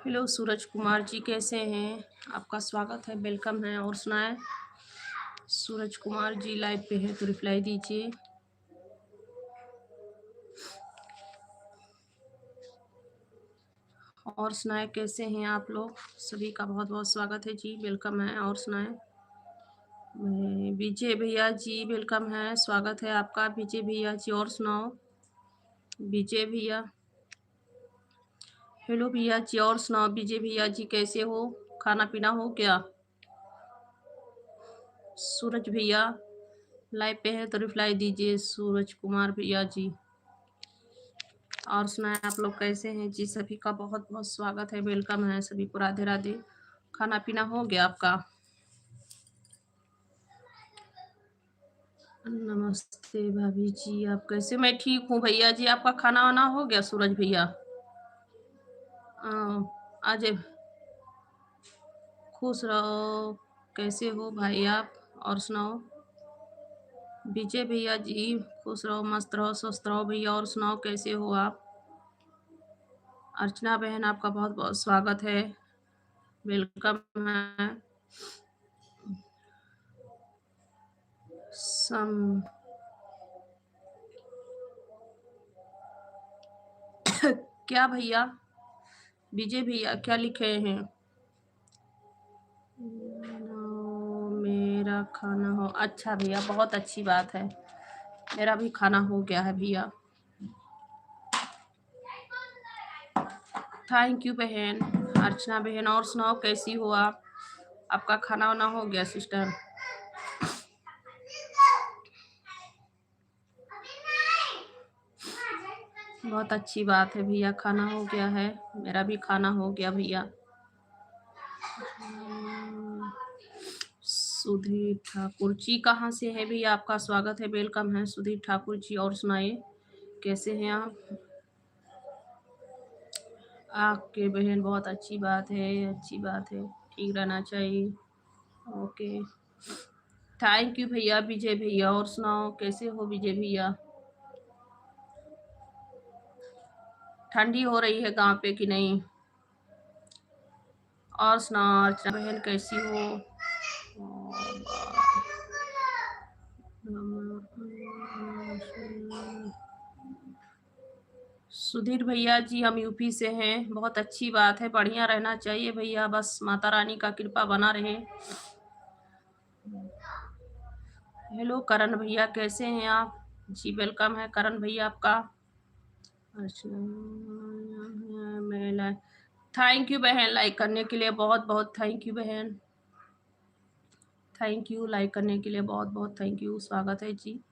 Hello Suraj Kumar ji, कैसे हैं? आपका स्वागत है, वेलकम है। और सुनाएं। सूरज कुमार जी लाइव पे है तो रिप्लाई दीजिए। और सुनाएं, कैसे हैं आप लोग? सभी का बहुत बहुत स्वागत है जी, वेलकम है। और सुनाएं। विजय भैया जी वेलकम है, स्वागत है आपका विजय भैया जी। और सुनाओ विजय भैया। हेलो भैया जी, और सुनाओ विजय भैया जी, कैसे हो? खाना पीना हो क्या? सूरज भैया लाइव पे है तो रिप्लाई दीजिए सूरज कुमार भैया जी। और सुनाएं, आप लोग कैसे हैं जी? सभी का बहुत बहुत स्वागत है, वेलकम है सभी को। राधे राधे। खाना पीना हो गया आपका? नमस्ते भाभी जी, आप कैसे? मैं ठीक हूँ भैया जी। आपका खाना वाना हो गया सूरज भैया? आज खुश रहो। कैसे हो भाई आप? और सुनाओ विजय भैया जी, खुश रहो, मस्त रहो, स्वस्थ रहो भैया। और सुनाओ कैसे हो आप? अर्चना बहन, आपका बहुत बहुत स्वागत है, वेलकम है। सम क्या भैया? विजय भैया क्या लिखे हैं? मेरा खाना हो। अच्छा भैया, बहुत अच्छी बात है। मेरा भी खाना हो गया है भैया। थैंक यू बहन अर्चना बहन। और सुनाओ कैसी हो आप? आपका खाना वाना हो गया सिस्टर? बहुत अच्छी बात है भैया, खाना हो गया है। मेरा भी खाना हो गया भैया। सुधीर ठाकुर जी कहाँ से है भैया? आपका स्वागत है, वेलकम है सुधीर ठाकुर जी। और सुनाइए कैसे हैं आप? आपके बहन, बहुत अच्छी बात है, अच्छी बात है, ठीक रहना चाहिए। ओके, थैंक यू भैया विजय भैया। और सुनाओ कैसे हो विजय भैया? ठंडी हो रही है गांव पे कि नहीं? और सुनाओ अर्चना बहन कैसी हो? सुधीर भैया जी, हम यूपी से हैं। बहुत अच्छी बात है, बढ़िया रहना चाहिए भैया, बस माता रानी का कृपा बना रहे। हेलो करण भैया, कैसे हैं आप जी? वेलकम है करण भैया आपका। मैं थैंक यू बहन, लाइक करने के लिए बहुत बहुत थैंक यू बहन। थैंक यू लाइक करने के लिए बहुत बहुत थैंक यू, स्वागत है जी।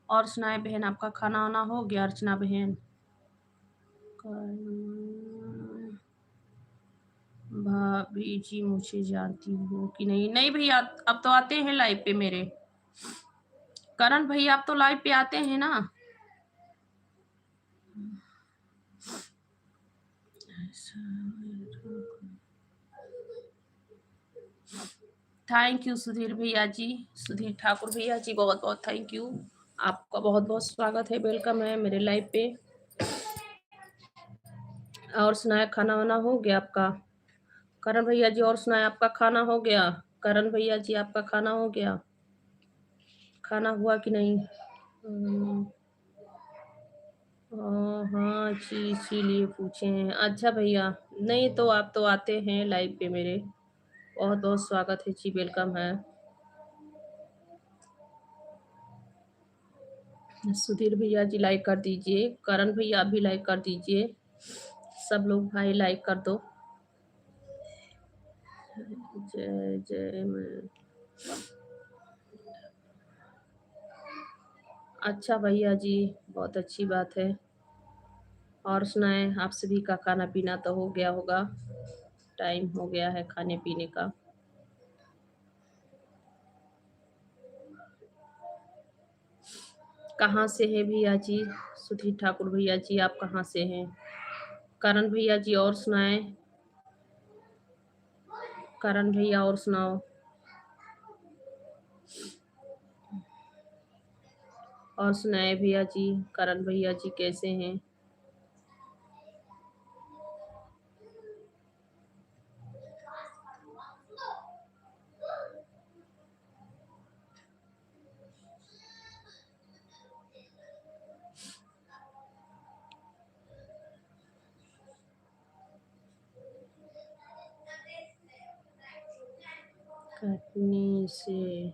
और सुनाए बहन, आपका खाना वाना हो गया अर्चना बहन? भाभी जी मुझे जानती हो कि नहीं? नहीं भैया, अब तो आते हैं लाइव पे मेरे। करण भैया आप तो लाइव पे आते हैं ना? थैंक यू सुधीर भैया जी, सुधीर ठाकुर भैया जी, बहुत बहुत थैंक यू। आपका बहुत बहुत स्वागत है, वेलकम है मेरे लाइव पे। और सुनाया, खाना वाना हो गया आपका? करण भैया जी और सुनाया, आपका खाना हो गया? करण भैया जी आपका खाना हो गया? खाना हुआ कि नहीं? हाँ जी, इसीलिए पूछे हैं। अच्छा भैया, नहीं तो आप तो आते हैं लाइव पे मेरे। बहुत बहुत स्वागत है जी, वेलकम है। सुधीर भैया जी लाइक कर दीजिए, करण भैया भी लाइक कर दीजिए, सब लोग भाई लाइक कर दो। जय जय मैं। अच्छा भैया जी, बहुत अच्छी बात है। और सुनाएं, आप सभी का खाना पीना तो हो गया होगा, टाइम हो गया है खाने पीने का। कहाँ से है भैया जी? सुधीर ठाकुर भैया जी आप कहाँ से हैं? करण भैया जी और सुनाएं, करण भैया और सुनाओ। और सुनाए भैया जी, करण भैया जी कैसे हैं? कटनी से।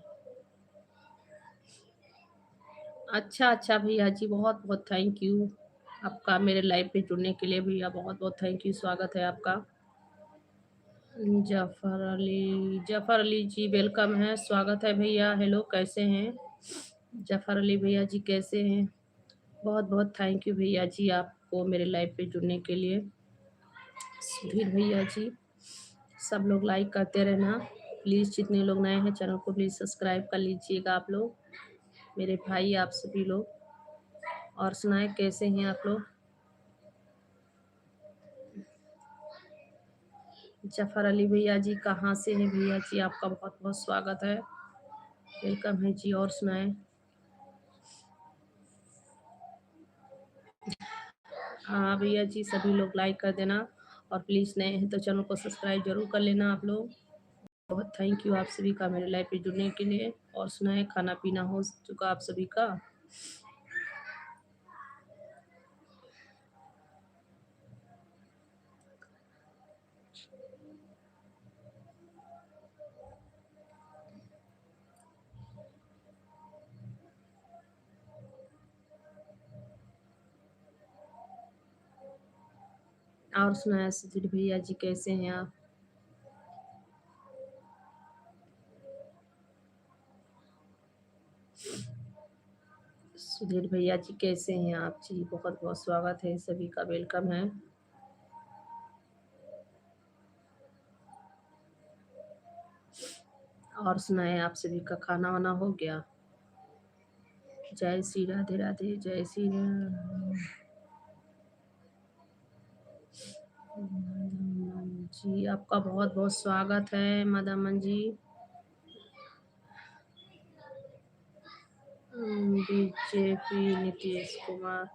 अच्छा अच्छा भैया जी, बहुत बहुत थैंक यू आपका मेरे लाइव पे जुड़ने के लिए। भैया बहुत बहुत थैंक यू, स्वागत है आपका। जफ़र अली जी वेलकम है, स्वागत है भैया। हेलो, कैसे हैं जफ़र अली भैया जी, कैसे हैं? बहुत बहुत थैंक यू भैया जी आपको मेरे लाइव पे जुड़ने के लिए। सुधीर भैया जी, सब लोग लाइक करते रहना प्लीज़। जितने लोग नए हैं चैनल को प्लीज़ सब्सक्राइब कर लीजिएगा आप लोग, मेरे भाई आप सभी लोग। और सुनाए कैसे हैं आप लोग? जफ़र अली भैया जी कहाँ से हैं भैया जी? आपका बहुत बहुत स्वागत है, वेलकम है जी। और सुनाए? हाँ भैया जी, सभी लोग लाइक कर देना और प्लीज़ नए हैं तो चैनल को सब्सक्राइब जरूर कर लेना आप लोग। बहुत थैंक यू आप सभी का मेरे लाइव पे जुड़ने के लिए। और सुनाए, खाना पीना हो चुका आप सभी का? और सुनाए सुधीर भैया जी, कैसे हैं आप? सुधीर भैया जी कैसे हैं आप जी? बहुत बहुत स्वागत है, सभी का वेलकम है। और सुनाए, आप सभी का खाना वाना हो गया? जय श्री राधे राधे, जय श्री जी, आपका बहुत बहुत स्वागत है मदमन जी। बीजेपी नीतीश कुमार,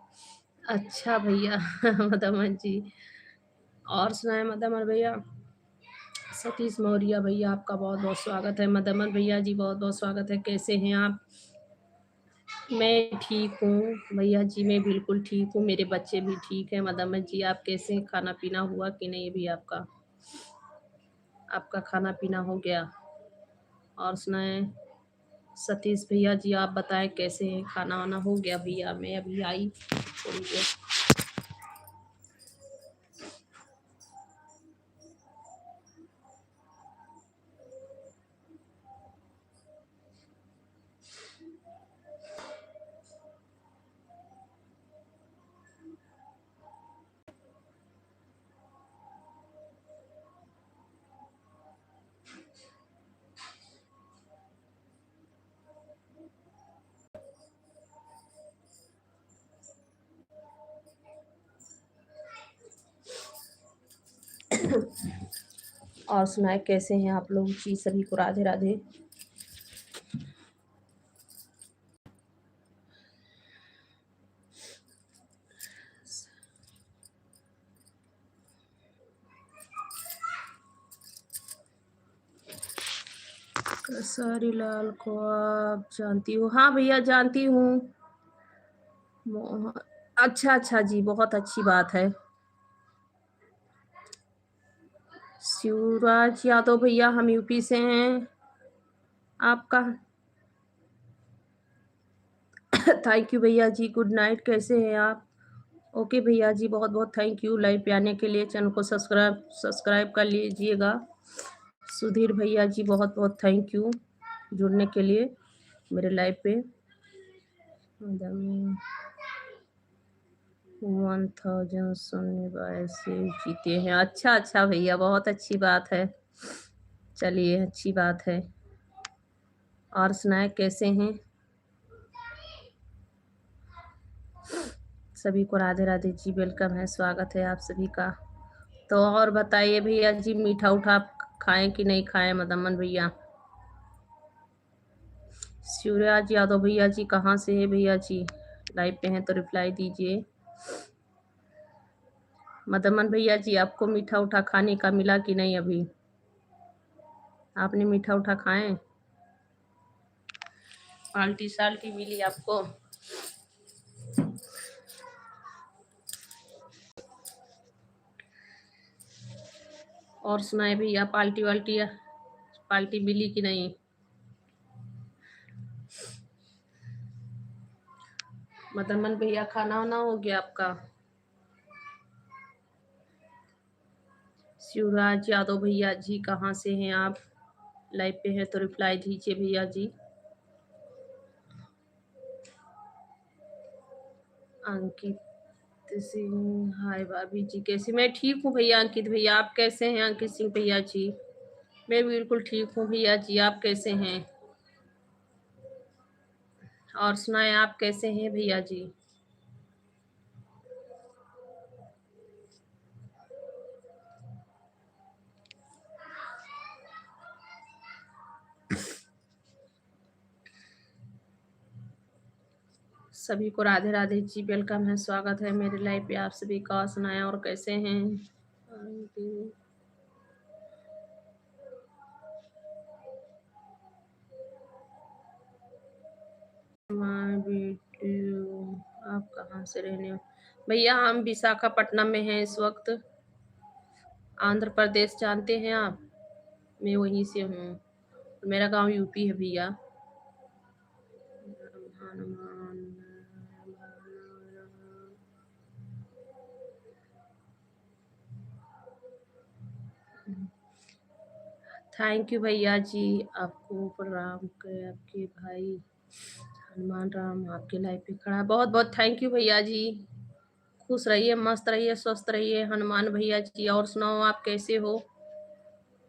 अच्छा भैया मदमन जी। और सुनाए मदमन भैया? सतीश मौर्य भैया, आपका बहुत बहुत स्वागत है। मदमन भैया जी बहुत बहुत स्वागत है, कैसे हैं आप? मैं ठीक हूँ भैया जी, मैं बिल्कुल ठीक हूँ, मेरे बच्चे भी ठीक हैं। मदमन जी आप कैसे हैं? खाना पीना हुआ कि नहीं अभी आपका? आपका खाना पीना हो गया? और सुनाए सतीश भैया जी, आप बताएं कैसे हैं? खाना वाना हो गया भैया? मैं अभी आई थोड़ी देर। और सुनाए कैसे हैं आप लोग जी? सभी को राधे राधे। खेसारी लाल को आप जानती हो? हाँ भैया जानती हूँ। अच्छा अच्छा जी, बहुत अच्छी बात है। शिवराज यादव भैया, हम यूपी से हैं। आपका थैंक यू भैया जी, गुड नाइट, कैसे हैं आप? ओके भैया जी, बहुत बहुत थैंक यू लाइव पे आने के लिए। चैनल को सब्सक्राइब कर लीजिएगा। सुधीर भैया जी बहुत बहुत थैंक यू जुड़ने के लिए मेरे लाइव पे। 1000 सुनने से जीते हैं, अच्छा अच्छा भैया, बहुत अच्छी बात है, चलिए अच्छी बात है। और सुनाए कैसे हैं? सभी को राधे राधे जी, वेलकम है, स्वागत है आप सभी का। तो और बताइए भैया जी, मीठा उठा आप खाएं कि नहीं खाएं मदमन भैया? शिवराज यादव भैया जी कहाँ से है भैया जी? लाइव पे हैं तो रिप्लाई दीजिए। मदमन भैया जी, आपको मीठा उठा खाने का मिला कि नहीं अभी? आपने मीठा उठा खाएं? पाल्टी साल्टी मिली आपको? और सुनाए भैया, पाल्टी वाल्टी पार्टी मिली कि नहीं? मदनमन भैया खाना वाना हो गया आपका? शिवराज यादव भैया जी कहाँ से हैं आप? लाइव पे हैं तो रिप्लाई दीजिए भैया जी। अंकित सिंह, हाय भाभी जी कैसे? मैं ठीक हूँ भैया। अंकित भैया आप कैसे हैं? अंकित सिंह भैया जी मैं बिल्कुल ठीक हूँ भैया जी, आप कैसे हैं? और सुनाएं आप कैसे हैं भैया जी? सभी को राधे राधे जी, वेलकम है, स्वागत है मेरे लाइव पे आप सभी का। सुनाएं और कैसे हैं? वीडियो आप कहाँ से रहने हो भैया? हम विशाखापट्टनम में हैं इस वक्त। आंध्र प्रदेश जानते हैं आप? मैं वहीं से हूँ, मेरा गांव यूपी है भैया। थैंक यू भैया जी, आपको प्रणाम करे आपके भाई हनुमान राम आपके लाइफ पे खड़ा। बहुत बहुत थैंक यू भैया जी। खुश रहिए, मस्त रहिए, स्वस्थ रहिए हनुमान भैया जी। और सुनाओ आप कैसे हो?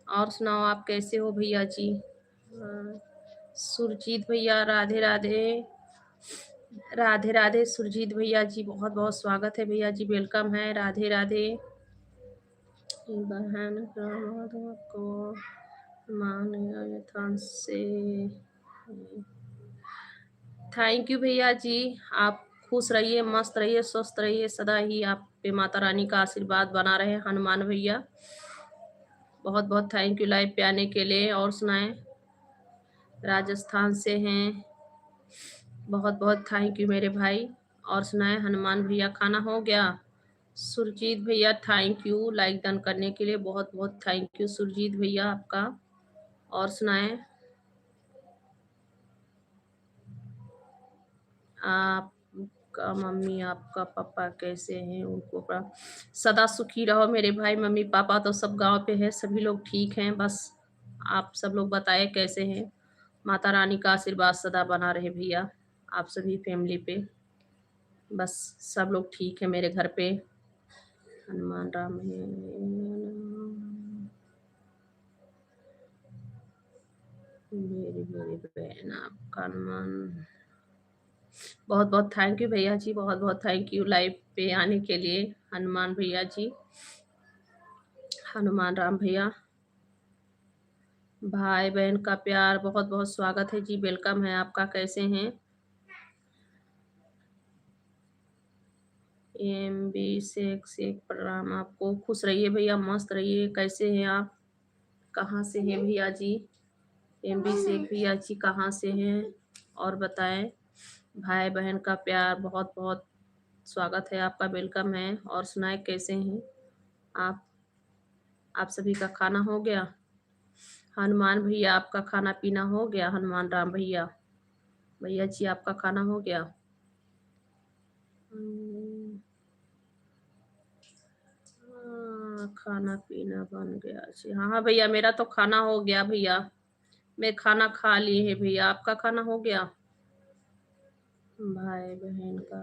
और सुनाओ आप कैसे हो भैया जी? सुरजीत भैया राधे राधे। राधे राधे सुरजीत भैया जी, बहुत बहुत स्वागत है भैया जी, वेलकम है, राधे राधे। बहन को मान से थैंक यू भैया जी। आप खुश रहिए, मस्त रहिए, स्वस्थ रहिए, सदा ही आप पे माता रानी का आशीर्वाद बना रहे हनुमान भैया। बहुत बहुत थैंक यू लाइव पे आने के लिए। और सुनाएं, राजस्थान से हैं, बहुत बहुत थैंक यू मेरे भाई। और सुनाएं हनुमान भैया खाना हो गया? सुरजीत भैया थैंक यू लाइक डन करने के लिए, बहुत बहुत थैंक यू सुरजीत भैया आपका। और सुनाएं आपका मम्मी आपका पापा कैसे हैं? उनको सदा सुखी रहो मेरे भाई। मम्मी पापा तो सब गांव पे है, सभी लोग ठीक हैं। बस आप सब लोग बताएं कैसे हैं? माता रानी का आशीर्वाद सदा बना रहे भैया आप सभी फैमिली पे। बस सब लोग ठीक है मेरे घर पे। हनुमान राम है मेरी मेरी बहन आपका हनुमान। बहुत बहुत थैंक यू भैया जी, बहुत बहुत थैंक यू लाइव पे आने के लिए हनुमान भैया जी। हनुमान राम भैया, भाई बहन का प्यार, बहुत बहुत स्वागत है जी, वेलकम है आपका। कैसे हैं? एम बी शेख प्रणाम आपको। खुश रहिए भैया, मस्त रहिए। कैसे हैं आप? कहाँ से हैं भैया जी? एम बी शेख भैया जी कहाँ से हैं? और बताएं। भाई बहन का प्यार, बहुत बहुत स्वागत है आपका, वेलकम है। और सुनाए कैसे हैं आप सभी का खाना हो गया? हनुमान भैया आपका खाना पीना हो गया? हनुमान राम भैया, भैया जी आपका खाना हो गया? खाना पीना बन गया जी। हाँ हाँ भैया, मेरा तो खाना हो गया भैया, मैं खाना खा लिए है भैया। आपका खाना हो गया? भाई बहन का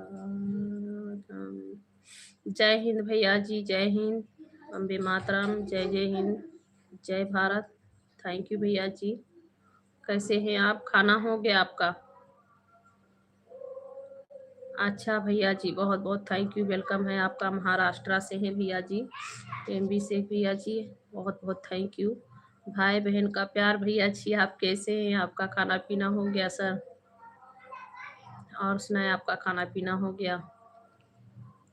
जय हिंद भैया जी, जय हिंद, अम्बे मातरम, जय जय हिंद, जय भारत। थैंक यू भैया जी। कैसे हैं आप? खाना हो गया आपका? अच्छा भैया जी, बहुत बहुत थैंक यू, वेलकम है आपका। महाराष्ट्र से हैं भैया जी, एम बी से भैया जी, बहुत बहुत थैंक यू। भाई बहन का प्यार भैया जी, आप कैसे हैं? आपका खाना पीना हो गया सर? और सुनाए आपका खाना पीना हो गया?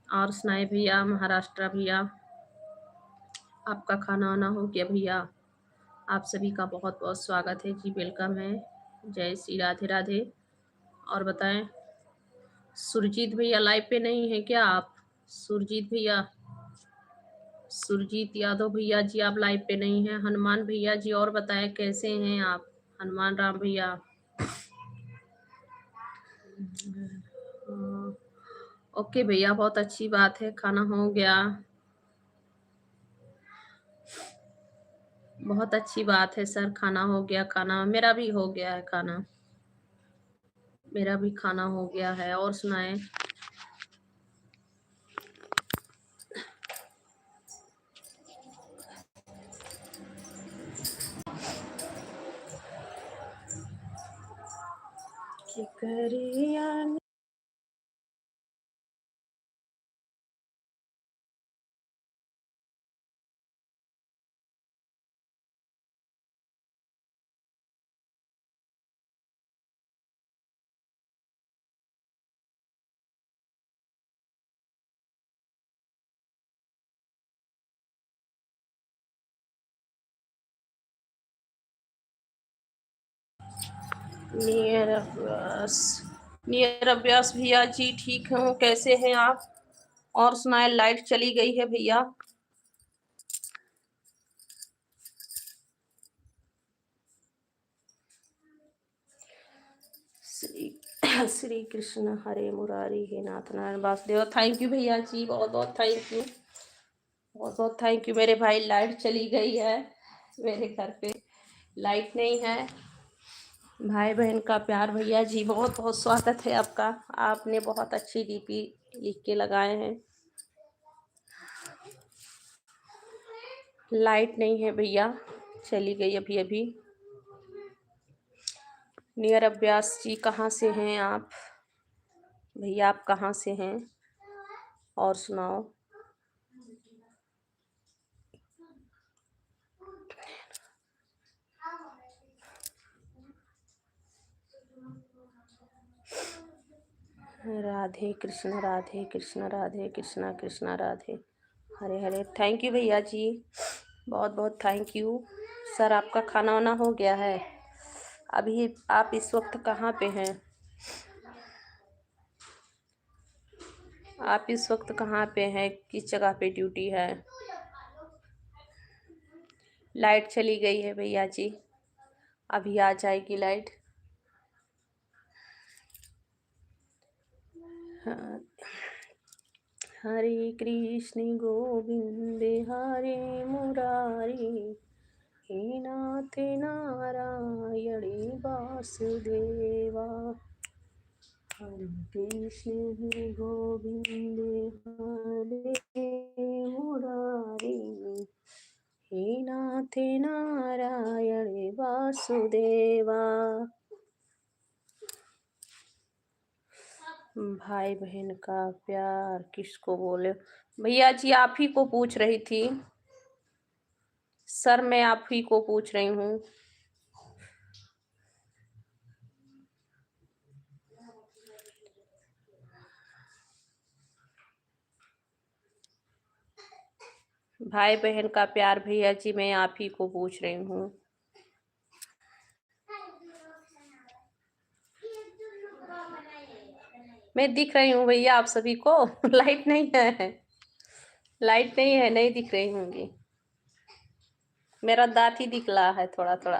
और सुनाए भैया महाराष्ट्र भैया, आपका खाना वाना हो गया भैया? आप सभी का बहुत बहुत स्वागत है जी, वेलकम है। जय श्री राधे राधे। और बताएं, सुरजीत भैया लाइव पे नहीं है क्या आप? सुरजीत भैया, सुरजीत यादव भैया जी आप लाइव पे नहीं हैं। हनुमान भैया जी और बताएं कैसे हैं आप? हनुमान राम भैया। ओके भैया, बहुत अच्छी बात है, खाना हो गया। बहुत अच्छी बात है सर, खाना हो गया। खाना मेरा भी हो गया है, खाना मेरा भी खाना हो गया है। और सुनाएं। नियर अभ्यास, नियर अभ्यास भैया जी ठीक हूँ, कैसे हैं आप? और सुनाए। लाइट चली गई है भैया। श्री श्री कृष्ण हरे मुरारी हे नाथ नारायण वासुदेव। थैंक यू भैया जी, बहुत बहुत थैंक यू, बहुत बहुत थैंक यू मेरे भाई। लाइट चली गई है, मेरे घर पे लाइट नहीं है। भाई बहन का प्यार भैया जी, बहुत बहुत स्वागत है आपका। आपने बहुत अच्छी डीपी लिख के लगाए हैं। लाइट नहीं है भैया, चली गई अभी अभी। नियर अभ्यास जी कहाँ से हैं आप भैया? आप कहाँ से हैं और सुनाओ। राधे कृष्ण राधे कृष्ण राधे कृष्णा कृष्णा राधे हरे हरे। थैंक यू भैया जी, बहुत बहुत थैंक यू। सर आपका खाना वाना हो गया है? अभी आप इस वक्त कहाँ पे हैं? आप इस वक्त कहाँ पे हैं, किस जगह पे ड्यूटी है? लाइट चली गई है भैया जी, अभी आ जाएगी लाइट। हाँ। हरे कृष्ण गोविंद हरे मुरारी, हे नाथ नारायण वासुदेवा। हरे कृष्ण गोविंद हरे मुरारी, हे नाथ नारायण वासुदेवा। भाई बहन का प्यार किसको बोले? भैया जी आप ही को पूछ रही थी सर, मैं आप ही को पूछ रही हूँ। भाई बहन का प्यार भैया जी, मैं आप ही को पूछ रही हूँ। मैं दिख रही हूँ भैया आप सभी को। लाइट नहीं है, लाइट नहीं है, नहीं दिख रही होंगी। मेरा दांत ही दिख रहा है थोड़ा थोड़ा।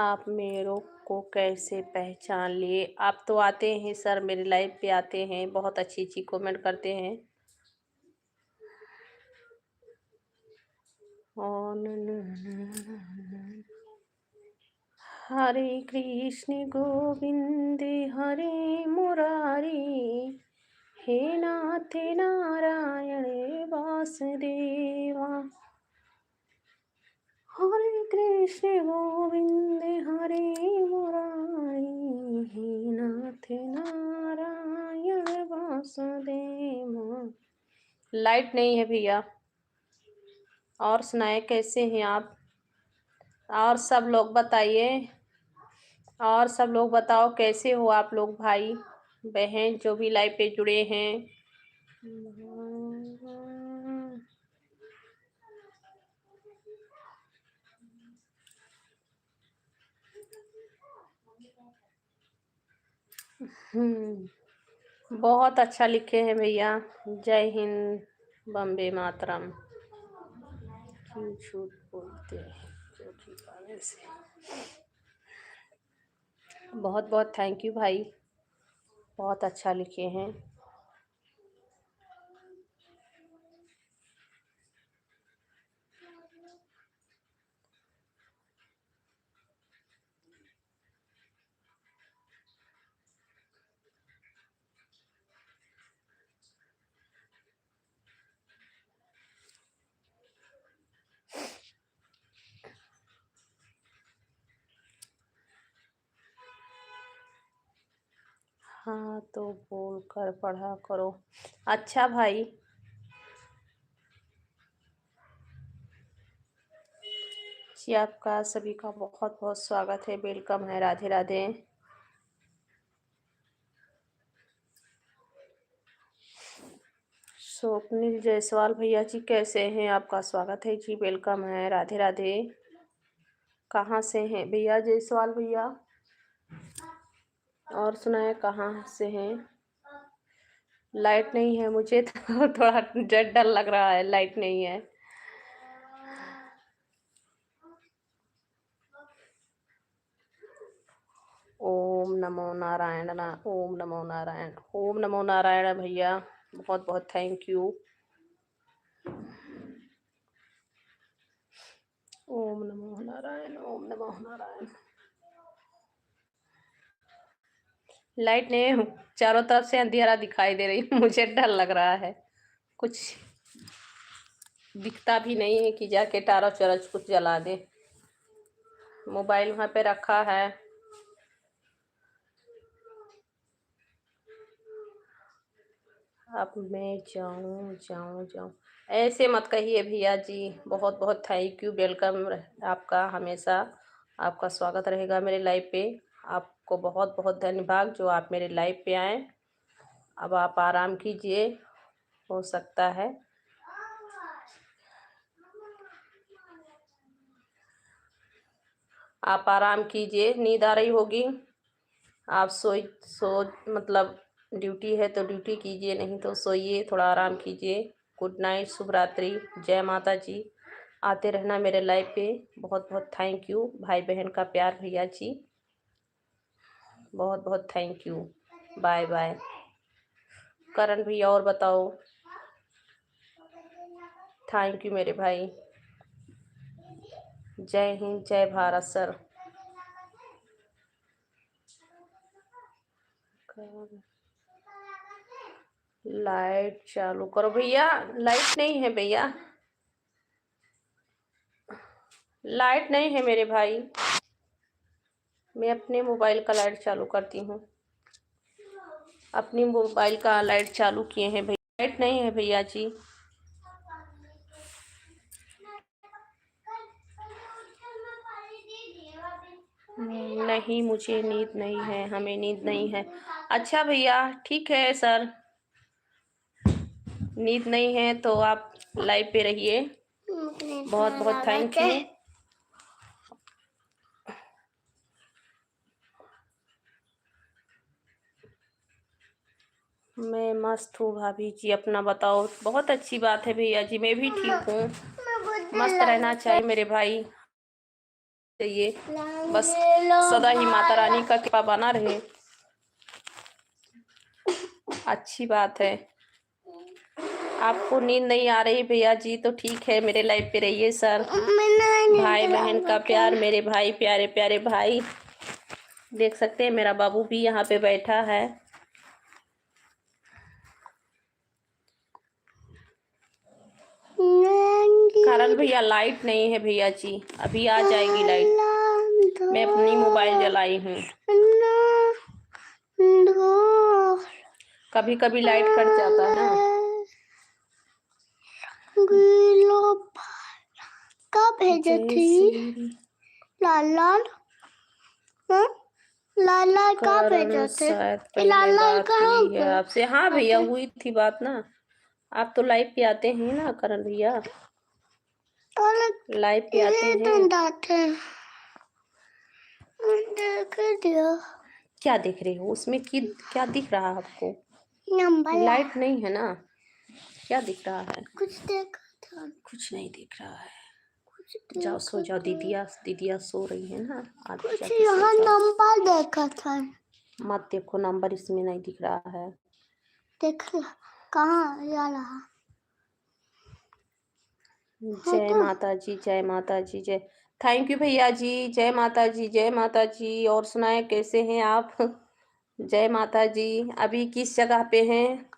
आप मेरे को कैसे पहचान लिए? आप तो आते हैं सर, मेरे लाइव पे आते हैं, बहुत अच्छी अच्छी कमेंट करते हैं। हरे कृष्ण गोविंद हरे मुरारी, हे नाथ नारायण वासुदेवा। हरे कृष्ण गोविंद हरे मुरारी, हे नाथ नारायण वासुदेवा। लाइट नहीं है भैया। और सुनाए कैसे हैं आप? और सब लोग बताइए, और सब लोग बताओ कैसे हो आप लोग, भाई बहन जो भी लाइव पे जुड़े हैं। बहुत अच्छा लिखे हैं भैया। जय हिंद, बम्बे मातरम। क्यों झूठ बोलते हैं जो कि पागल से। बहुत बहुत थैंक यू भाई, बहुत अच्छा लिखे हैं। हाँ तो बोल कर पढ़ा करो। अच्छा भाई, जी आपका सभी का बहुत बहुत स्वागत है, वेलकम है, राधे राधे। स्वप्निल जायसवाल भैया जी कैसे हैं, आपका स्वागत है जी, वेलकम है, राधे राधे। कहाँ से हैं भैया जायसवाल भैया, और सुनाए कहाँ से हैं। लाइट नहीं है, मुझे तो थोड़ा डर लग रहा है, लाइट नहीं है। ओम नमो नारायण ओम नमो नारायण, ओम नमो नारायण भैया, बहुत बहुत thank you. Om NaMo Narayan, Om NaMo Narayan. Light नहीं, चारों तरफ से अंधेरा दिखाई दे रही, मुझे डर लग रहा है, कुछ दिखता भी नहीं है कि जाके टारच चरच कुछ जला दे। मोबाइल वहाँ पे रखा है। अब मैं जाऊं ऐसे मत कहिए भैया जी, बहुत बहुत थैंक यू, वेलकम आपका, हमेशा आपका स्वागत रहेगा मेरे लाइव पे। आपको बहुत बहुत धन्यवाद जो आप मेरे लाइव पे आए। अब आप आराम कीजिए, हो सकता है आप आराम कीजिए, नींद आ रही होगी, आप सो मतलब ड्यूटी है तो ड्यूटी कीजिए, नहीं तो सोइए, थोड़ा आराम कीजिए। गुड नाइट, शुभ रात्रि, जय माता जी। आते रहना मेरे लाइव पे। बहुत बहुत थैंक यू भाई बहन का प्यार भैया जी, बहुत बहुत thank you. Bye bye. Karan भैया और बताओ। थैंक यू मेरे भाई। जय हिंद, जय भारत सर। लाइट चालू करो भैया, लाइट नहीं है भैया, लाइट नहीं है मेरे भाई। मैं अपने मोबाइल का लाइट चालू करती हूँ, अपनी मोबाइल का लाइट चालू किए हैं भैया, लाइट नहीं है भैया जी। नहीं, मुझे नींद नहीं है, हमें नींद नहीं है। अच्छा भैया, ठीक है सर, नींद नहीं है तो आप लाइव पे रहिए। बहुत बहुत थैंक यू। मैं मस्त हूँ भाभी जी, अपना बताओ। बहुत अच्छी बात है भैया जी, मैं भी ठीक हूँ, मस्त रहना चाहिए मेरे भाई, चाहिए बस सदा ही माता रानी का कृपा बना रहे, अच्छी बात है। आपको नींद नहीं आ रही भैया जी तो ठीक है, मेरे लाइव पे रहिए सर। भाई बहन का प्यार, मेरे भाई, प्यारे प्यारे भाई, देख सकते हैं मेरा बाबू भी यहाँ पे बैठा है। कारण भैया लाइट नहीं है भैया जी, अभी आ जाएगी लाइट, मैं अपनी मोबाइल जलाई हूँ। कभी कभी लाइट कट जाता है ना। कब भेजे थी लाल लाल, लाल लाल कब भेजे थे, लाल लाल कहाँ है आपसे। हाँ भैया, हुई थी बात ना, आप तो लाइव पे आते हैं ना करण भैया, लाइव पे आते हैं। देख दिया क्या देख रहे हो उसमें? क्या दिख रहा है आपको? नंबर लाइट नहीं है ना, क्या दिख रहा है? कुछ देखा था, कुछ नहीं दिख रहा है। कुछ जाओ सो देखा जाओ, था। दीदिया सो रही है ना, आज कुछ जाके सो यहाँ जाओ। नंबर देखा था। मत देखो, नंबर इसमें नहीं दिख रहा है। देख कहाँ जा रहा? जय माता जी, जय माता जी, जय। थैंक यू भैया जी, जय माता जी, जय माता जी। और सुनाए कैसे हैं आप? जय माता जी। अभी किस जगह पे हैं?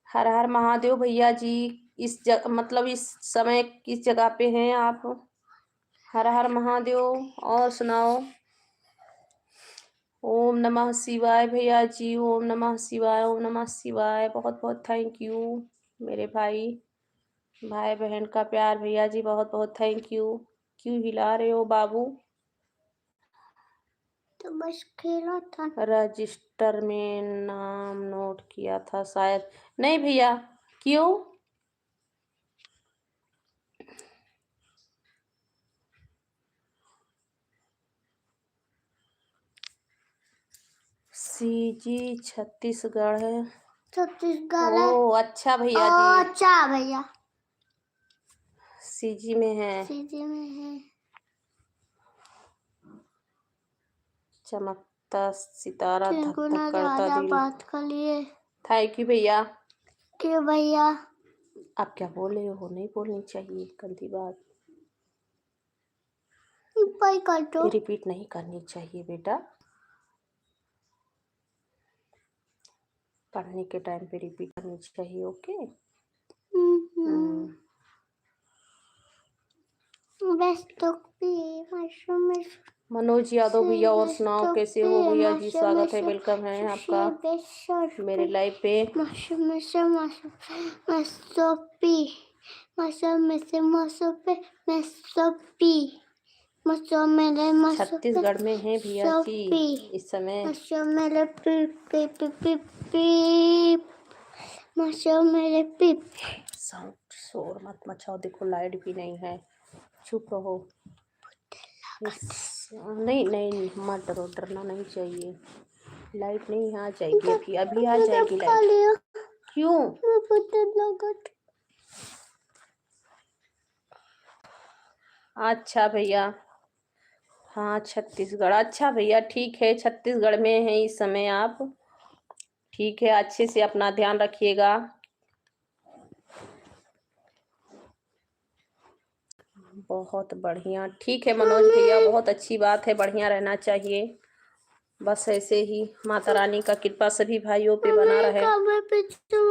हर हर महादेव भैया जी। मतलब इस समय किस जगह पे हैं आप? हर हर महादेव। और सुनाओ। ओम नमः शिवाय भैया जी, ओम नमः शिवाय, ओम नमः शिवाय। बहुत बहुत थैंक यू मेरे भाई बहन का प्यार भैया जी, बहुत बहुत थैंक यू। क्यों हिला रहे हो बाबू? तो बस खेला था। रजिस्टर में नाम नोट किया था शायद। नहीं भैया, क्यों? सीजी छत्तीसगढ़ है। छत्तीसगढ़ ओ अच्छा भैया जी, अच्छा भैया सीजी में है। सीधी में है। चमकता सितारा, धक तिरकुना धक करता राजा दिल। बात कर लिए। थैंक यू भैया। क्यों भैया? आप क्या बोल रहे हो? नहीं बोलनी चाहिए गंदी बात, पाई कर दो। रिपीट नहीं करनी चाहिए बेटा। पढ़ने के टाइम पे रिपीट करनी चाहिए, ओके। बेस्ट भी मशरूम मनोज यादव भैया, और सुनाओ कैसे हो भैया जी? स्वागत है, वेलकम है आपका मेरे लाइव पे। छत्तीसगढ़ में है भैया जी इस समय। साउंड शोर मत मचाओ, देखो लाइट भी नहीं है, चुप रहो। नहीं नहीं मत डरो, डरना नहीं चाहिए। लाइट नहीं आ जाएगी, अभी अभी आ जाएगी लाइट। क्यों? अच्छा भैया, हाँ छत्तीसगढ़, अच्छा भैया ठीक है, छत्तीसगढ़ में है इस समय आप। ठीक है, अच्छे से अपना ध्यान रखिएगा। बहुत बढ़िया, ठीक है मनोज भैया, बहुत अच्छी बात है, बढ़िया रहना चाहिए। बस ऐसे ही माता रानी का कृपा सभी भाइयों पे बना रहे।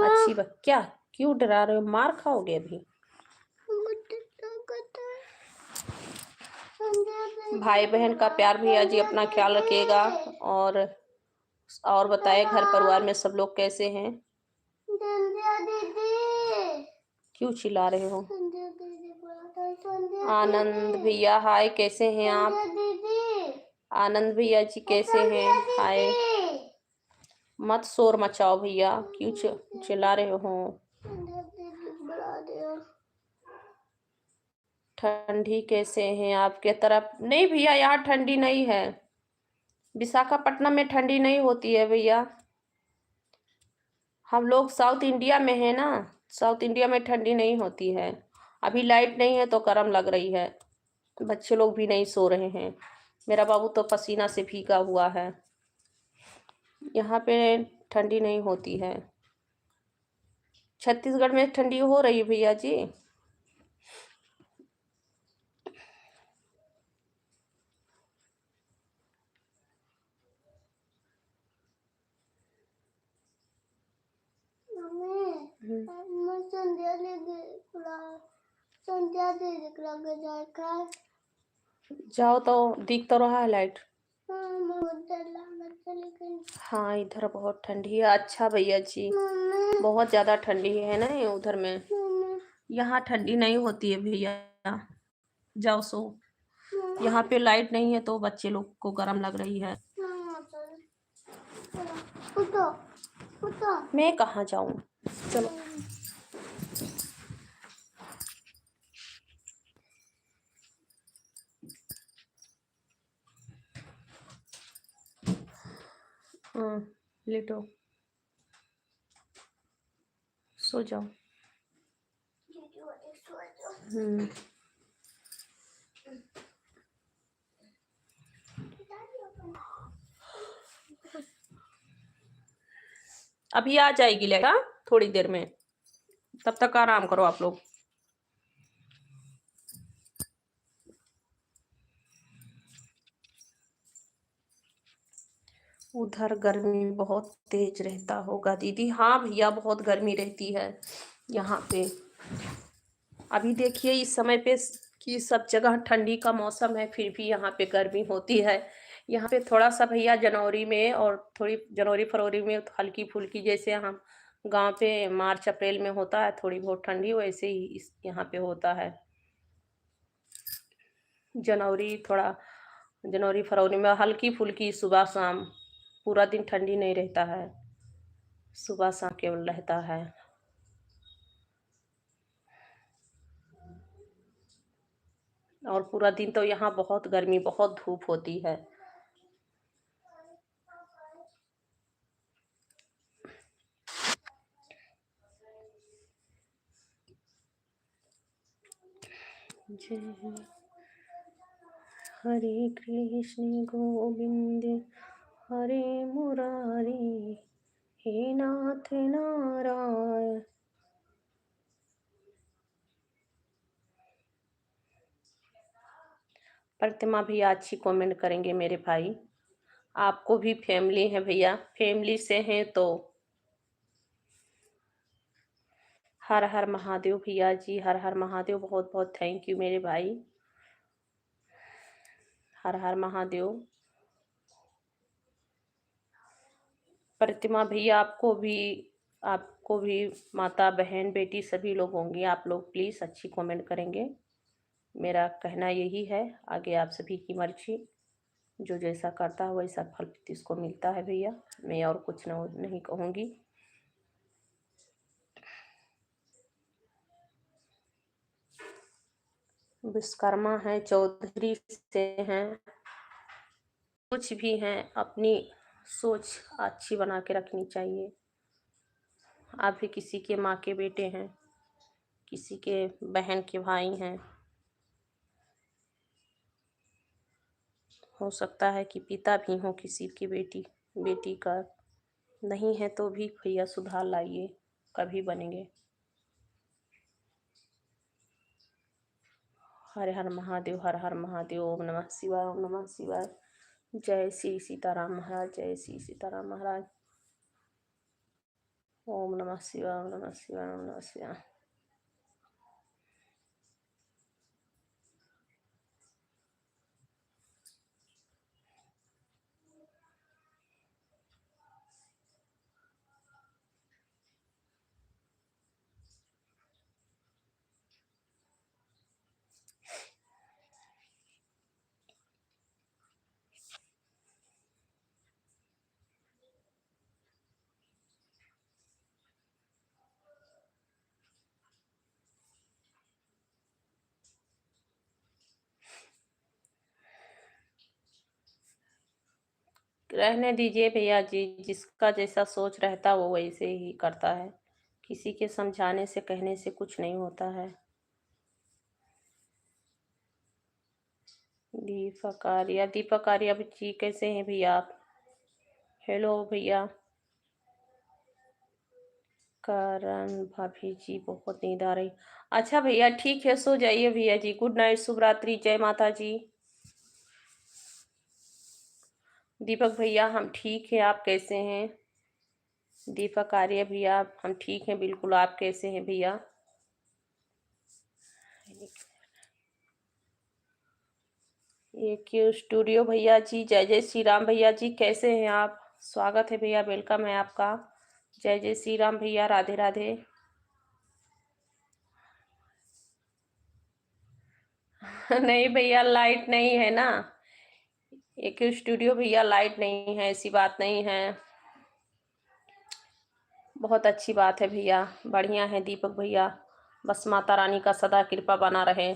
अच्छी बात। क्या क्यों डरा रहे हो? मार खाओगे अभी। भाई बहन का प्यार भैया जी, अपना ख्याल रखिएगा। और बताए घर परिवार में सब लोग कैसे हैं? क्यों चिल्ला रहे हो? आनंद भैया हाय, कैसे हैं आप? आनंद भैया जी कैसे हैं? हाय। मत शोर मचाओ भैया, क्यों चिल्ला रहे हो? ठंडी कैसे हैं आपके तरफ? नहीं भैया, यहाँ ठंडी नहीं है। विशाखापट्टनम में ठंडी नहीं होती है भैया, हम लोग साउथ इंडिया में है ना, साउथ इंडिया में ठंडी नहीं होती है। अभी लाइट नहीं है तो गर्म लग रही है, बच्चे लोग भी नहीं सो रहे हैं, मेरा बाबू तो पसीना से भीगा हुआ है। यहाँ पे ठंडी नहीं होती है। छत्तीसगढ़ में ठंडी हो रही है भैया जी। जाओ तो दिख तो रहा है लाइट। हाँ इधर बहुत ठंडी है। अच्छा भैया जी, बहुत ज्यादा ठंडी है ना उधर में। यहाँ ठंडी नहीं होती है भैया, जाओ सो। यहाँ पे लाइट नहीं है तो बच्चे लोग को गर्म लग रही है। मैं कहाँ जाऊँ, चलो। हाँ, लेटो, सो जाओ। अभी आ जाएगी लेगा थोड़ी देर में, तब तक आराम करो आप लोग। उधर गर्मी बहुत तेज रहता होगा दीदी। हाँ भैया, बहुत गर्मी रहती है यहाँ पे। अभी देखिए इस समय पे कि सब जगह ठंडी का मौसम है, फिर भी यहाँ पे गर्मी होती है। यहाँ पे थोड़ा सा भैया जनवरी में और थोड़ी जनवरी फरवरी में हल्की फुल्की, जैसे हम गांव पे मार्च अप्रैल में होता है थोड़ी बहुत ठंडी, वैसे ही इस यहाँ पे होता है। जनवरी फरवरी में हल्की फुल्की सुबह शाम, पूरा दिन ठंडी नहीं रहता है, सुबह शाम केवल रहता है। और पूरा दिन तो यहाँ बहुत गर्मी, बहुत धूप होती है। जय हरे कृष्ण गोविंद हरे मुरारी, हे नाथ नारायण। प्रतिमा भी अच्छी कमेंट करेंगे मेरे भाई। आपको भी फैमिली है भैया, फैमिली से हैं तो हर हर महादेव भैया जी, हर हर महादेव। बहुत बहुत थैंक यू मेरे भाई, हर हर महादेव। प्रतिमा भैया आपको भी माता बहन बेटी सभी लोग होंगे, आप लोग प्लीज अच्छी कमेंट करेंगे। मेरा कहना यही है, आगे आप सभी की मर्जी, जो जैसा करता है वैसा फल इसको मिलता है भैया। मैं और कुछ नहीं कहूँगी। विश्वकर्मा है, चौधरी से हैं, कुछ भी हैं, अपनी सोच अच्छी बना के रखनी चाहिए। आप भी किसी के माँ के बेटे हैं, किसी के बहन के भाई हैं, हो सकता है कि पिता भी हो किसी की बेटी का। नहीं है तो भी भैया सुधार लाइए, कभी बनेंगे। हर हर महादेव, हर हर महादेव। ओम नमः शिवाय, ओम नमः शिवाय। जय श्री सीताराम महाराज, जय श्री सीताराम महाराज। ओम नमः शिवाय, ओम नमः शिवाय, ओम नमः शिवाय। रहने दीजिए भैया जी, जिसका जैसा सोच रहता है वो वैसे ही करता है। किसी के समझाने से कहने से कुछ नहीं होता है। दीपक आर्या जी कैसे हैं भैया आप? हेलो भैया। करण भाभी जी बहुत नींद आ रही। अच्छा भैया ठीक है, सो जाइए भैया जी। गुड नाइट, शुभ रात्रि, जय माता जी। दीपक भैया हम ठीक है, आप कैसे हैं? दीपक आर्य भैया हम ठीक हैं बिल्कुल, आप कैसे हैं भैया? एक स्टूडियो भैया जी, जय जय श्री राम भैया जी, कैसे हैं आप? स्वागत है भैया, वेलकम है आपका। जय जय श्री राम भैया, राधे राधे। नहीं भैया, लाइट नहीं है ना। एक स्टूडियो भैया लाइट नहीं है, ऐसी बात नहीं है। बहुत अच्छी बात है भैया, बढ़िया है दीपक भैया। बस माता रानी का सदा कृपा बना रहे।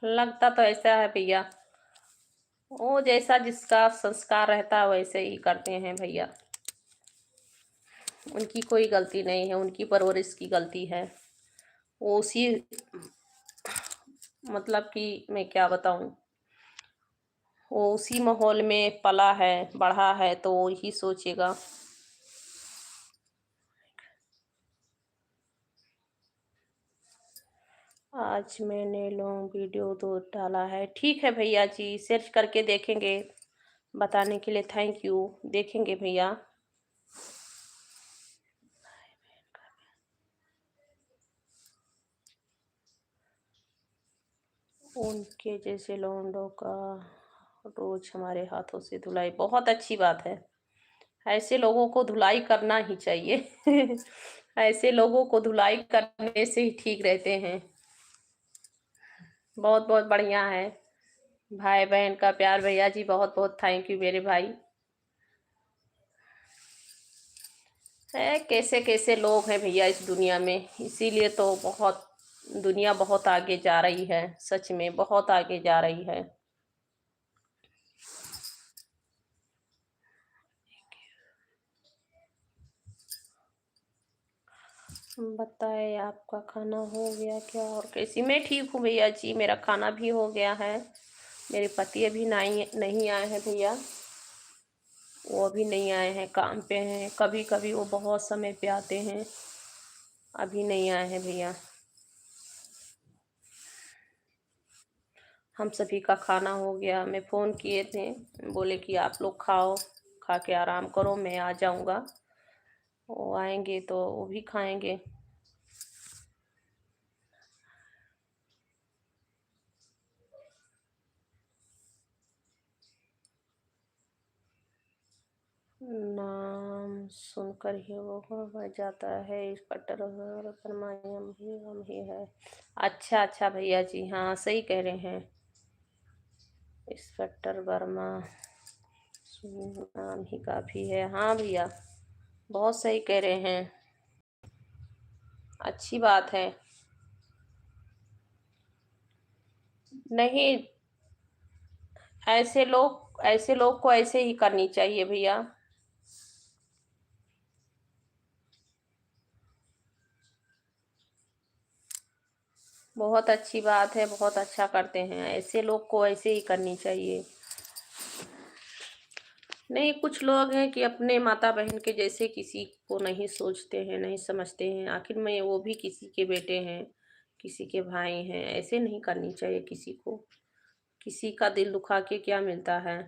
लगता तो ऐसा है भैया, वो जैसा जिसका संस्कार रहता है वैसे ही करते हैं भैया। उनकी कोई गलती नहीं है, उनकी परवरिश की गलती है। वो उसी मतलब कि मैं क्या बताऊं, वो उसी माहौल में पला है, बढ़ा है, तो वो ही सोचेगा। आज मैंने लॉन्ग वीडियो 2 डाला है। ठीक है भैया जी, सर्च करके देखेंगे। बताने के लिए थैंक यू। देखेंगे भैया। उनके जैसे लौंडों का रोज हमारे हाथों से धुलाई, बहुत अच्छी बात है। ऐसे लोगों को धुलाई करना ही चाहिए। ऐसे लोगों को धुलाई करने से ही ठीक रहते हैं। बहुत बहुत बढ़िया है। भाई बहन का प्यार भैया जी, बहुत बहुत थैंक यू मेरे भाई। है कैसे कैसे लोग हैं भैया इस दुनिया में, इसीलिए तो बहुत दुनिया बहुत आगे जा रही है, सच में बहुत आगे जा रही है। बताए आपका खाना हो गया क्या और कैसी? मैं ठीक हूँ भैया जी, मेरा खाना भी हो गया है। मेरे पति अभी नहीं आए हैं भैया, वो अभी नहीं आए हैं, काम पे हैं। कभी कभी वो बहुत समय पे आते हैं, अभी नहीं आए हैं भैया। हम सभी का खाना हो गया। मैं फ़ोन किए थे, बोले कि आप लोग खाओ, खा के आराम करो, मैं आ जाऊँगा। वो आएंगे तो वो भी खाएंगे। नाम सुनकर ही वो बढ़ जाता है। इंस्पेक्टर हम ही है। अच्छा अच्छा भैया जी, हाँ सही कह रहे हैं। इंस्पेक्टर वर्मा नाम ही काफ़ी है। हाँ भैया, बहुत सही कह रहे हैं, अच्छी बात है। नहीं, ऐसे लोग को ऐसे ही करनी चाहिए भैया। बहुत अच्छी बात है, बहुत अच्छा करते हैं। ऐसे लोग को ऐसे ही करनी चाहिए। नहीं, कुछ लोग हैं कि अपने माता बहन के जैसे किसी को नहीं सोचते हैं, नहीं समझते हैं। आखिर में वो भी किसी के बेटे हैं, किसी के भाई हैं। ऐसे नहीं करनी चाहिए किसी को। किसी का दिल दुखा के क्या मिलता है।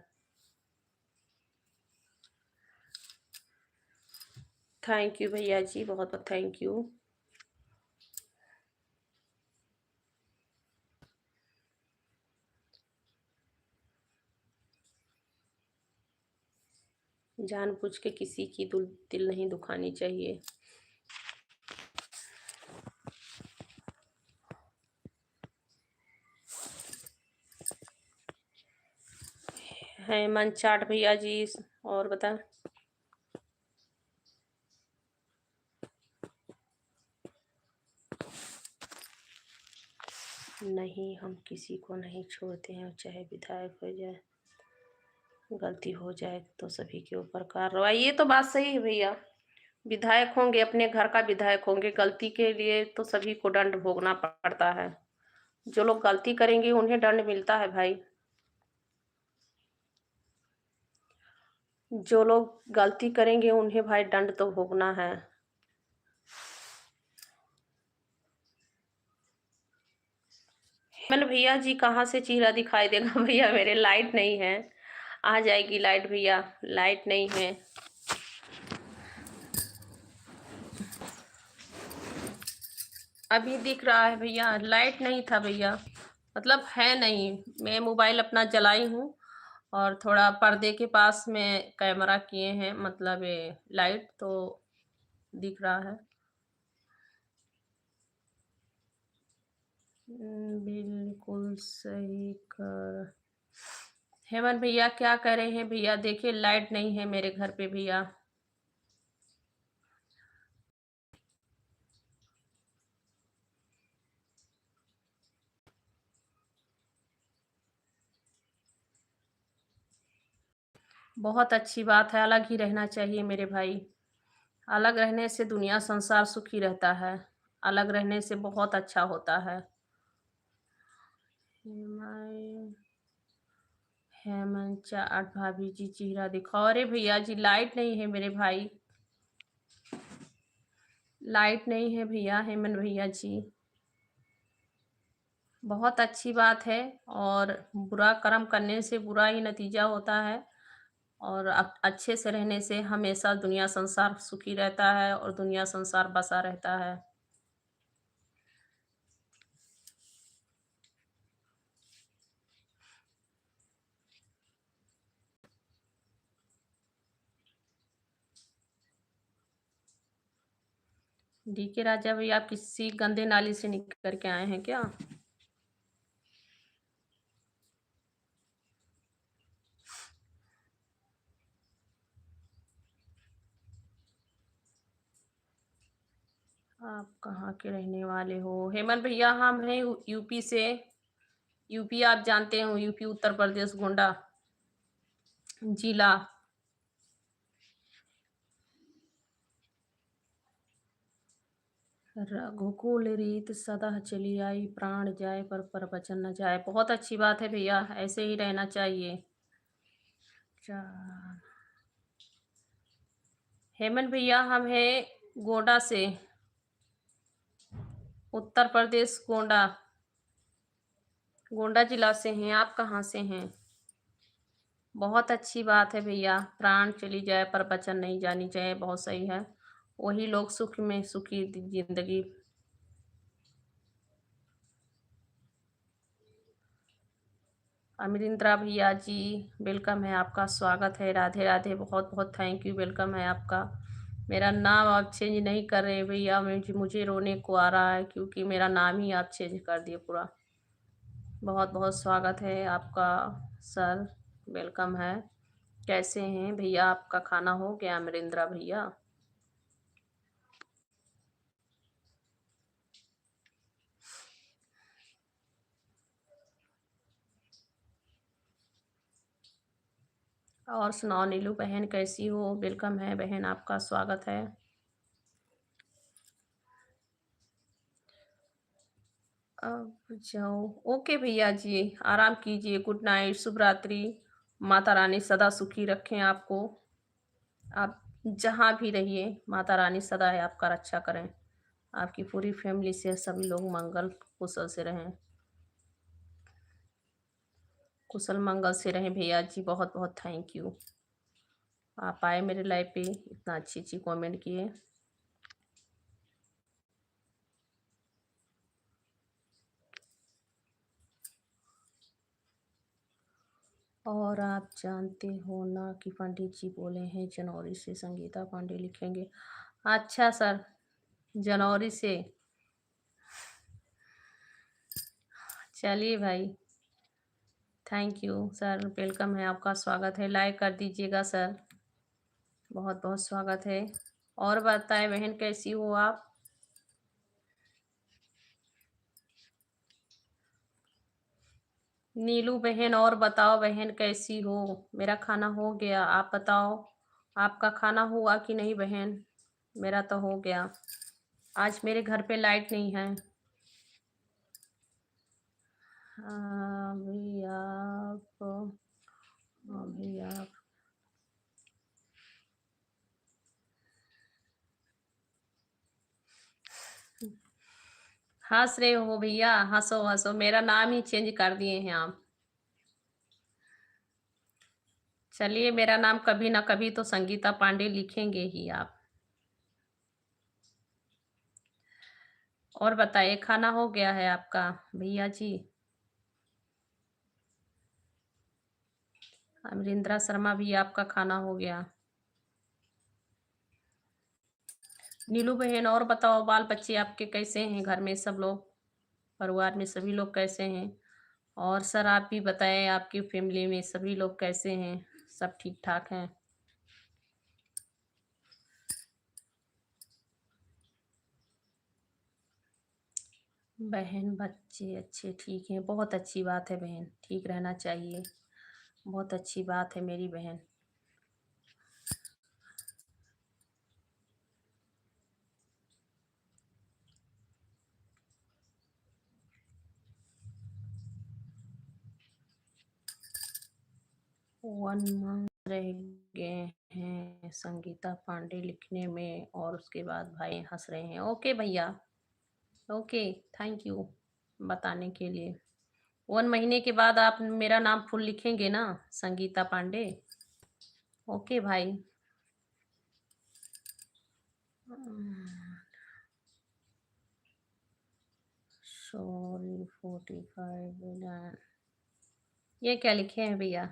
थैंक यू भैया जी, बहुत बहुत थैंक यू। जानबूझ के किसी की दिल नहीं दुखानी चाहिए। हेमंत चाट भैया जी, और बता। नहीं, हम किसी को नहीं छोड़ते हैं, चाहे विधायक हो जाए। गलती हो जाए तो सभी के ऊपर कार्रवाई, ये तो बात सही है भैया। विधायक होंगे, अपने घर का विधायक होंगे, गलती के लिए तो सभी को दंड भोगना पड़ता है। जो लोग गलती करेंगे उन्हें दंड मिलता है भाई। जो लोग गलती करेंगे उन्हें भाई दंड तो भोगना है। मैंने भैया जी कहाँ से चेहरा दिखाई देगा? भैया मेरे लाइट नहीं है, आ जाएगी लाइट भैया, लाइट नहीं है। अभी दिख रहा है भैया, लाइट नहीं था भैया, मतलब है नहीं। मैं मोबाइल अपना जलाई हूँ और थोड़ा पर्दे के पास में कैमरा किए हैं, मतलब ये लाइट तो दिख रहा है। बिल्कुल सही कर। हेमंत भैया क्या कह रहे हैं भैया? देखिए लाइट नहीं है मेरे घर पे भैया। बहुत अच्छी बात है, अलग ही रहना चाहिए मेरे भाई। अलग रहने से दुनिया संसार सुखी रहता है। अलग रहने से बहुत अच्छा होता है। हेमाय हेमंत चाट भाभी जी चेहरा दिखाओ। अरे भैया जी लाइट नहीं है मेरे भाई, लाइट नहीं है भैया, हेमंत भैया जी। बहुत अच्छी बात है। और बुरा कर्म करने से बुरा ही नतीजा होता है। और अच्छे से रहने से हमेशा दुनिया संसार सुखी रहता है और दुनिया संसार बसा रहता है। डीके राजा भाई, आप किसी गंदे नाली से निकल के आए हैं क्या? आप कहाँ के रहने वाले हो? हेमंत भैया हम हैं यूपी से। यूपी आप जानते हो, यूपी उत्तर प्रदेश गोंडा जिला। रघुकुल रीत सदा चली आई, प्राण जाए पर वचन न जाए। बहुत अच्छी बात है भैया, ऐसे ही रहना चाहिए। चा- हेमंत भैया हम हैं गोंडा से, उत्तर प्रदेश गोंडा, गोंडा जिला से हैं। आप कहाँ से हैं? बहुत अच्छी बात है भैया, प्राण चली जाए पर वचन नहीं जानी चाहिए। बहुत सही है, वही लोग सुख में सुखी जिंदगी। अमरिंद्रा भैया जी वेलकम है, आपका स्वागत है। राधे राधे, बहुत बहुत थैंक यू, वेलकम है आपका। मेरा नाम आप चेंज नहीं कर रहे भैया, मुझे रोने को आ रहा है क्योंकि मेरा नाम ही आप चेंज कर दिए पूरा। बहुत बहुत स्वागत है आपका सर, वेलकम है। कैसे हैं भैया? आपका खाना हो गया अमरिंद्रा भैया? और सुनाओ नीलू बहन कैसी हो? वेलकम है बहन, आपका स्वागत है। अब जाओ। ओके भैया जी, आराम कीजिए, गुड नाइट, शुभ रात्रि। माता रानी सदा सुखी रखें आपको। आप जहाँ भी रहिए, माता रानी सदा है आपका रक्षा करें। आपकी पूरी फैमिली से सभी लोग मंगल कुशल से रहें, कुशल मंगल से रहें भैया जी। बहुत बहुत थैंक यू, आप आए मेरे लाइफ पे, इतना अच्छी अच्छी कमेंट किए। और आप जानते हो ना कि पंडित जी बोले हैं जनवरी से संगीता पांडे लिखेंगे। अच्छा सर, जनवरी से। चलिए भाई, थैंक यू सर, वेलकम है, आपका स्वागत है। लाइक कर दीजिएगा सर, बहुत बहुत स्वागत है। और बताएं बहन कैसी हो आप? नीलू बहन, और बताओ बहन कैसी हो? मेरा खाना हो गया, आप बताओ आपका खाना हुआ कि नहीं बहन? मेरा तो हो गया। आज मेरे घर पे लाइट नहीं है। अभी आप अभी आप हंस रहे हो भैया? हंसो हंसो, मेरा नाम ही चेंज कर दिए हैं आप। चलिए, मेरा नाम कभी ना कभी तो संगीता पांडे लिखेंगे ही आप। और बताइए, खाना हो गया है आपका भैया जी? अमरिंद्रा शर्मा भी, आपका खाना हो गया? नीलू बहन, और बताओ बाल बच्चे आपके कैसे हैं? घर में सब लोग, परिवार में सभी लोग कैसे हैं? और सर आप भी बताएं, आपकी फैमिली में सभी लोग कैसे हैं? सब ठीक ठाक हैं? बहन बच्चे अच्छे ठीक हैं, बहुत अच्छी बात है बहन, ठीक रहना चाहिए। बहुत अच्छी बात है मेरी बहन। 1 मंथ रह गए हैं संगीता पांडे लिखने में और उसके बाद भाई हंस रहे हैं। ओके भैया, ओके, थैंक यू बताने के लिए। 1 महीने के बाद आप मेरा नाम फुल लिखेंगे ना, संगीता पांडे? ओके भाई। सॉरी 45 ये क्या लिखे हैं भैया?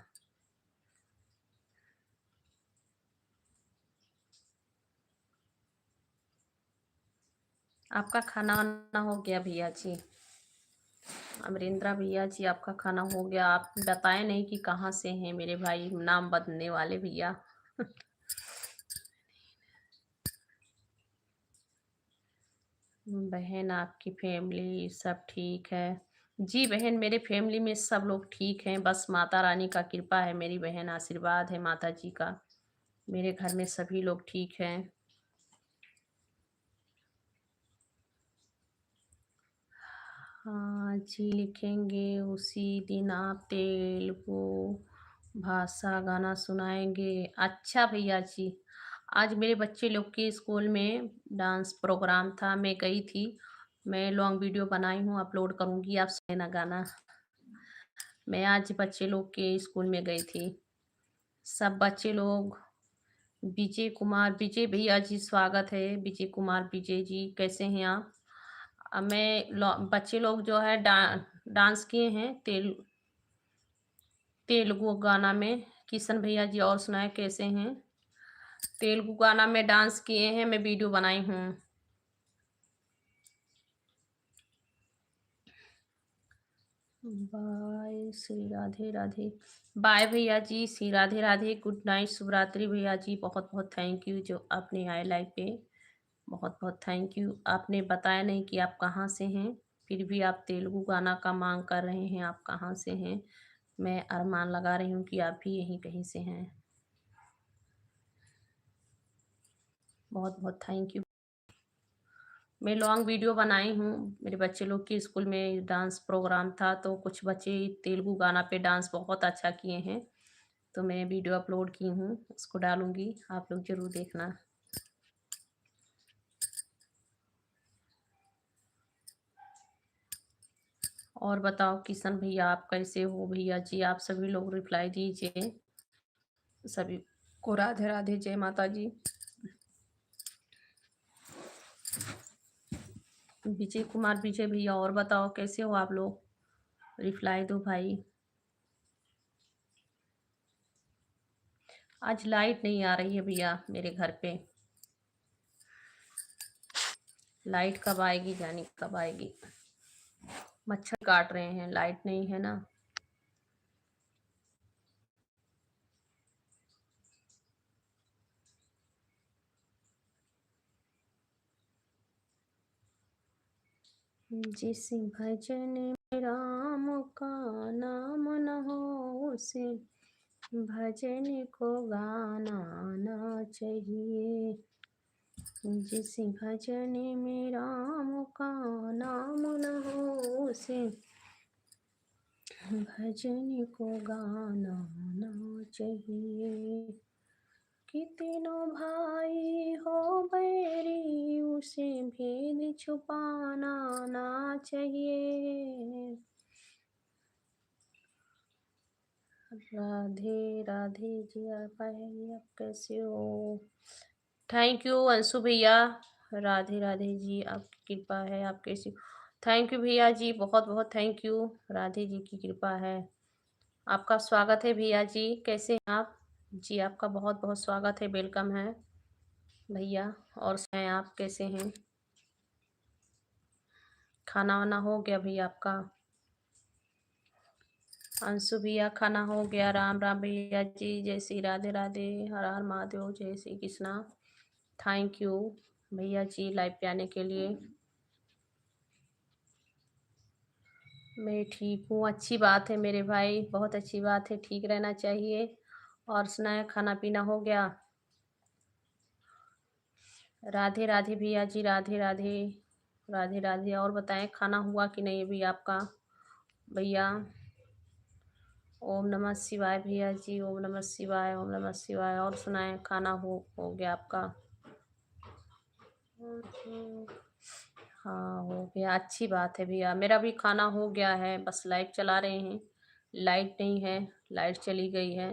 आपका खाना वाना हो गया भैया जी? अमरिंद्रा भैया जी, आपका खाना हो गया? आप बताए नहीं कि कहाँ से हैं मेरे भाई नाम बदलने वाले भैया। बहन, आपकी फैमिली सब ठीक है? जी बहन, मेरे फैमिली में सब लोग ठीक हैं, बस माता रानी का कृपा है मेरी बहन, आशीर्वाद है माता जी का। मेरे घर में सभी लोग ठीक हैं। हाँ जी, लिखेंगे। उसी दिन आप तेलुगु भाषा गाना सुनाएंगे। अच्छा भैया जी, आज मेरे बच्चे लोग के स्कूल में डांस प्रोग्राम था, मैं गई थी। मैं लॉन्ग वीडियो बनाई हूँ, अपलोड करूँगी, आप सुनना गाना। मैं आज बच्चे लोग के स्कूल में गई थी। सब बच्चे लोग, विजय कुमार, विजय भैया जी स्वागत है। विजय कुमार, विजय जी कैसे हैं आप? बच्चे लोग जो है डांस किए हैं तेलुगु गाना में। किशन भैया जी और सुनाए कैसे हैं? तेलुगु गाना में डांस किए हैं, मैं वीडियो बनाई हूँ। बाय श्री राधे राधे। बाय भैया जी, श्री राधे राधे, गुड नाइट, शुभ रात्रि भैया जी। बहुत बहुत थैंक यू जो आपने आए लाइव पे, बहुत बहुत थैंक यू। आपने बताया नहीं कि आप कहाँ से हैं, फिर भी आप तेलुगु गाना का मांग कर रहे हैं। आप कहाँ से हैं? मैं अरमान लगा रही हूँ कि आप भी यहीं कहीं से हैं। बहुत बहुत थैंक यू। मैं लॉन्ग वीडियो बनाई हूँ, मेरे बच्चे लोग के स्कूल में डांस प्रोग्राम था, तो कुछ बच्चे तेलुगु गाना पे डांस बहुत अच्छा किए हैं, तो मैं वीडियो अपलोड की हूँ, उसको डालूंगी, आप लोग ज़रूर देखना। और बताओ किशन भैया, आप कैसे हो? भैया जी आप सभी लोग रिप्लाई दीजिए। सभी को राधे राधे, जय माता जी। विजय कुमार, विजय भैया और बताओ कैसे हो आप लोग? रिप्लाई दो भाई। आज लाइट नहीं आ रही है भैया मेरे घर पे, लाइट कब आएगी जानी कब आएगी। मच्छर काट रहे हैं, लाइट नहीं है ना। जिस भजन में राम का नाम न हो, उसे भजन को गाना ना चाहिए। जिस भजन में राम का नाम न हो, उसे भजन को गाना ना चाहिए। कितनों भाई हो बैरी, उसे भेद छुपाना ना चाहिए। राधे राधे जी, आप आए, आप कैसे हो? थैंक यू अंशु भैया। राधे राधे जी, आपकी कृपा है, आप कैसे हो? थैंक यू भैया जी, बहुत बहुत थैंक यू। राधे जी की कृपा है। आपका स्वागत है भैया जी, कैसे हैं आप? जी आपका बहुत बहुत स्वागत है, वेलकम है भैया। और सुनाएं आप कैसे हैं? खाना वाना हो गया भैया आपका? अंशु भैया खाना हो गया। राम राम भैया जी, जय श्री राधे राधे, हर हर महादेव, जय श्री कृष्णा। थैंक यू भैया जी लाइव पे आने के लिए। मैं ठीक हूँ, अच्छी बात है मेरे भाई, बहुत अच्छी बात है, ठीक रहना चाहिए। और सुनाए खाना पीना हो गया? राधे राधे भैया जी, राधे राधे, राधे राधे। और बताएं खाना हुआ कि नहीं अभी आपका भैया? ओम नमः शिवाय भैया जी, ओम नमः शिवाय, ओम नमः शिवाय। और सुनाएं, खाना हो गया आपका? हाँ, हो गया, अच्छी बात है भैया। मेरा भी खाना हो गया है, बस लाइट चला रहे हैं। लाइट नहीं है, लाइट चली गई है,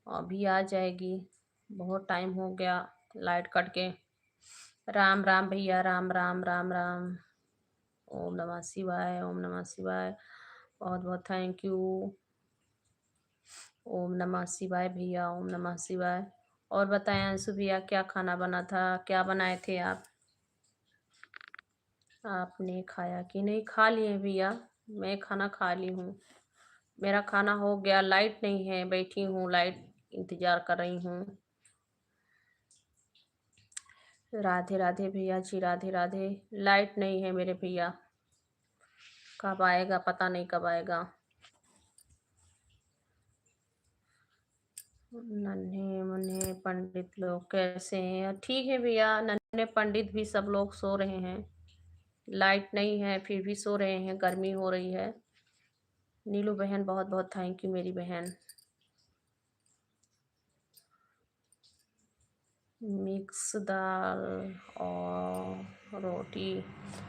अभी आ जाएगी। बहुत टाइम हो गया लाइट कट के। राम राम भैया, राम राम राम राम। ओम नमः शिवाय, ओम नमः शिवाय। बहुत बहुत थैंक यू। ओम नमः शिवाय भैया, ओम नमः शिवाय। और बताएं अंशु भैया, क्या खाना बना था, क्या बनाए थे आप? आपने खाया कि नहीं? खा लिए भैया, मैं खाना खा ली हूँ। मेरा खाना हो गया, लाइट नहीं है, बैठी हूँ, लाइट इंतजार कर रही हूँ। राधे राधे भैया जी, राधे राधे। लाइट नहीं है मेरे भैया, कब आएगा पता नहीं, कब आएगा। नन्हे मुन्ने पंडित लोग कैसे हैं? ठीक है भैया, नन्हे पंडित भी सब लोग सो रहे हैं। लाइट नहीं है फिर भी सो रहे हैं, गर्मी हो रही है। नीलू बहन, बहुत बहुत थैंक यू मेरी बहन। मिक्स दाल और रोटी।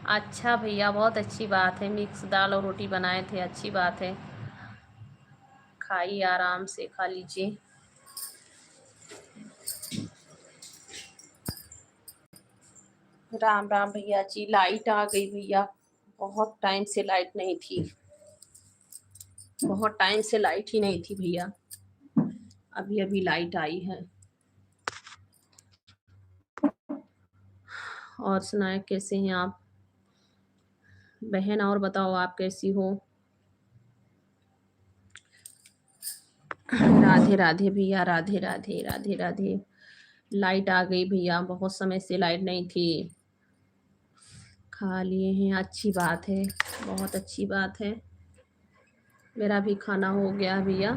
अच्छा भैया, बहुत अच्छी बात है, मिक्स दाल और रोटी बनाए थे, अच्छी बात है। खाइए, आराम से खा लीजिए। राम राम भैया जी, लाइट आ गई भैया। बहुत टाइम से लाइट नहीं थी, बहुत टाइम से लाइट ही नहीं थी भैया, अभी अभी लाइट आई है। और सुनाए, कैसे हैं आप बहन? और बताओ, आप कैसी हो? राधे राधे भैया, राधे राधे राधे राधे। लाइट आ गई भैया, बहुत समय से लाइट नहीं थी। खा लिए हैं, अच्छी बात है, बहुत अच्छी बात है। मेरा भी खाना हो गया भैया।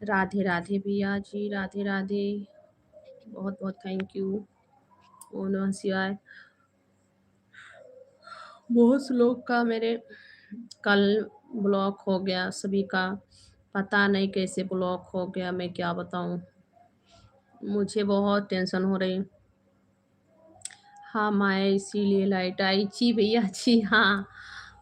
राधे राधे भैया जी, राधे राधे। बहुत बहुत थैंक यू। ओम नमः शिवाय। बहुत लोग का मेरे कल ब्लॉक हो गया, सभी का पता नहीं कैसे ब्लॉक हो गया, मैं क्या बताऊं। मुझे बहुत टेंशन हो रही। हाँ माए, इसीलिए लाइट आई जी भैया जी। हाँ,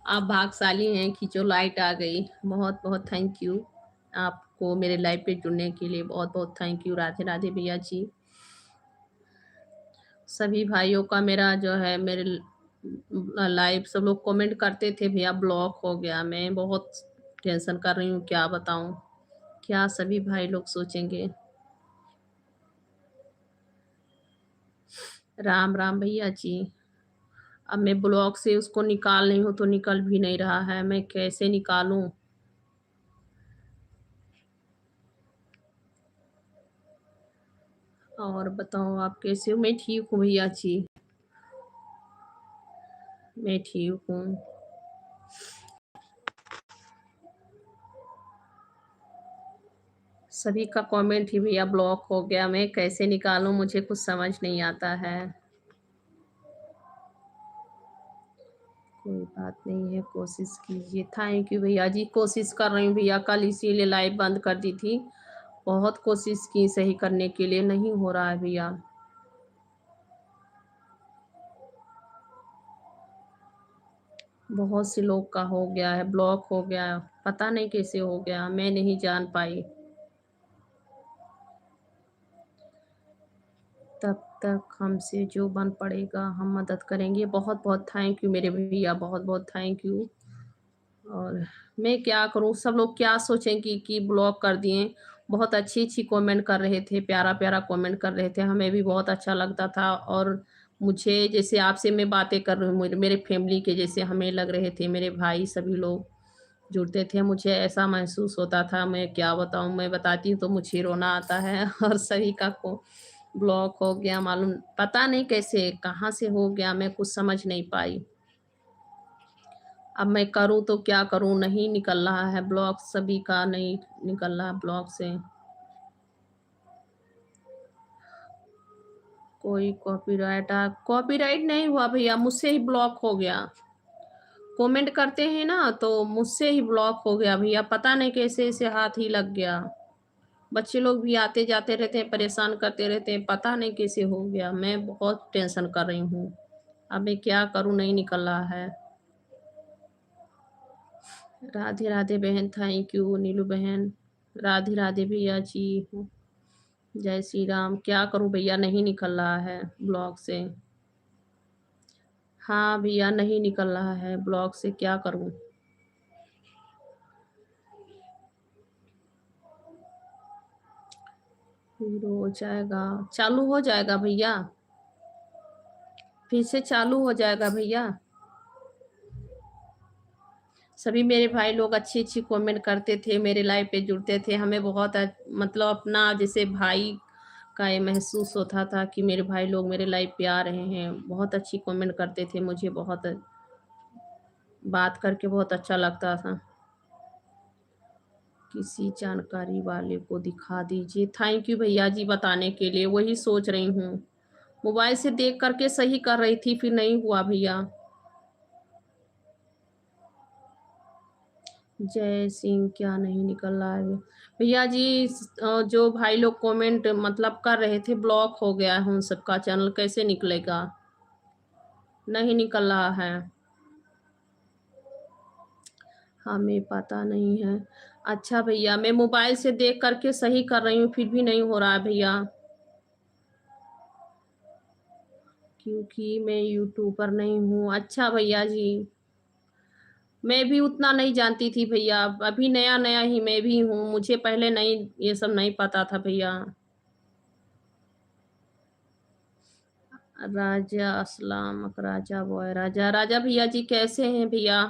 आप भाग्यशाली हैं कि जो लाइट आ गई। बहुत बहुत थैंक यू आपको मेरे लाइव पे जुड़ने के लिए, बहुत बहुत थैंक यू। राधे राधे भैया जी। सभी भाइयों का मेरा जो है, मेरे लाइव सब लोग कमेंट करते थे भैया ब्लॉक हो गया। मैं बहुत टेंशन कर रही हूँ, क्या बताऊँ, क्या सभी भाई लोग सोचेंगे। राम राम भैया जी। अब मैं ब्लॉक से उसको निकाल रही हूँ तो निकल भी नहीं रहा है, मैं कैसे निकालूं? और बताओ आप कैसे हो? मैं ठीक हूँ भैया जी, मैं ठीक हूँ। सभी का कमेंट ही भैया ब्लॉक हो गया, मैं कैसे निकालूं, मुझे कुछ समझ नहीं आता है। कोई बात नहीं है, कोशिश कीजिए। थैंक यू भैया जी, कोशिश कर रही हूँ भैया, कल इसीलिए लाइव बंद कर दी थी। बहुत कोशिश की सही करने के लिए, नहीं हो रहा है भैया। बहुत से लोग का हो गया है, ब्लॉक हो गया, पता नहीं कैसे हो गया, मैं नहीं जान पाई। तब तक हमसे जो बन पड़ेगा हम मदद करेंगे। बहुत बहुत थैंक यू मेरे भैया, बहुत बहुत थैंक यू। और मैं क्या करूं, सब लोग क्या सोचेंगे कि ब्लॉक कर दिए। बहुत अच्छी अच्छी कमेंट कर रहे थे, प्यारा प्यारा कमेंट कर रहे थे, हमें भी बहुत अच्छा लगता था। और मुझे जैसे आपसे मैं बातें कर रही हूँ, मेरे फैमिली के जैसे हमें लग रहे थे, मेरे भाई सभी लोग जुड़ते थे, मुझे ऐसा महसूस होता था, मैं क्या बताऊं, मैं बताती हूँ तो मुझे रोना आता है। और सभी का को ब्लॉक हो गया, मालूम पता नहीं कैसे कहाँ से हो गया, मैं कुछ समझ नहीं पाई। अब मैं करूँ तो क्या करूँ, नहीं निकल रहा है ब्लॉक, सभी का नहीं निकल रहा ब्लॉक से। कोई कॉपीराइट नहीं हुआ भैया, मुझसे ही ब्लॉक हो गया। कमेंट करते हैं ना तो मुझसे ही ब्लॉक हो गया भैया, पता नहीं कैसे इसे हाथ ही लग गया। बच्चे लोग भी आते जाते रहते हैं, परेशान करते रहते हैं, पता नहीं कैसे हो गया। मैं बहुत टेंशन कर रही हूँ, अब मैं क्या करूँ, नहीं निकल रहा है। राधे राधे बहन, थैंक यू नीलू बहन। राधे राधे भैया जी, जय श्री राम। क्या करूं भैया, नहीं निकल रहा है ब्लॉग से। हाँ भैया, नहीं निकल रहा है ब्लॉग से, क्या करूं। फिर हो जाएगा, चालू हो जाएगा भैया, फिर से चालू हो जाएगा भैया। सभी मेरे भाई लोग अच्छी अच्छी कमेंट करते थे, मेरे लाइव पे जुड़ते थे, हमें बहुत मतलब अपना जैसे भाई का ये महसूस होता था कि मेरे भाई लोग मेरे लाइव पे आ रहे हैं। बहुत अच्छी कमेंट करते थे, मुझे बहुत बात करके बहुत अच्छा लगता था। किसी जानकारी वाले को दिखा दीजिए। थैंक यू भैया जी बताने के लिए, वही सोच रही हूँ। मोबाइल से देख करके सही कर रही थी, फिर नहीं हुआ भैया। जय सिंह, क्या नहीं निकल रहा है भैया जी। जो भाई लोग कमेंट मतलब कर रहे थे, ब्लॉक हो गया है उन सबका चैनल, कैसे निकलेगा, नहीं निकल रहा है, हमें पता नहीं है। अच्छा भैया, मैं मोबाइल से देख करके सही कर रही हूँ, फिर भी नहीं हो रहा है भैया, क्योंकि मैं यूट्यूबर नहीं हूँ। अच्छा भैया जी, मैं भी उतना नहीं जानती थी भैया, अभी नया नया ही मैं भी हूँ, मुझे पहले नहीं, ये सब नहीं पता था भैया। राजा अस्सलाम, राजा बॉय, राजा राजा भैया जी कैसे हैं भैया।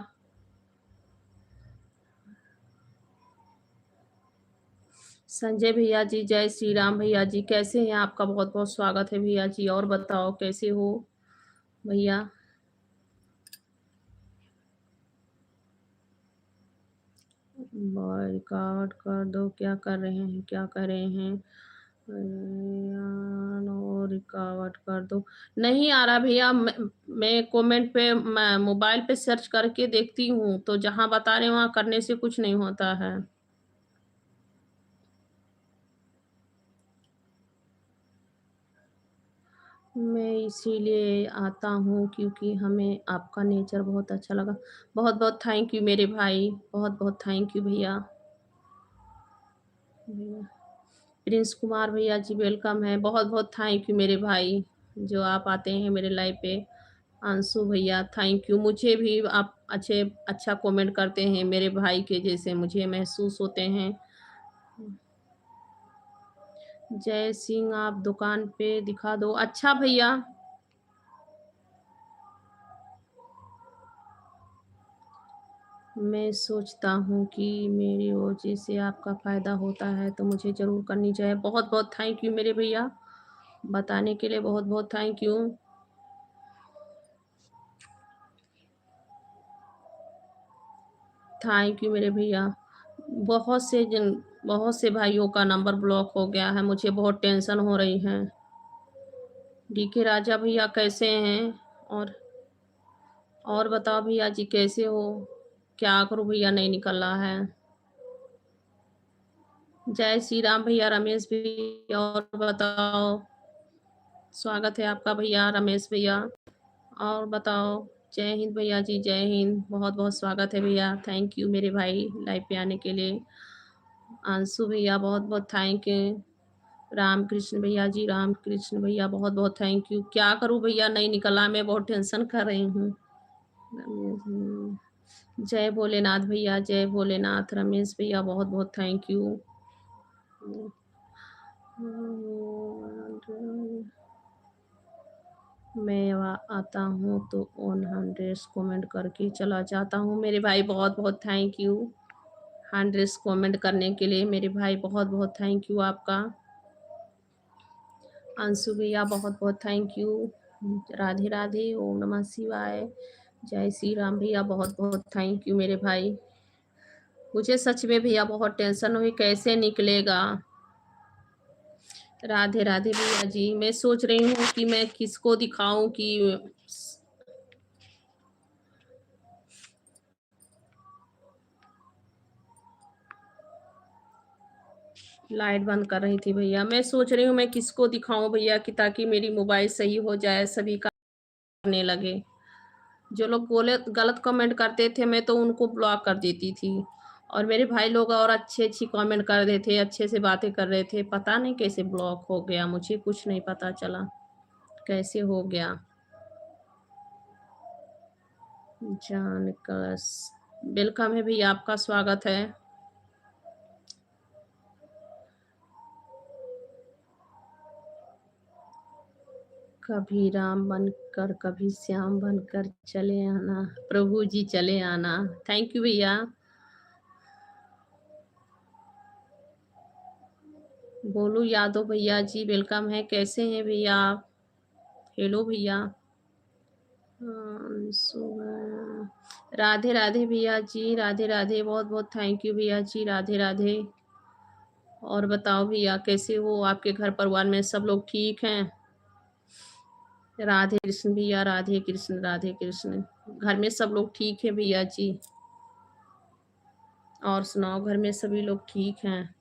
संजय भैया जी, जय श्री राम भैया जी, कैसे हैं, आपका बहुत बहुत स्वागत है भैया जी। और बताओ कैसे हो भैया। बॉय रिकॉर्ड कर दो, क्या कर रहे हैं, क्या कर रहे हैं। और रिकॉर्ड कर दो, नहीं आ रहा भैया। मैं कमेंट पे, मैं मोबाइल पे सर्च करके देखती हूँ, तो जहाँ बता रहे हैं वहाँ करने से कुछ नहीं होता है। मैं इसीलिए आता हूँ क्योंकि हमें आपका नेचर बहुत अच्छा लगा। बहुत बहुत थैंक यू मेरे भाई, बहुत बहुत थैंक यू भैया। भैया प्रिंस कुमार भैया जी वेलकम है, बहुत बहुत थैंक यू मेरे भाई, जो आप आते हैं मेरे लाइव पे। अंशु भैया थैंक यू, मुझे भी आप अच्छा कमेंट करते हैं, मेरे भाई के जैसे मुझे महसूस होते हैं। जय सिंह, आप दुकान पे दिखा दो। अच्छा भैया, मैं सोचता हूँ कि मेरी वजह से आपका फ़ायदा होता है तो मुझे ज़रूर करनी चाहिए। बहुत बहुत थैंक यू मेरे भैया, बताने के लिए बहुत बहुत थैंक यू। थैंक यू मेरे भैया। बहुत से भाइयों का नंबर ब्लॉक हो गया है, मुझे बहुत टेंशन हो रही है। डीके राजा भैया कैसे हैं। और और बताओ भैया जी कैसे हो, क्या करूं भैया, नहीं निकल रहा है। जय श्री राम भैया रमेश भैया, और बताओ, स्वागत है आपका भैया रमेश भैया। और बताओ, जय हिंद भैया जी, जय हिंद, बहुत बहुत स्वागत है भैया, थैंक यू मेरे भाई लाइव पे आने के लिए। अंशु भैया बहुत बहुत थैंक यू। रामकृष्ण भैया जी, रामकृष्ण भैया बहुत बहुत थैंक यू। क्या करूं भैया, नहीं निकला, मैं बहुत टेंशन कर रही हूँ। जय भोलेनाथ भैया, जय भोलेनाथ। रमेश भैया बहुत बहुत थैंक यू। मैं आता हूँ तो 100 कमेंट करके चला जाता हूँ मेरे भाई, बहुत बहुत थैंक यू 100 कमेंट करने के लिए मेरे भाई, बहुत बहुत थैंक यू आपका। अंशु भैया बहुत बहुत थैंक यू। राधे राधे, ओम नमः शिवाय, जय श्री राम भैया, बहुत बहुत थैंक यू मेरे भाई। मुझे सच में भैया बहुत टेंशन हुई, कैसे निकलेगा। राधे राधे भैया जी। मैं सोच रही हूँ कि मैं किसको दिखाऊं कि लाइट बंद कर रही थी भैया। मैं सोच रही हूँ मैं किसको दिखाऊं भैया कि ताकि मेरी मोबाइल सही हो जाए, सभी का करने लगे। जो लोग बोले गलत कमेंट करते थे मैं तो उनको ब्लॉक कर देती थी, और मेरे भाई लोग और अच्छी अच्छी कमेंट कर रहे थे, अच्छे से बातें कर रहे थे। पता नहीं कैसे ब्लॉक हो गया, मुझे कुछ नहीं पता चला कैसे हो गया। जान कलश वेलकम है भैया, आपका स्वागत है। कभी राम बनकर कभी श्याम बनकर चले आना, प्रभु जी चले आना। थैंक यू भैया। बोलू यादव भैया जी वेलकम है, कैसे हैं भैया आप? हेलो भैया। राधे राधे भैया जी, राधे राधे, बहुत बहुत थैंक यू भैया जी, राधे राधे। और बताओ भैया कैसे हो, आपके घर परिवार में सब लोग ठीक हैं? राधे कृष्ण भैया, राधे कृष्ण, राधे कृष्ण। घर में सब लोग ठीक है भैया जी? और सुनाओ, घर में सभी लोग ठीक हैं?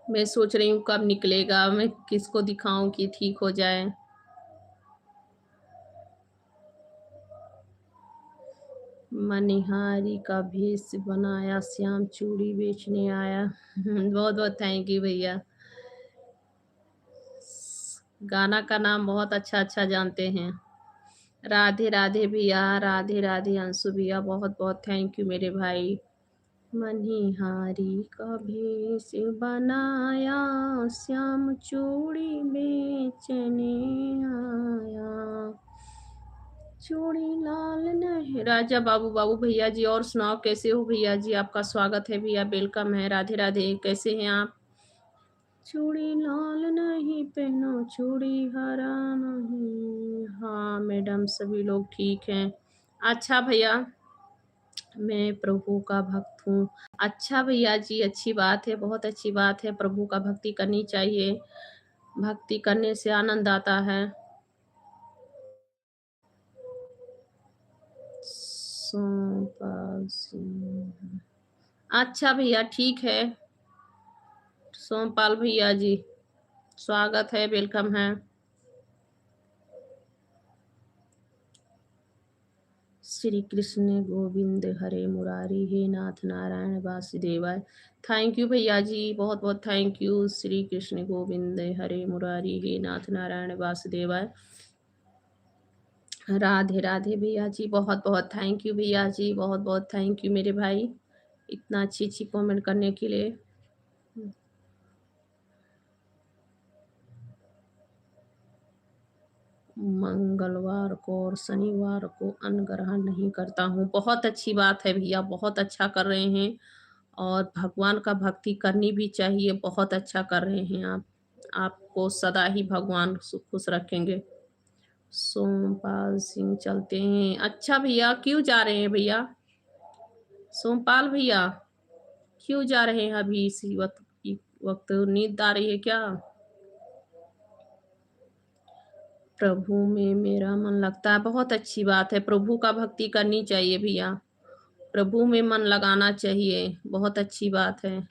मैं सोच रही हूँ कब निकलेगा, मैं किसको दिखाऊं कि ठीक हो जाए। मनिहारी का भेष बनाया, श्याम चूड़ी बेचने आया। बहुत बहुत थैंक यू भैया। गाना का नाम बहुत अच्छा अच्छा जानते हैं। राधे राधे भैया, राधे राधे अंशु भैया, बहुत बहुत थैंक यू मेरे भाई। मनिहारी का भेष बनाया, श्याम चूड़ी बेचने आया। चूड़ी लाल नहीं, राजा बाबू बाबू भैया जी। और सुनाओ कैसे हो भैया जी, आपका स्वागत है भैया, वेलकम है। राधे राधे, कैसे हैं आप? चूड़ी लाल नहीं पहनो, चूड़ी हरा नहीं। हाँ मैडम, सभी लोग ठीक हैं। अच्छा भैया, मैं प्रभु का भक्त हूँ। अच्छा भैया जी, अच्छी बात है, बहुत अच्छी बात है। प्रभु का भक्ति करनी चाहिए, भक्ति करने से आनंद आता है। सोमपाल सिंह, अच्छा भैया ठीक है। सोमपाल भैया जी, स्वागत है, वेलकम है। श्री कृष्ण गोविंद हरे मुरारी, हे नाथ नारायण वासुदेवाय। थैंक यू भैया जी, बहुत बहुत थैंक यू। श्री कृष्ण गोविंद हरे मुरारी, हे नाथ नारायण वासुदेवाय। राधे राधे भैया जी, बहुत बहुत थैंक यू भैया जी, बहुत बहुत थैंक यू मेरे भाई, इतना अच्छी अच्छी कमेंट करने के लिए। मंगलवार को और शनिवार को अन्न ग्रहण नहीं करता हूँ। बहुत अच्छी बात है भैया, बहुत अच्छा कर रहे हैं। और भगवान का भक्ति करनी भी चाहिए, बहुत अच्छा कर रहे हैं आप। आपको सदा ही भगवान खुश रखेंगे। सोमपाल सिंह चलते हैं। अच्छा भैया, क्यों जा रहे हैं भैया? सोमपाल भैया क्यों जा रहे हैं अभी इसी वक्त नींद आ रही है क्या? प्रभु में मेरा मन लगता है, बहुत अच्छी बात है। प्रभु का भक्ति करनी चाहिए भैया, प्रभु में मन लगाना चाहिए, बहुत अच्छी बात है।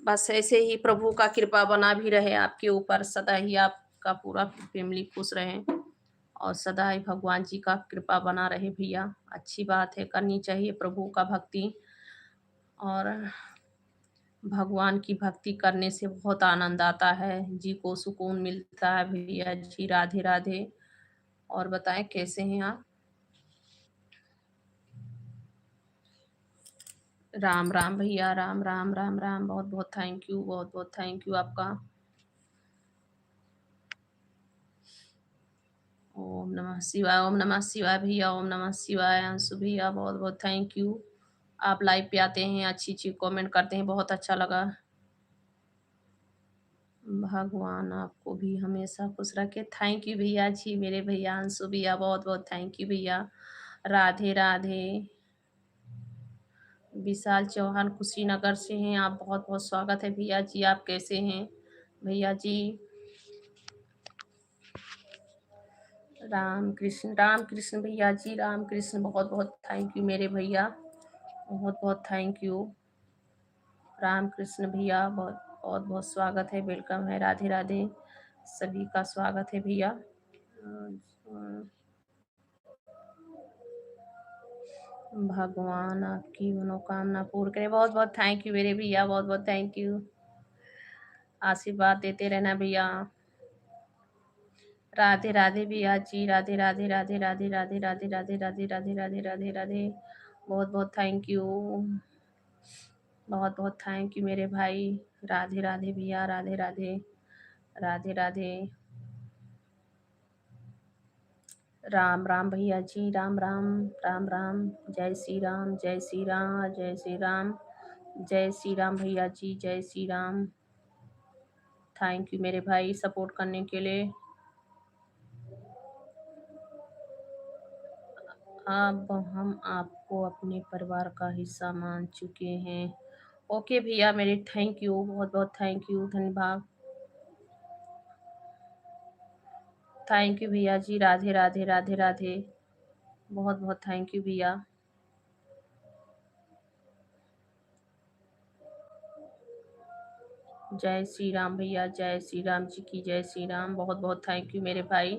बस ऐसे ही प्रभु का कृपा बना भी रहे आपके ऊपर, सदा ही आपका पूरा फैमिली खुश रहे, और सदा ही भगवान जी का कृपा बना रहे भैया। अच्छी बात है, करनी चाहिए प्रभु का भक्ति। और भगवान की भक्ति करने से बहुत आनंद आता है, जी को सुकून मिलता है भैया जी। राधे राधे। और बताएं कैसे हैं आप? राम राम भैया, राम राम राम राम, बहुत बहुत थैंक यू, बहुत बहुत थैंक यू आपका। ओम नमः शिवाय, ओम नमः शिवाय भैया, ओम नमः शिवाय। अंशु भैया, बहुत बहुत थैंक यू, आप लाइव पे आते हैं, अच्छी अच्छी कमेंट करते हैं, बहुत अच्छा लगा। भगवान आपको भी हमेशा खुश रखे। थैंक यू भैया जी, मेरे भैया अंशु भैया, बहुत बहुत थैंक यू भैया। राधे राधे। विशाल चौहान कुशीनगर से हैं आप, बहुत बहुत स्वागत है भैया जी। आप कैसे हैं भैया जी? राम कृष्ण भैया जी, राम कृष्ण, बहुत बहुत थैंक यू मेरे भैया, बहुत बहुत थैंक यू। राम कृष्ण भैया, बहुत बहुत बहुत स्वागत है, वेलकम है, राधे राधे, सभी का स्वागत है भैया। भगवान आपकी मनोकामना पूर्ण करे, बहुत बहुत थैंक यू मेरे भैया, बहुत बहुत थैंक यू। आशीर्वाद देते रहना भैया। राधे राधे भैया जी, राधे राधे राधे राधे राधे राधे राधे राधे राधे राधे राधे राधे, बहुत बहुत थैंक यू, बहुत बहुत थैंक यू मेरे भाई। राधे राधे भैया, राधे राधे राधे राधे। राम राम भैया जी, राम राम राम राम, जय श्री राम जय श्री राम जय श्री राम जय श्री राम भैया जी, जय श्री राम। थैंक यू मेरे भाई सपोर्ट करने के लिए। अब हम आपको अपने परिवार का हिस्सा मान चुके हैं। ओके भैया मेरे, थैंक यू, बहुत बहुत थैंक यू, धन्यवाद, थैंक यू भैया जी, राधे राधे राधे राधे, बहुत बहुत थैंक यू भैया। जय श्री राम भैया, जय श्री राम जी की जय श्री राम, बहुत बहुत थैंक यू मेरे भाई,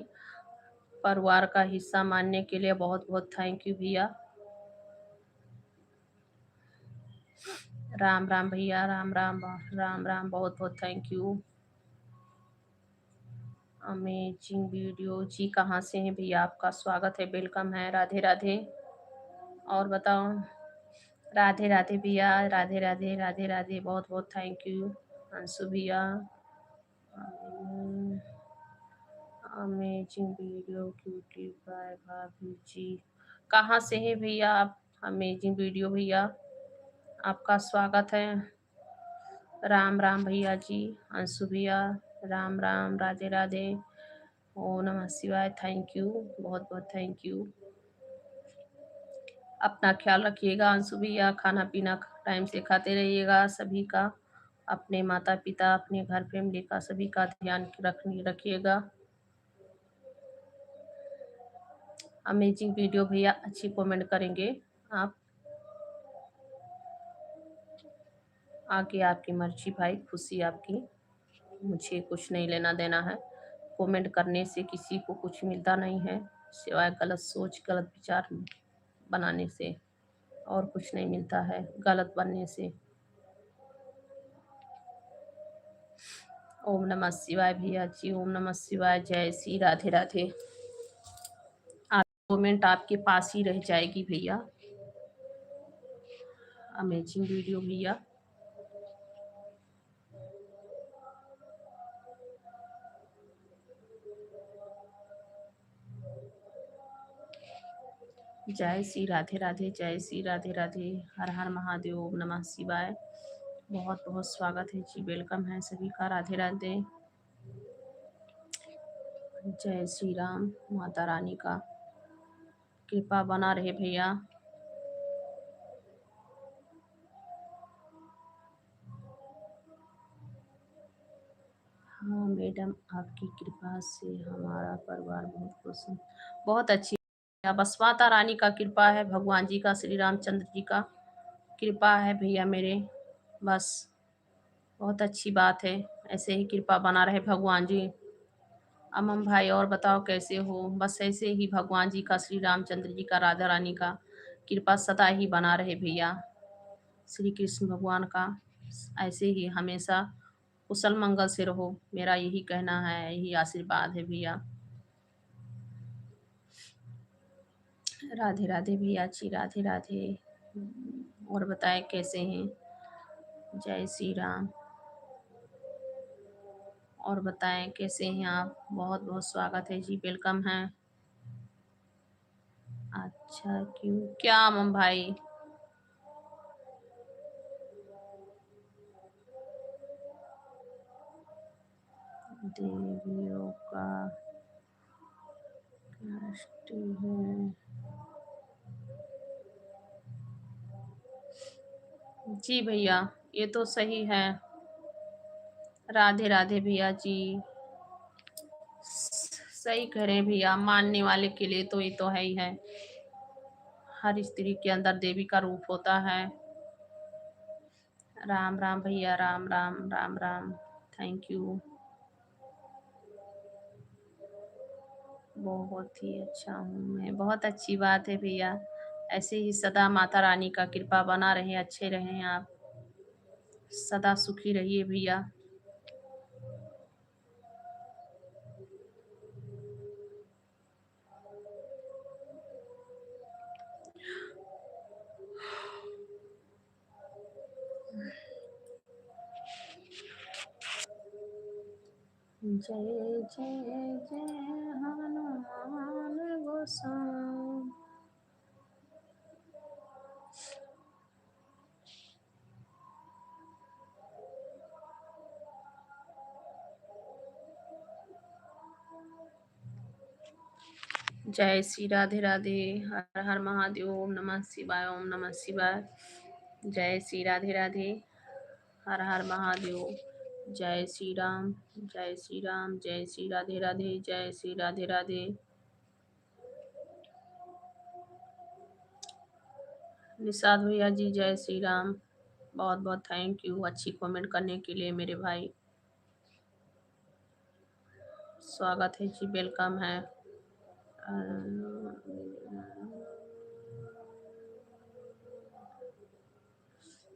परिवार का हिस्सा मानने के लिए बहुत बहुत थैंक यू भैया। राम राम भैया, राम राम राम राम, बहुत बहुत थैंक यू। अमेजिंग वीडियो जी, कहाँ से हैं भैया? आपका स्वागत है, वेलकम है, राधे राधे। और बताओ, राधे राधे भैया, राधे राधे राधे राधे, बहुत बहुत थैंक यू अंशु भैया। अमेजिंग वीडियो क्यूटी बाय भाभी जी, कहाँ से हैं भैया आप? अमेजिंग वीडियो भैया, आपका स्वागत है। राम राम भैया जी, अंशु भैया, राम राम, राधे राधे, ओम नमः शिवाय, थैंक यू, बहुत बहुत थैंक यू। अपना ख्याल रखिएगा अंशु भैया, खाना पीना टाइम से खाते रहिएगा, सभी का, अपने माता पिता, अपने घर फैमिली का, सभी का ध्यान रखिएगा। अमेजिंग वीडियो भैया, अच्छी कमेंट करेंगे आप, आगे आपकी मर्जी भाई, खुशी आपकी, मुझे कुछ नहीं लेना देना है। कमेंट करने से किसी को कुछ मिलता नहीं है, सिवाय गलत सोच गलत विचार बनाने से, और कुछ नहीं मिलता है गलत बनने से। ओम नमः शिवाय भैया जी, ओम नमः शिवाय, जय श्री राधे राधे। आप कमेंट आपके पास ही रह जाएगी भैया। अमेजिंग वीडियो भैया, जय श्री राधे राधे, जय श्री राधे राधे, हर हर महादेव, ओम नमः शिवाय, बहुत बहुत स्वागत है जी, वेलकम है सभी का, राधे राधे, जय श्री राम। माता रानी का कृपा बना रहे भैया। हाँ मैडम, आपकी कृपा से हमारा परिवार बहुत खुश है, बहुत अच्छी, बस माता रानी का कृपा है, भगवान जी का, श्री रामचंद्र जी का कृपा है भैया मेरे, बस बहुत अच्छी बात है, ऐसे ही कृपा बना रहे भगवान जी। अमन भाई, और बताओ कैसे हो? बस ऐसे ही भगवान जी का, श्री रामचंद्र जी का, राधा रानी का कृपा सदा ही बना रहे भैया, श्री कृष्ण भगवान का ऐसे ही हमेशा कुशल मंगल से रहो, मेरा यही कहना है, यही आशीर्वाद है भैया। राधे राधे भैया जी, राधे राधे, और बताएं कैसे हैं? जय श्री राम, और बताएं कैसे हैं आप? बहुत बहुत स्वागत है जी, वेलकम है। अच्छा, क्यों क्या अमन भाई? देवियों का कास्ट है, जी भैया, ये तो सही है। राधे राधे भैया जी। सही कह रहे हैं भैया, मानने वाले के लिए तो ये तो है ही है। हर स्त्री के अंदर देवी का रूप होता है। राम राम भैया, राम राम राम राम। Thank you. बहुत ही अच्छा हूँ मैं, बहुत अच्छी बात है भैया। ऐसे ही सदा माता रानी का कृपा बना रहे, अच्छे रहें आप, सदा सुखी रहिए भैया। जय जय जय हनुमान गोसाई। जय श्री राधे राधे। हर हर महादेव। ओम नमः शिवाय, ओम नमः शिवाय। जय श्री राधे राधे। हर हर महादेव। जय श्री राम, जय श्री राम, जय श्री राधे राधे, जय श्री राधे राधे। निषाद भैया जी, जय श्री राम। बहुत बहुत थैंक यू अच्छी कमेंट करने के लिए मेरे भाई। स्वागत है जी, वेलकम है।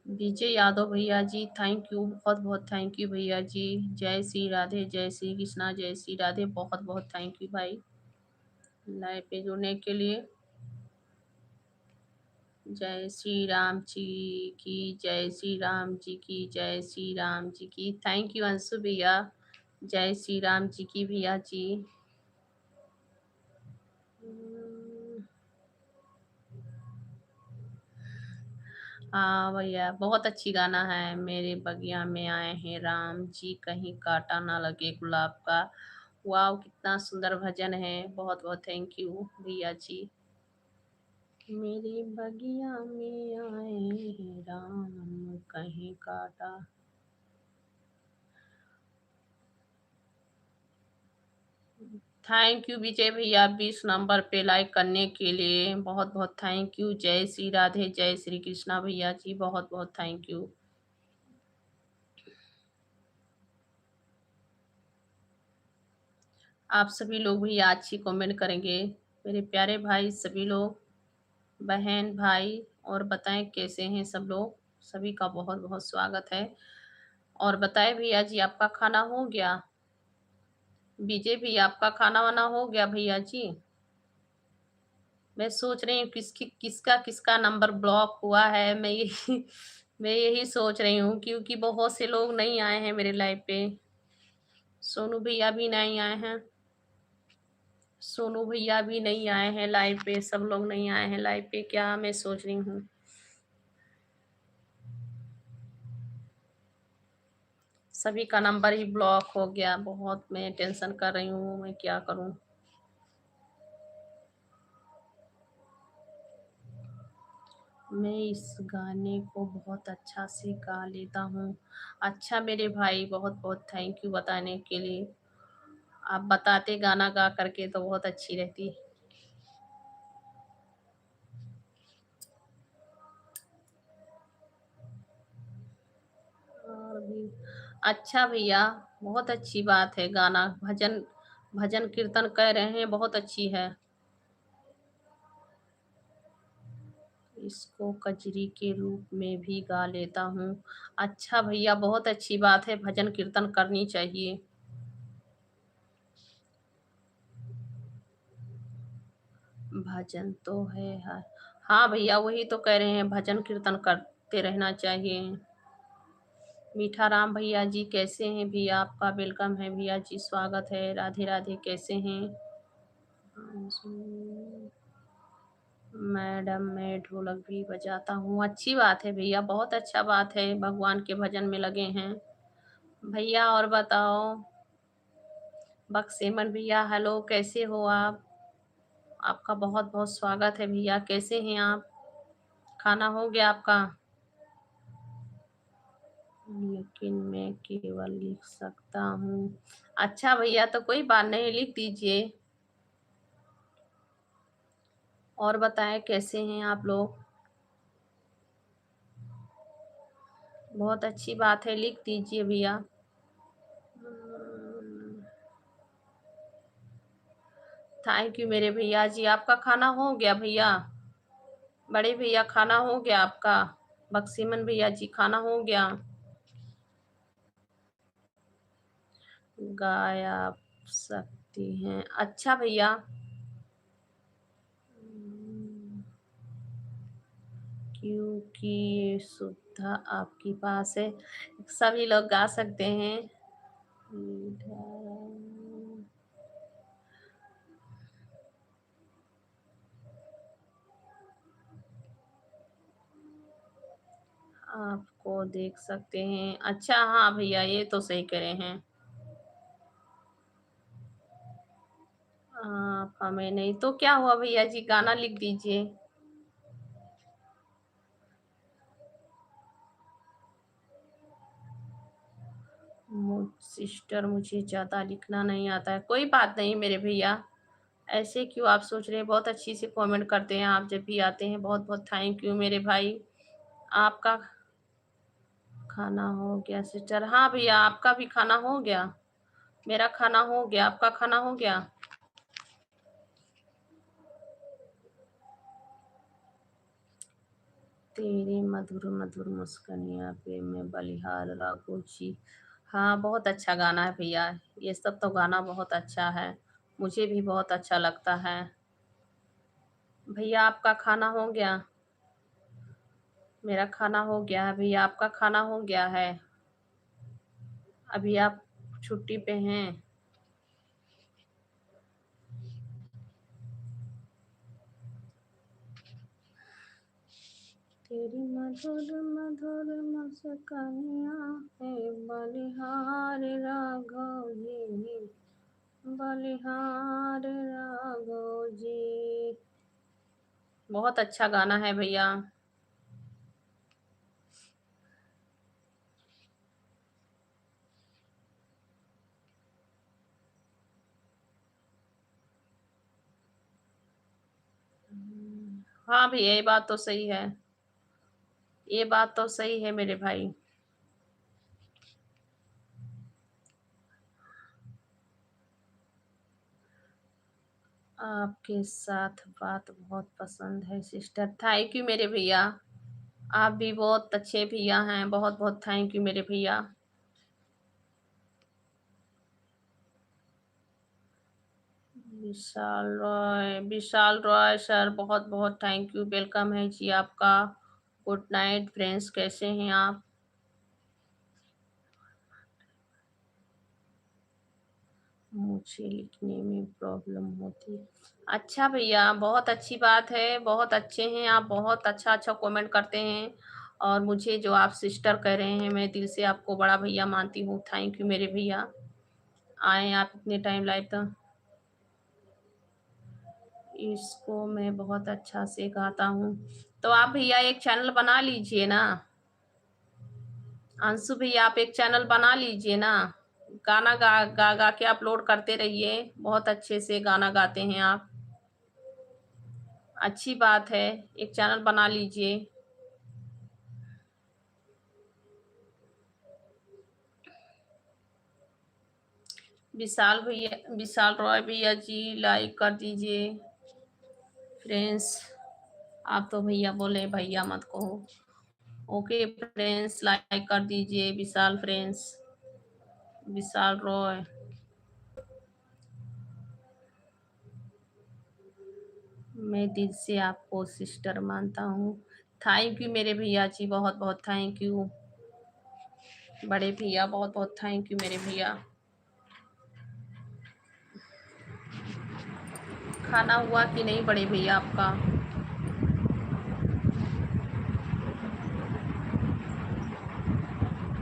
विजय यादव भैया जी, थैंक यू, बहुत बहुत थैंक यू भैया जी। जय श्री राधे, जय श्री कृष्णा, जय श्री राधे, बहुत बहुत थैंक यू भाई लाइव पे जुड़ने के लिए। जय श्री राम जी की, जय श्री राम जी की, जय श्री राम जी की। थैंक यू अंशु भैया। जय श्री राम जी की भैया जी। हाँ भैया, बहुत अच्छी गाना है। मेरे बगिया में आए हैं राम जी, कहीं कांटा ना लगे गुलाब का। वाह, कितना सुंदर भजन है। बहुत बहुत थैंक यू भैया जी। मेरे बगिया में आए हैं राम, कहीं कांटा। थैंक यू विजय भैया, 20 नंबर पे लाइक करने के लिए बहुत बहुत थैंक यू। जय श्री राधे, जय श्री कृष्णा भैया जी, बहुत बहुत थैंक यू। आप सभी लोग भी अच्छी कमेंट करेंगे मेरे प्यारे भाई, सभी लोग, बहन भाई। और बताएं कैसे हैं सब लोग। सभी का बहुत बहुत स्वागत है। और बताएं भैया जी, आपका खाना हो गया। विजय भी, आपका खाना वाना हो गया भैया जी। मैं सोच रही हूँ किसका किसका नंबर ब्लॉक हुआ है। मैं यही मैं यही सोच रही हूँ, क्योंकि बहुत से लोग नहीं आए हैं मेरे लाइव पे। सोनू भैया भी नहीं आए हैं। सोनू भैया भी नहीं आए हैं लाइव पे, सब लोग नहीं आए हैं लाइव पे। क्या मैं सोच रही हूँ, सभी का नंबर ही ब्लॉक हो गया। बहुत मैं टेंशन कर रही हूँ, मैं क्या करूँ। मैं इस गाने को बहुत अच्छा से गा लेता हूँ। अच्छा मेरे भाई, बहुत बहुत थैंक यू बताने के लिए। आप बताते गाना गा करके तो बहुत अच्छी रहती। और भी अच्छा भैया, बहुत अच्छी बात है। गाना भजन भजन कीर्तन कह रहे हैं, बहुत अच्छी है। इसको कजरी के रूप में भी गा लेता हूँ। अच्छा भैया, बहुत अच्छी बात है, भजन कीर्तन करनी चाहिए। भजन तो है हर। हाँ भैया, वही तो कह रहे हैं, भजन कीर्तन करते रहना चाहिए। मीठा राम भैया जी, कैसे हैं भैया। आपका वेलकम है भैया जी, स्वागत है। राधे राधे, कैसे हैं। मैडम, मैं ढोलक भी बजाता हूँ। अच्छी बात है भैया, बहुत अच्छा बात है, भगवान के भजन में लगे हैं भैया। और बताओ बक्सेमन भैया, हेलो, कैसे हो आप। आपका बहुत बहुत स्वागत है भैया, कैसे हैं आप। खाना हो गया आपका। लेकिन मैं केवल लिख सकता हूँ। अच्छा भैया, तो कोई बात नहीं, लिख दीजिए। और बताएं कैसे हैं आप लोग? बहुत अच्छी बात है, लिख दीजिए भैया। थैंक यू मेरे भैया जी। आपका खाना हो गया भैया? बड़े भैया, खाना हो गया आपका? बक्सीमन भैया जी, खाना हो गया? गाय आप सकती हैं। अच्छा भैया, क्योंकि ये सुविधा आपके पास है। सभी लोग गा सकते हैं। आपको देख सकते हैं। अच्छा हाँ भैया, ये तो सही करे हैं आप। हमें नहीं तो क्या हुआ भैया जी, गाना लिख दीजिए। सिस्टर, मुझे ज़्यादा लिखना नहीं आता है। कोई बात नहीं मेरे भैया, ऐसे क्यों आप सोच रहे हैं? बहुत अच्छी से कमेंट करते हैं आप जब भी आते हैं। बहुत बहुत थैंक यू मेरे भाई। आपका खाना हो गया सिस्टर? हाँ भैया, आपका भी खाना हो गया? मेरा खाना हो गया, आपका खाना हो गया? तेरी मधुर मधुर मुस्कानियाँ पे मैं बलिहार राघो जी। हाँ, बहुत अच्छा गाना है भैया। ये सब तो गाना बहुत अच्छा है, मुझे भी बहुत अच्छा लगता है। भैया, आपका खाना हो गया? मेरा खाना हो गया है भैया, आपका खाना हो गया है? अभी आप छुट्टी पे हैं? तेरी मधुर मधुर मुस्कानियाँ है बलिहार राघव जी, बलिहार राघव जी। बहुत अच्छा गाना है भैया। हाँ भैया, ये बात तो सही है, ये बात तो सही है मेरे भाई। आपके साथ बात बहुत पसंद है सिस्टर। थैंक यू मेरे भैया, आप भी बहुत अच्छे भैया हैं। बहुत बहुत थैंक यू मेरे भैया। विशाल रॉय सर, बहुत बहुत थैंक यू, वेलकम है जी आपका। गुड नाइट फ्रेंड्स, कैसे हैं आप? मुझे लिखने में प्रॉब्लम होती है। अच्छा भैया, बहुत अच्छी बात है, बहुत अच्छे हैं आप, बहुत अच्छा अच्छा कमेंट करते हैं। और मुझे जो आप सिस्टर कह रहे हैं, मैं दिल से आपको बड़ा भैया मानती हूँ। थैंक यू मेरे भैया, आए आप इतने टाइम लाइव तो। इसको मैं बहुत अच्छा से गाता हूँ। तो आप भैया एक चैनल बना लीजिए ना। अंशु भैया, आप एक चैनल बना लीजिए ना। गाना गा के अपलोड करते रहिए। बहुत अच्छे से गाना गाते हैं आप, अच्छी बात है। एक चैनल बना लीजिए। विशाल भैया, विशाल रॉय भैया जी, लाइक कर दीजिए फ्रेंड्स। आप तो भैया बोले, भैया मत कहो। ओके फ्रेंड्स, लाइक कर दीजिए विशाल फ्रेंड्स, विशाल रॉय। मैं दिल से आपको सिस्टर मानता हूँ। थैंक यू मेरे भैया जी, बहुत बहुत थैंक यू। बड़े भैया, बहुत बहुत थैंक यू मेरे भैया। खाना हुआ कि नहीं बड़े भैया आपका?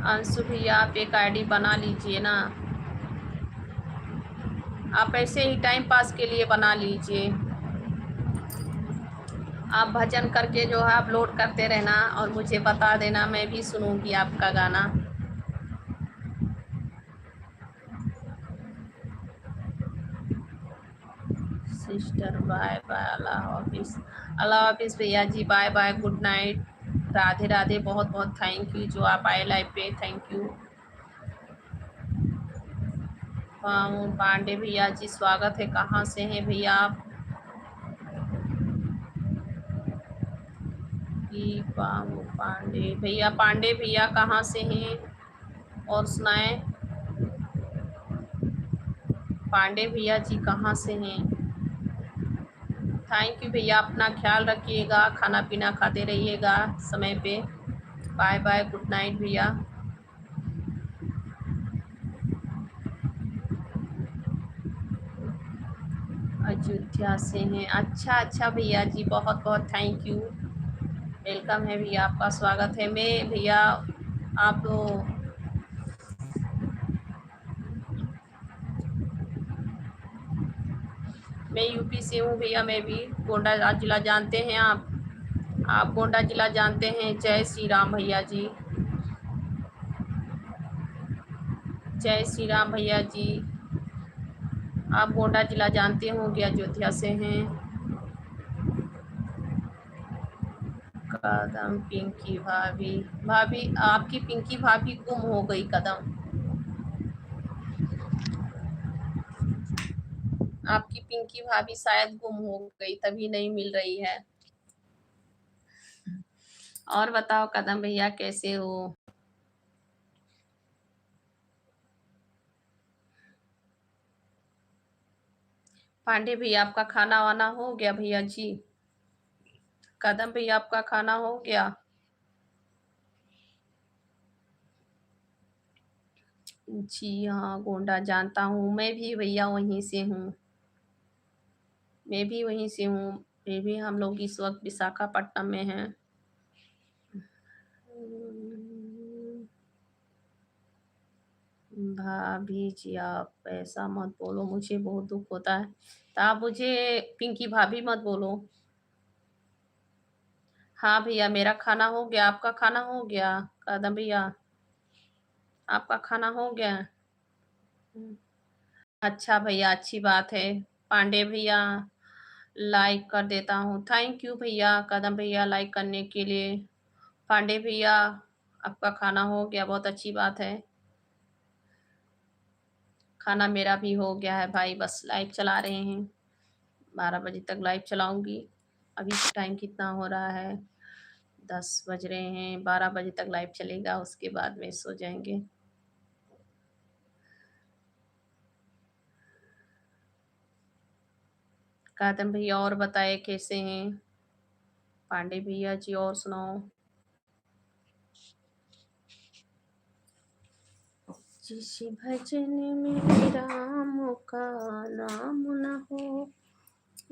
अंशु भैया, आप एक आईडी बना लीजिए ना। आप ऐसे ही टाइम पास के लिए बना लीजिए। आप भजन करके जो है अपलोड करते रहना और मुझे बता देना, मैं भी सुनूंगी आपका गाना। सिस्टर, बाय बाय, अल्लाह हाफिज। अल्लाह हाफिज भैया जी, bye bye, good night, Radhe Radhe. बहुत बहुत थैंक यू जो आप आए लाइव पे, थैंक यू। पांडे भैया जी स्वागत है, कहाँ से हैं भैया आप? पांडे भैया, पांडे भैया कहाँ से हैं और सुनाएं। पांडे भैया जी कहाँ से हैं? थैंक यू भैया, अपना ख्याल रखिएगा, खाना पीना खाते रहिएगा समय पे। बाय बाय, गुड नाइट भैया। अयोध्या से हैं, अच्छा अच्छा भैया जी, बहुत बहुत थैंक यू, वेलकम है भैया, आपका स्वागत है। मैं भैया आप तो मैं यूपी से हूँ भैया, मैं भी। गोंडा जिला जानते हैं आप गोंडा जिला जानते हैं। जय श्री राम भैया जी, जय श्री राम भैया जी। आप गोंडा जिला जानते होंगे, अयोध्या से हैं। कदम पिंकी भाभी, भाभी आपकी पिंकी भाभी गुम हो गई कदम, आपकी पिंकी भाभी शायद गुम हो गई, तभी नहीं मिल रही है। और बताओ कदम भैया कैसे हो? पांडे भैया आपका खाना वाना हो गया भैया जी? कदम भैया आपका खाना हो गया? जी हाँ, गोंडा जानता हूँ, मैं भी भैया वहीं से हूँ, मैं भी वहीं से हूँ। मैं भी, हम लोग इस वक्त विशाखापट्टनम में हैं। भाभी जी आप ऐसा मत बोलो, मुझे बहुत दुख होता है, तो आप मुझे पिंकी भाभी मत बोलो। हाँ भैया, मेरा खाना हो गया, आपका खाना हो गया? कदम भैया आपका खाना हो गया? अच्छा भैया, अच्छी बात है। पांडे भैया लाइक कर देता हूँ, थैंक यू भैया। कदम भैया लाइक करने के लिए। पांडे भैया आपका खाना हो गया, बहुत अच्छी बात है। खाना मेरा भी हो गया है भाई, बस लाइव चला रहे हैं, 12 बजे तक लाइव चलाऊंगी। अभी टाइम कितना हो रहा है? 10 बज रहे हैं, 12 बजे तक लाइव चलेगा, उसके बाद में सो जाएंगे। कादम भैया और बताए कैसे हैं? पांडे भैया जी और सुनाओ। जिस भजन में राम का नाम न हो,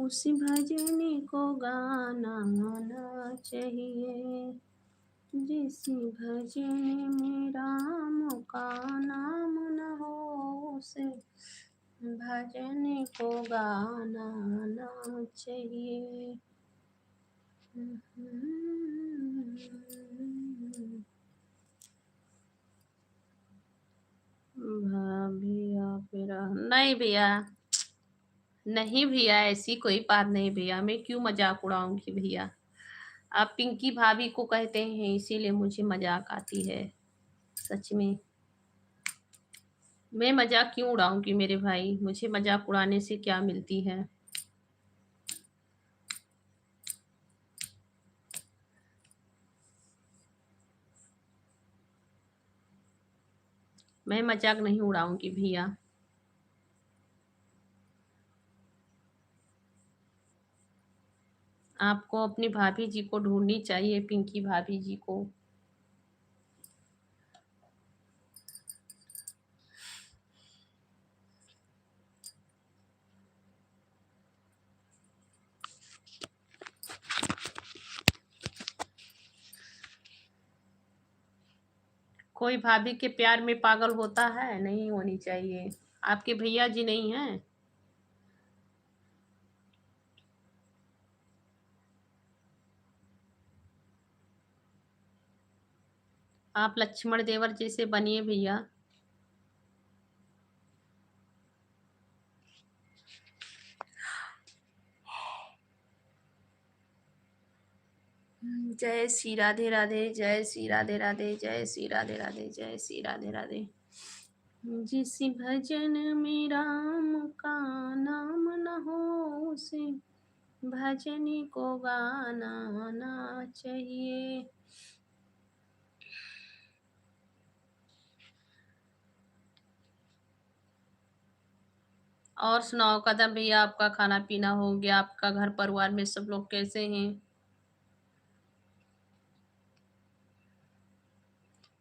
उस भजन को गाना आना चाहिए। जिस भजन में राम का नाम न हो, उस भजन को गाना आना चाहिए। भाभी आप मेरा नहीं भैया, नहीं भैया, ऐसी कोई बात नहीं भैया, मैं क्यों मजाक उड़ाऊंगी भैया। आप पिंकी भाभी को कहते हैं इसीलिए मुझे मजाक आती है, सच में। मैं मजाक क्यों उड़ाऊंगी मेरे भाई, मुझे मजाक उड़ाने से क्या मिलती है। मैं मजाक नहीं उड़ाऊंगी भैया। आपको अपनी भाभी जी को ढूंढनी चाहिए, पिंकी भाभी जी को। कोई भाभी के प्यार में पागल होता है? नहीं होनी चाहिए। आपके भैया जी नहीं हैं? आप लक्ष्मण देवर जैसे बनिए भैया। जय श्री राधे राधे, जय श्री राधे राधे, जय श्री राधे राधे, जय श्री राधे राधे। जिस भजन में राम का नाम न हो, उसे भजन को गाना आना चाहिए। और सुनाओ कदम भैया, आपका खाना पीना हो गया? आपका घर परिवार में सब लोग कैसे हैं?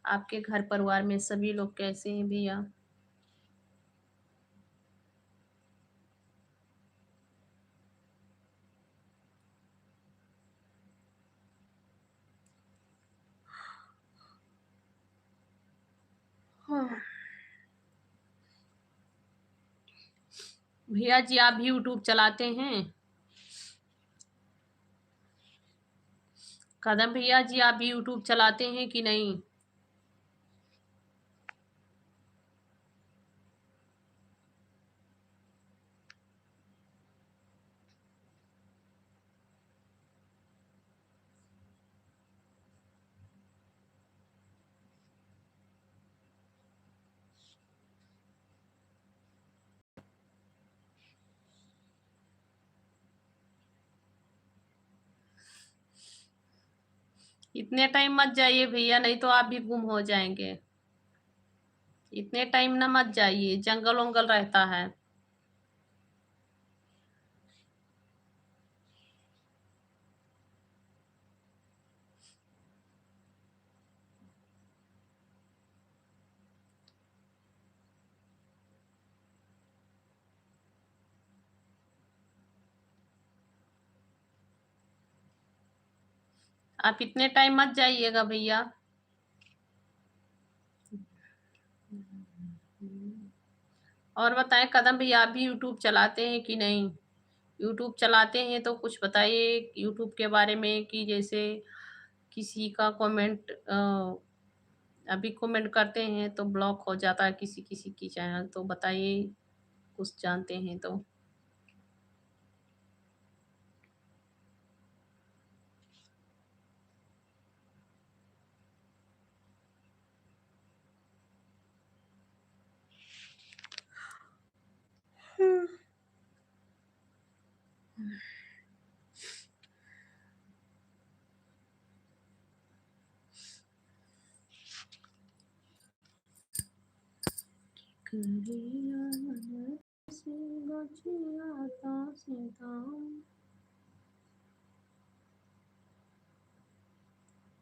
आपके घर परिवार में सभी लोग कैसे हैं भैया? हाँ। भैया जी, आप भी यूट्यूब चलाते हैं? कदम भैया जी, आप भी यूट्यूब चलाते हैं कि नहीं? इतने टाइम मत जाइए भैया, नहीं तो आप भी गुम हो जाएंगे। इतने टाइम ना मत जाइए, जंगल वंगल रहता है। आप इतने टाइम मत जाइएगा भैया। और बताएं कदम भैया, आप भी यूट्यूब चलाते हैं कि नहीं? यूट्यूब चलाते हैं तो कुछ बताइए यूट्यूब के बारे में, कि जैसे किसी का कमेंट अभी कमेंट करते हैं तो ब्लॉक हो जाता है किसी किसी की चैनल, तो बताइए कुछ जानते हैं तो।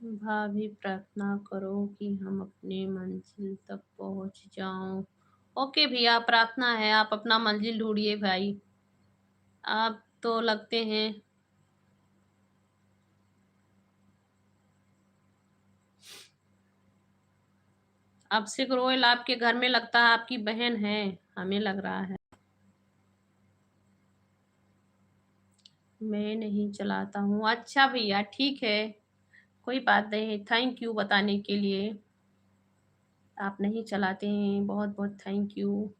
भाभी प्रार्थना करो कि हम अपने मंजिल तक पहुंच जाऊं। ओके भैया, प्रार्थना है, आप अपना मंजिल ढूंढिए भाई। आप तो लगते हैं अभिषेक रोयल आपके घर में लगता है आपकी बहन है, हमें लग रहा है। मैं नहीं चलाता हूँ। अच्छा भैया, ठीक है, कोई बात नहीं। थैंक यू बताने के लिए। आप नहीं चलाते हैं, बहुत बहुत थैंक यू।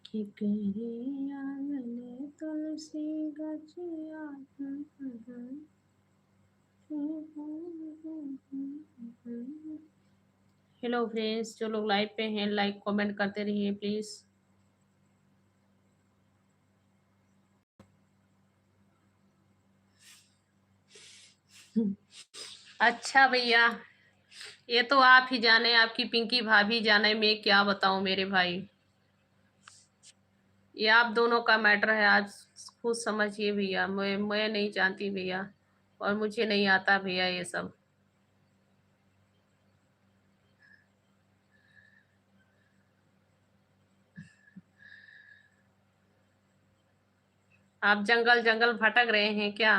कि कहे आंगन तुलसी गछिया। हेलो फ्रेंड्स, जो लोग लाइव पे हैं लाइक कमेंट करते रहिए प्लीज। अच्छा भैया, ये तो आप ही जाने, आपकी पिंकी भाभी जाने, मैं क्या बताऊं मेरे भाई। ये आप दोनों का मैटर है, आज खुद समझिए भैया। मैं नहीं जानती भैया, और मुझे नहीं आता भैया ये सब। आप जंगल जंगल भटक रहे हैं क्या?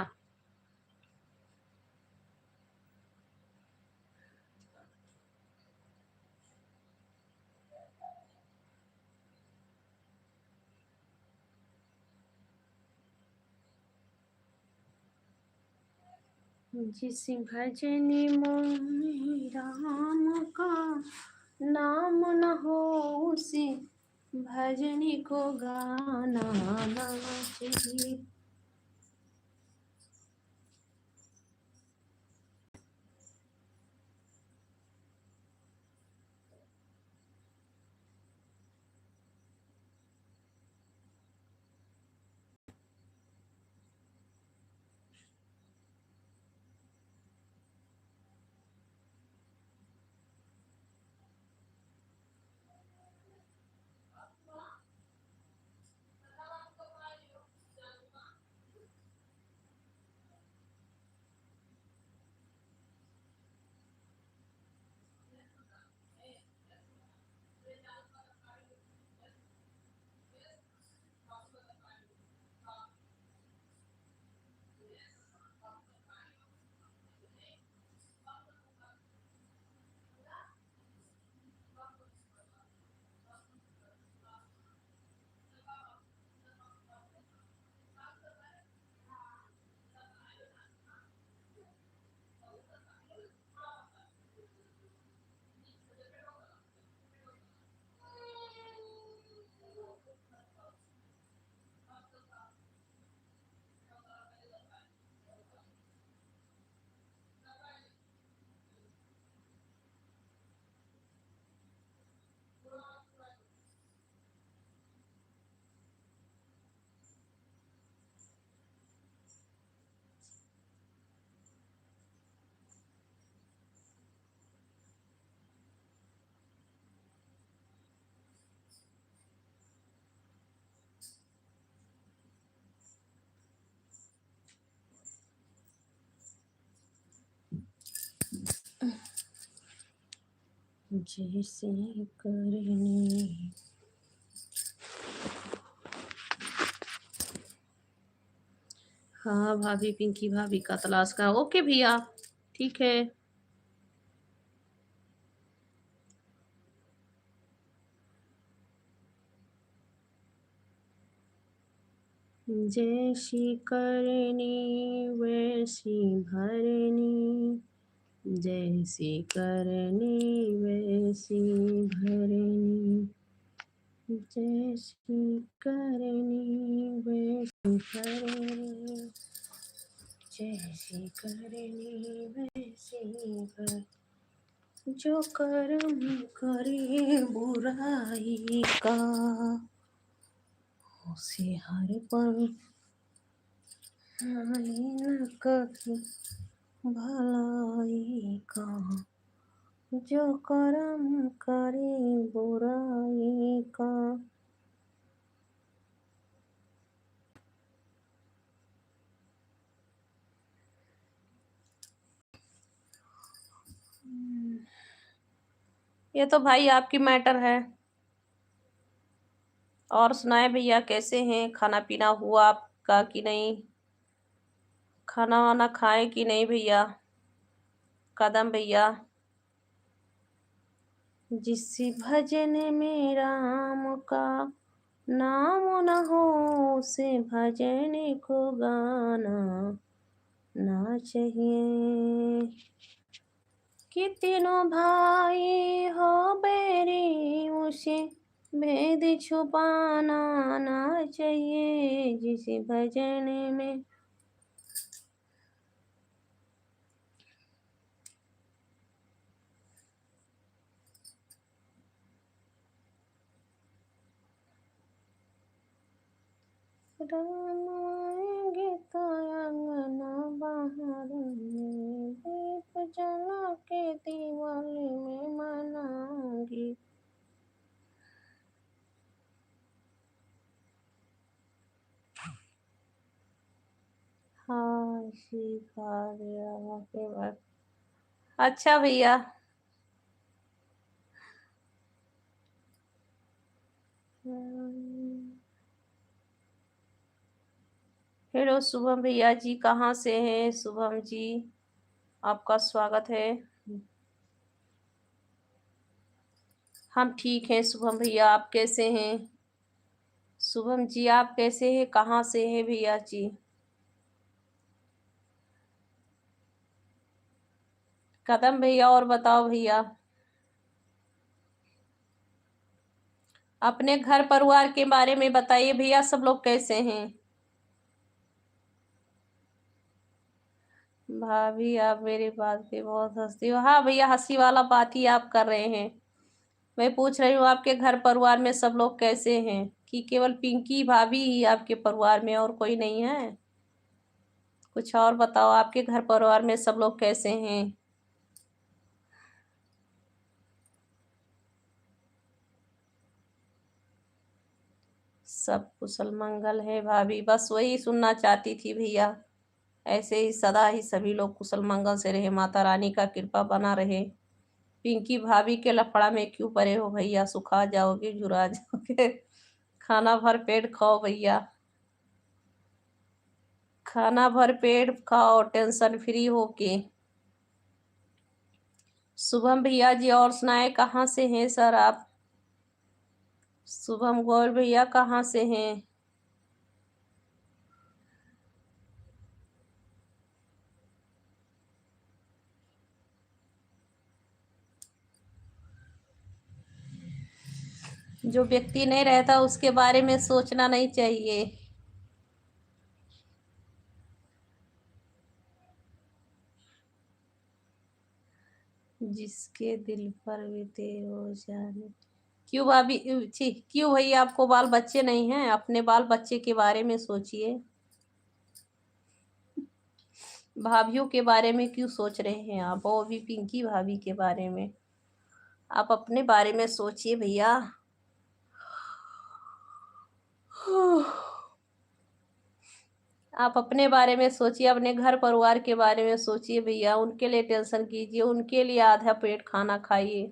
जिस भजनी मोहि राम का नाम न हो, उसी भजनी को गाना ना चाहिए। जैसे करनी। हाँ भाभी, पिंकी भाभी का तलाश का। ओके भैया, ठीक है। जैसी करनी वैसी भरनी, जैसी करनी वैसी भरनी, जैसी करनी वैसी भरनी, जैसी करनी वैसी भरनी। जो कर्म करे बुराई का, उसे हर पल न कभी भलाई का। जो कर्म करे बुराई का। ये तो भाई आपकी मैटर है। और सुनाए भैया, कैसे हैं? खाना पीना हुआ आपका कि नहीं? खाना वाना खाए कि नहीं भैया? कदम भैया। जिस भजन में राम का नाम न हो, उसे भजन को गाना ना चाहिए। कि तीनों भाई हो बैरी, उसे भेद छुपाना ना चाहिए। जिस भजन में राम आएंगे तो अंगना बहारेंगे, दीप जला के दिवाली में मनाऊंगी। हाँ, इसी कार्य के बाद। अच्छा भैया। हेलो शुभम भैया जी, कहाँ से हैं शुभम जी? आपका स्वागत है। हम ठीक हैं शुभम भैया, आप कैसे हैं? शुभम जी आप कैसे हैं? कहाँ से हैं भैया जी? कदम भैया और बताओ भैया, अपने घर परिवार के बारे में बताइए भैया, सब लोग कैसे हैं? भाभी आप मेरी बात पे बहुत हंसती हो। हाँ भैया, हंसी वाला बात ही आप कर रहे हैं। मैं पूछ रही हूँ आपके घर परिवार में सब लोग कैसे हैं, कि केवल पिंकी भाभी ही आपके परिवार में और कोई नहीं है? कुछ और बताओ, आपके घर परिवार में सब लोग कैसे हैं? सब कुशल मंगल है भाभी, बस वही सुनना चाहती थी भैया। ऐसे ही सदा ही सभी लोग कुशल मंगल से रहे, माता रानी का कृपा बना रहे। पिंकी भाभी के लफड़ा में क्यों पड़े हो भैया, सुखा जाओगे, झुरा जाओगे। खाना भर पेट खाओ भैया, खाना भर पेट खाओ, टेंशन फ्री होके। शुभम भैया जी और सुनाए, कहाँ से हैं सर आप? शुभम गौर भैया कहाँ से हैं? जो व्यक्ति नहीं रहता उसके बारे में सोचना नहीं चाहिए। जिसके दिल पर बीते हो जाने। क्यों भाभी, छी क्यों भैया, आपको बाल बच्चे नहीं हैं? अपने बाल बच्चे के बारे में सोचिए। भाभीियों के बारे में क्यों सोच रहे हैं आप, वो भी पिंकी भाभी के बारे में? आप अपने बारे में सोचिए भैया। आप अपने बारे में सोचिए, अपने घर परिवार के बारे में सोचिए भैया, उनके लिए टेंशन कीजिए, उनके लिए आधा पेट खाना खाइए,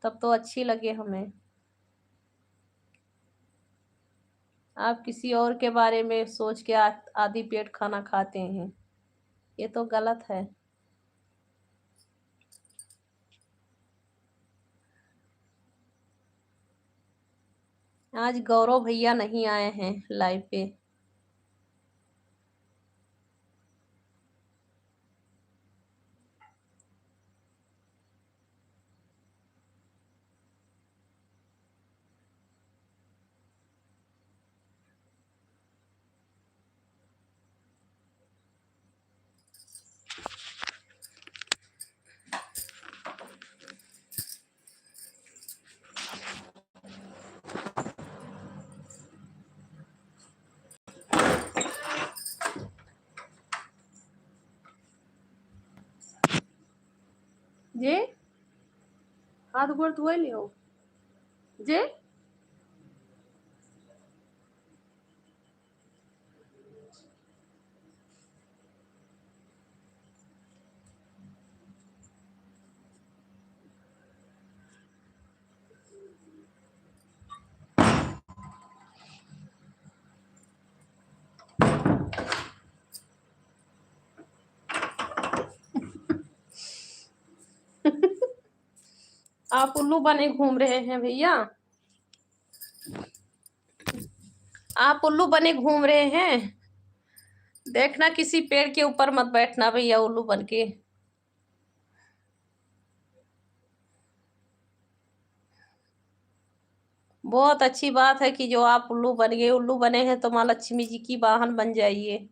तब तो अच्छी लगे हमें। आप किसी और के बारे में सोच के आधी पेट खाना खाते हैं, ये तो गलत है। आज गौरव भैया नहीं आए हैं लाइव पे। जे हाथ गोड़ धोए लियो जे। आप उल्लू बने घूम रहे हैं भैया, आप उल्लू बने घूम रहे हैं। देखना किसी पेड़ के ऊपर मत बैठना भैया उल्लू बन के। बहुत अच्छी बात है कि जो आप उल्लू बन गए, उल्लू बने हैं तो माँ लक्ष्मी जी की वाहन बन जाइए।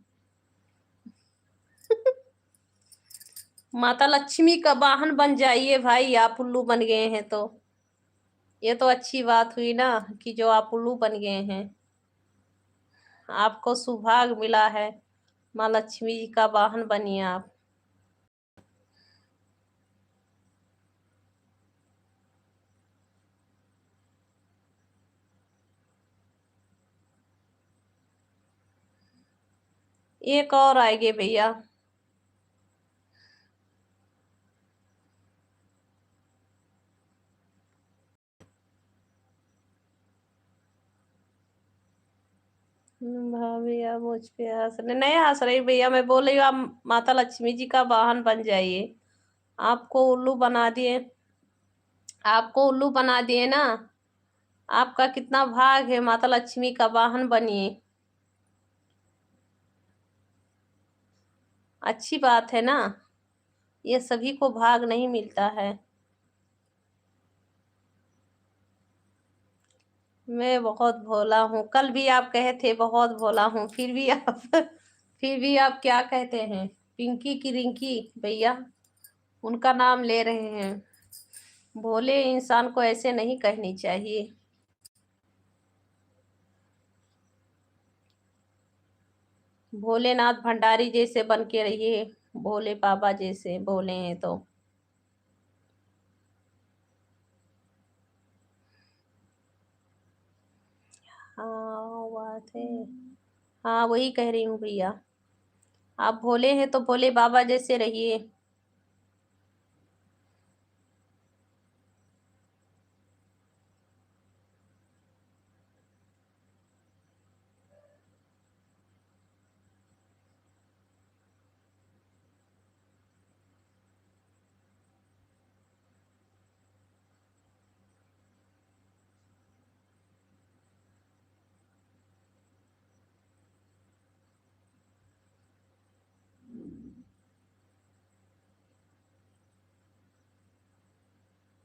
माता लक्ष्मी का वाहन बन जाइए भाई, आप उल्लू बन गए हैं तो ये तो अच्छी बात हुई ना, कि जो आप उल्लू बन गए हैं, आपको सौभाग्य मिला है। माँ लक्ष्मी जी का वाहन बनिए आप। एक और आएंगे भैया। भाभी आप मुझ पे हंस रहे नहीं, हंस रही भैया, मैं बोल रही हूँ आप माता लक्ष्मी जी का वाहन बन जाइए। आपको उल्लू बना दिए, आपको उल्लू बना दिए ना, आपका कितना भाग है, माता लक्ष्मी का वाहन बनिए। अच्छी बात है ना। ये सभी को भाग नहीं मिलता है। मैं बहुत भोला हूँ, कल भी आप कहे थे बहुत भोला हूँ, फिर भी आप फिर भी आप क्या कहते हैं? पिंकी की रिंकी भैया, उनका नाम ले रहे हैं। भोले इंसान को ऐसे नहीं कहनी चाहिए। भोलेनाथ भंडारी जैसे बन के रहिए, भोले बाबा जैसे भोले हैं तो। हाँ बात है, हाँ वही कह रही हूँ भैया, आप भोले हैं तो भोले बाबा जैसे रहिए।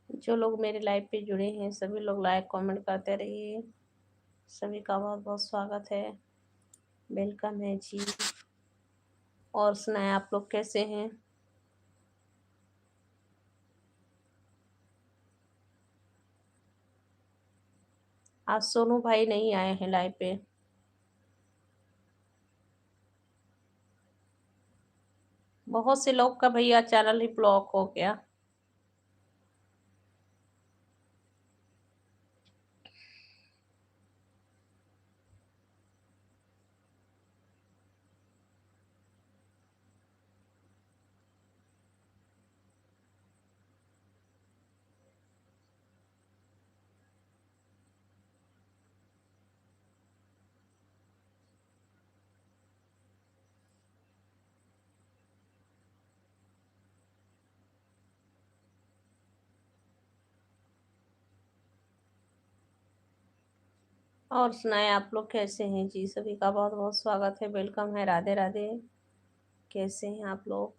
जो लोग मेरे लाइव पे जुड़े हैं सभी लोग लाइक कमेंट करते रहिए। सभी का बहुत बहुत स्वागत है, वेलकम है जी। और सुनाए आप लोग कैसे हैं? आज सोनू भाई नहीं आए हैं लाइव पे। बहुत से लोग का भैया चैनल ही ब्लॉक हो गया। और सुनाए आप लोग कैसे हैं जी? सभी का बहुत बहुत स्वागत है, वेलकम है, राधे राधे। कैसे हैं आप लोग?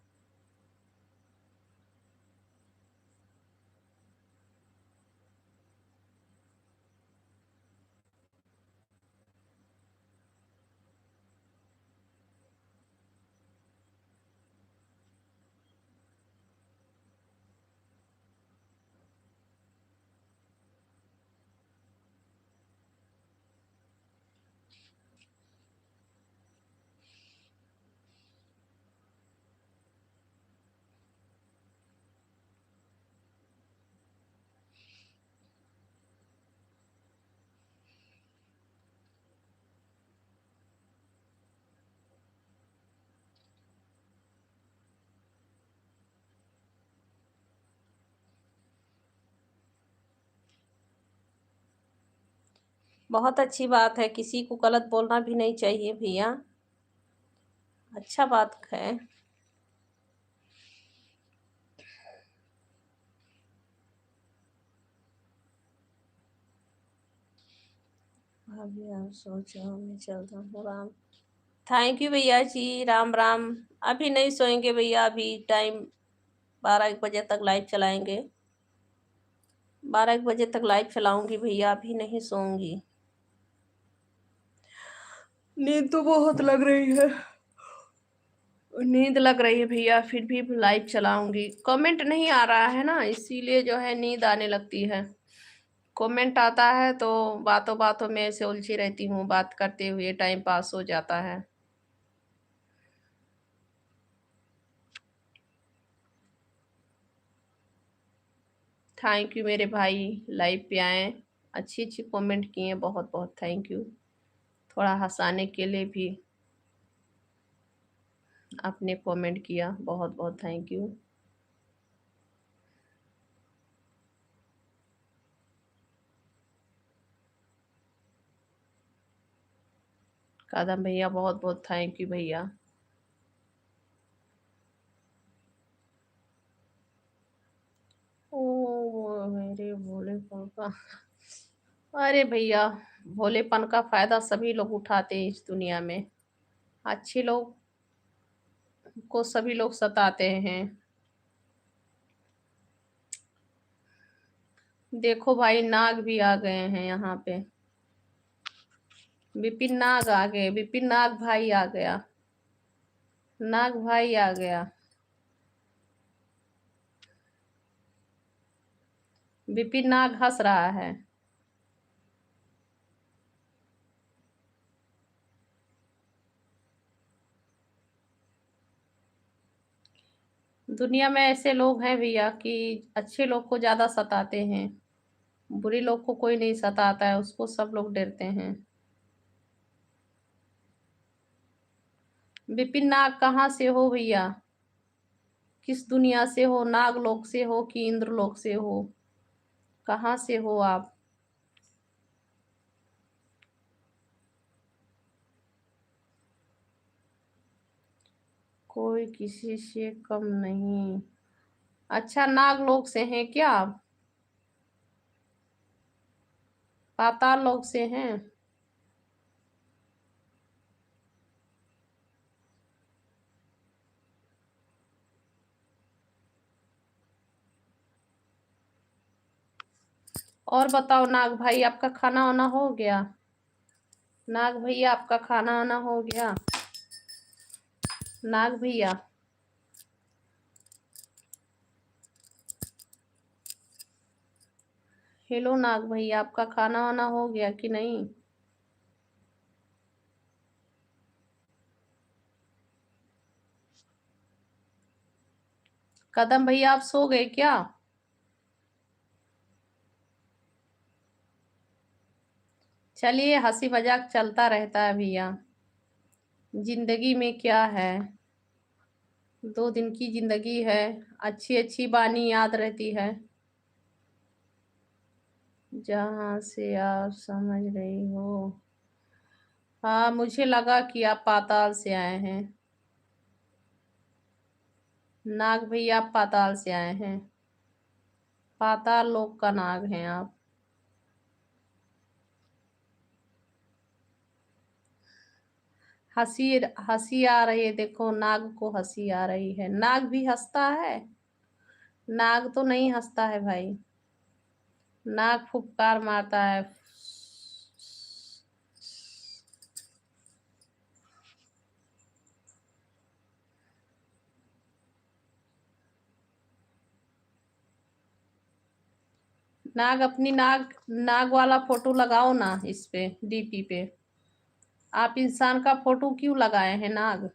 बहुत अच्छी बात है, किसी को गलत बोलना भी नहीं चाहिए भैया, अच्छा बात है। अभी आप सोचो मैं चलता हूँ राम। थैंक यू भैया जी, राम राम। अभी नहीं सोएंगे भैया, अभी टाइम 12 बजे तक लाइव चलाएंगे। 12 बजे तक लाइव चलाऊंगी भैया, अभी नहीं सोऊंगी। नींद तो बहुत लग रही है, नींद लग रही है भैया, फिर भी लाइव चलाऊंगी। कमेंट नहीं आ रहा है ना, इसीलिए जो है नींद आने लगती है। कमेंट आता है तो बातों बातों में ऐसे उलझी रहती हूँ, बात करते हुए टाइम पास हो जाता है। थैंक यू मेरे भाई, लाइव पे आए, अच्छी अच्छी कमेंट किए, बहुत बहुत थैंक यू। थोड़ा हंसाने के लिए भी आपने कमेंट किया, बहुत बहुत थैंक यू। कादम भैया बहुत बहुत थैंक यू भैया। ओ मेरे भोले पापा, अरे भैया, भोलेपन का फायदा सभी लोग उठाते हैं इस दुनिया में। अच्छे लोग को सभी लोग सताते हैं, देखो भाई, नाग भी आ गए हैं यहाँ पे। विपिन नाग आ गए, विपिन नाग भाई आ गया, नाग भाई आ गया। विपिन नाग हंस रहा है। दुनिया में ऐसे लोग हैं भैया कि अच्छे लोग को ज्यादा सताते हैं, बुरे लोग को कोई नहीं सताता है, उसको सब लोग डरते हैं। विपिन नाग कहाँ से हो भैया? किस दुनिया से हो? नागलोक से हो कि इंद्रलोक से हो? कहाँ से हो आप? कोई किसी से कम नहीं। अच्छा, नागलोक से हैं क्या आप? पाताल लोक से हैं? और बताओ नाग भाई, आपका खाना वाना हो गया? नाग भैया, आपका खाना वाना हो गया? नाग भैया, हेलो नाग भैया, आपका खाना वाना हो गया कि नहीं? कदम भैया, आप सो गए क्या? चलिए, हंसी मजाक चलता रहता है भैया, जिंदगी में क्या है, 2 दिन की जिंदगी है, अच्छी अच्छी बानी याद रहती है। जहां से आप समझ रही हो। हाँ, मुझे लगा कि आप पाताल से आए हैं। नाग भैया, आप पाताल से आए हैं, पाताल लोक का नाग हैं आप। हंसी हंसी आ रही है, देखो नाग को हंसी आ रही है। नाग भी हंसता है? नाग तो नहीं हंसता है भाई, नाग फुफकार मारता है। नाग अपनी नाग नाग वाला फोटो लगाओ ना इस पे, डीपी पे। आप इंसान का फोटो क्यों लगाए हैं नाग?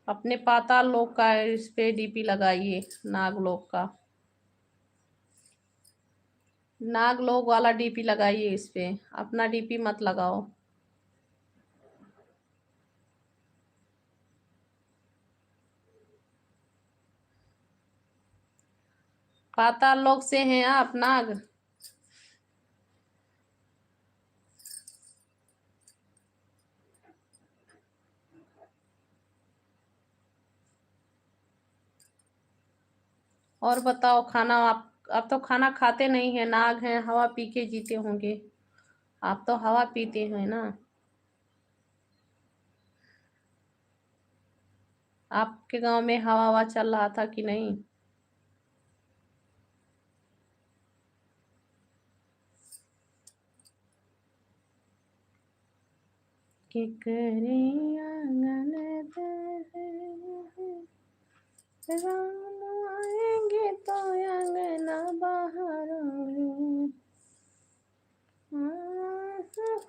अपने पाताल लोक का इस पे डीपी लगाइए, नागलोक का। नागलोक वाला डीपी लगाइए इस पे, अपना डीपी मत लगाओ। पाताल लोक से हैं आप नाग? और बताओ, खाना आप तो खाना खाते नहीं है, नाग हैं, हवा पी के जीते होंगे। आप तो हवा पीते हैं ना। आपके गांव में हवा हवा चल रहा था कि नहीं? कि करे आंगन राम आएंगे तो अंगना बहारोगे,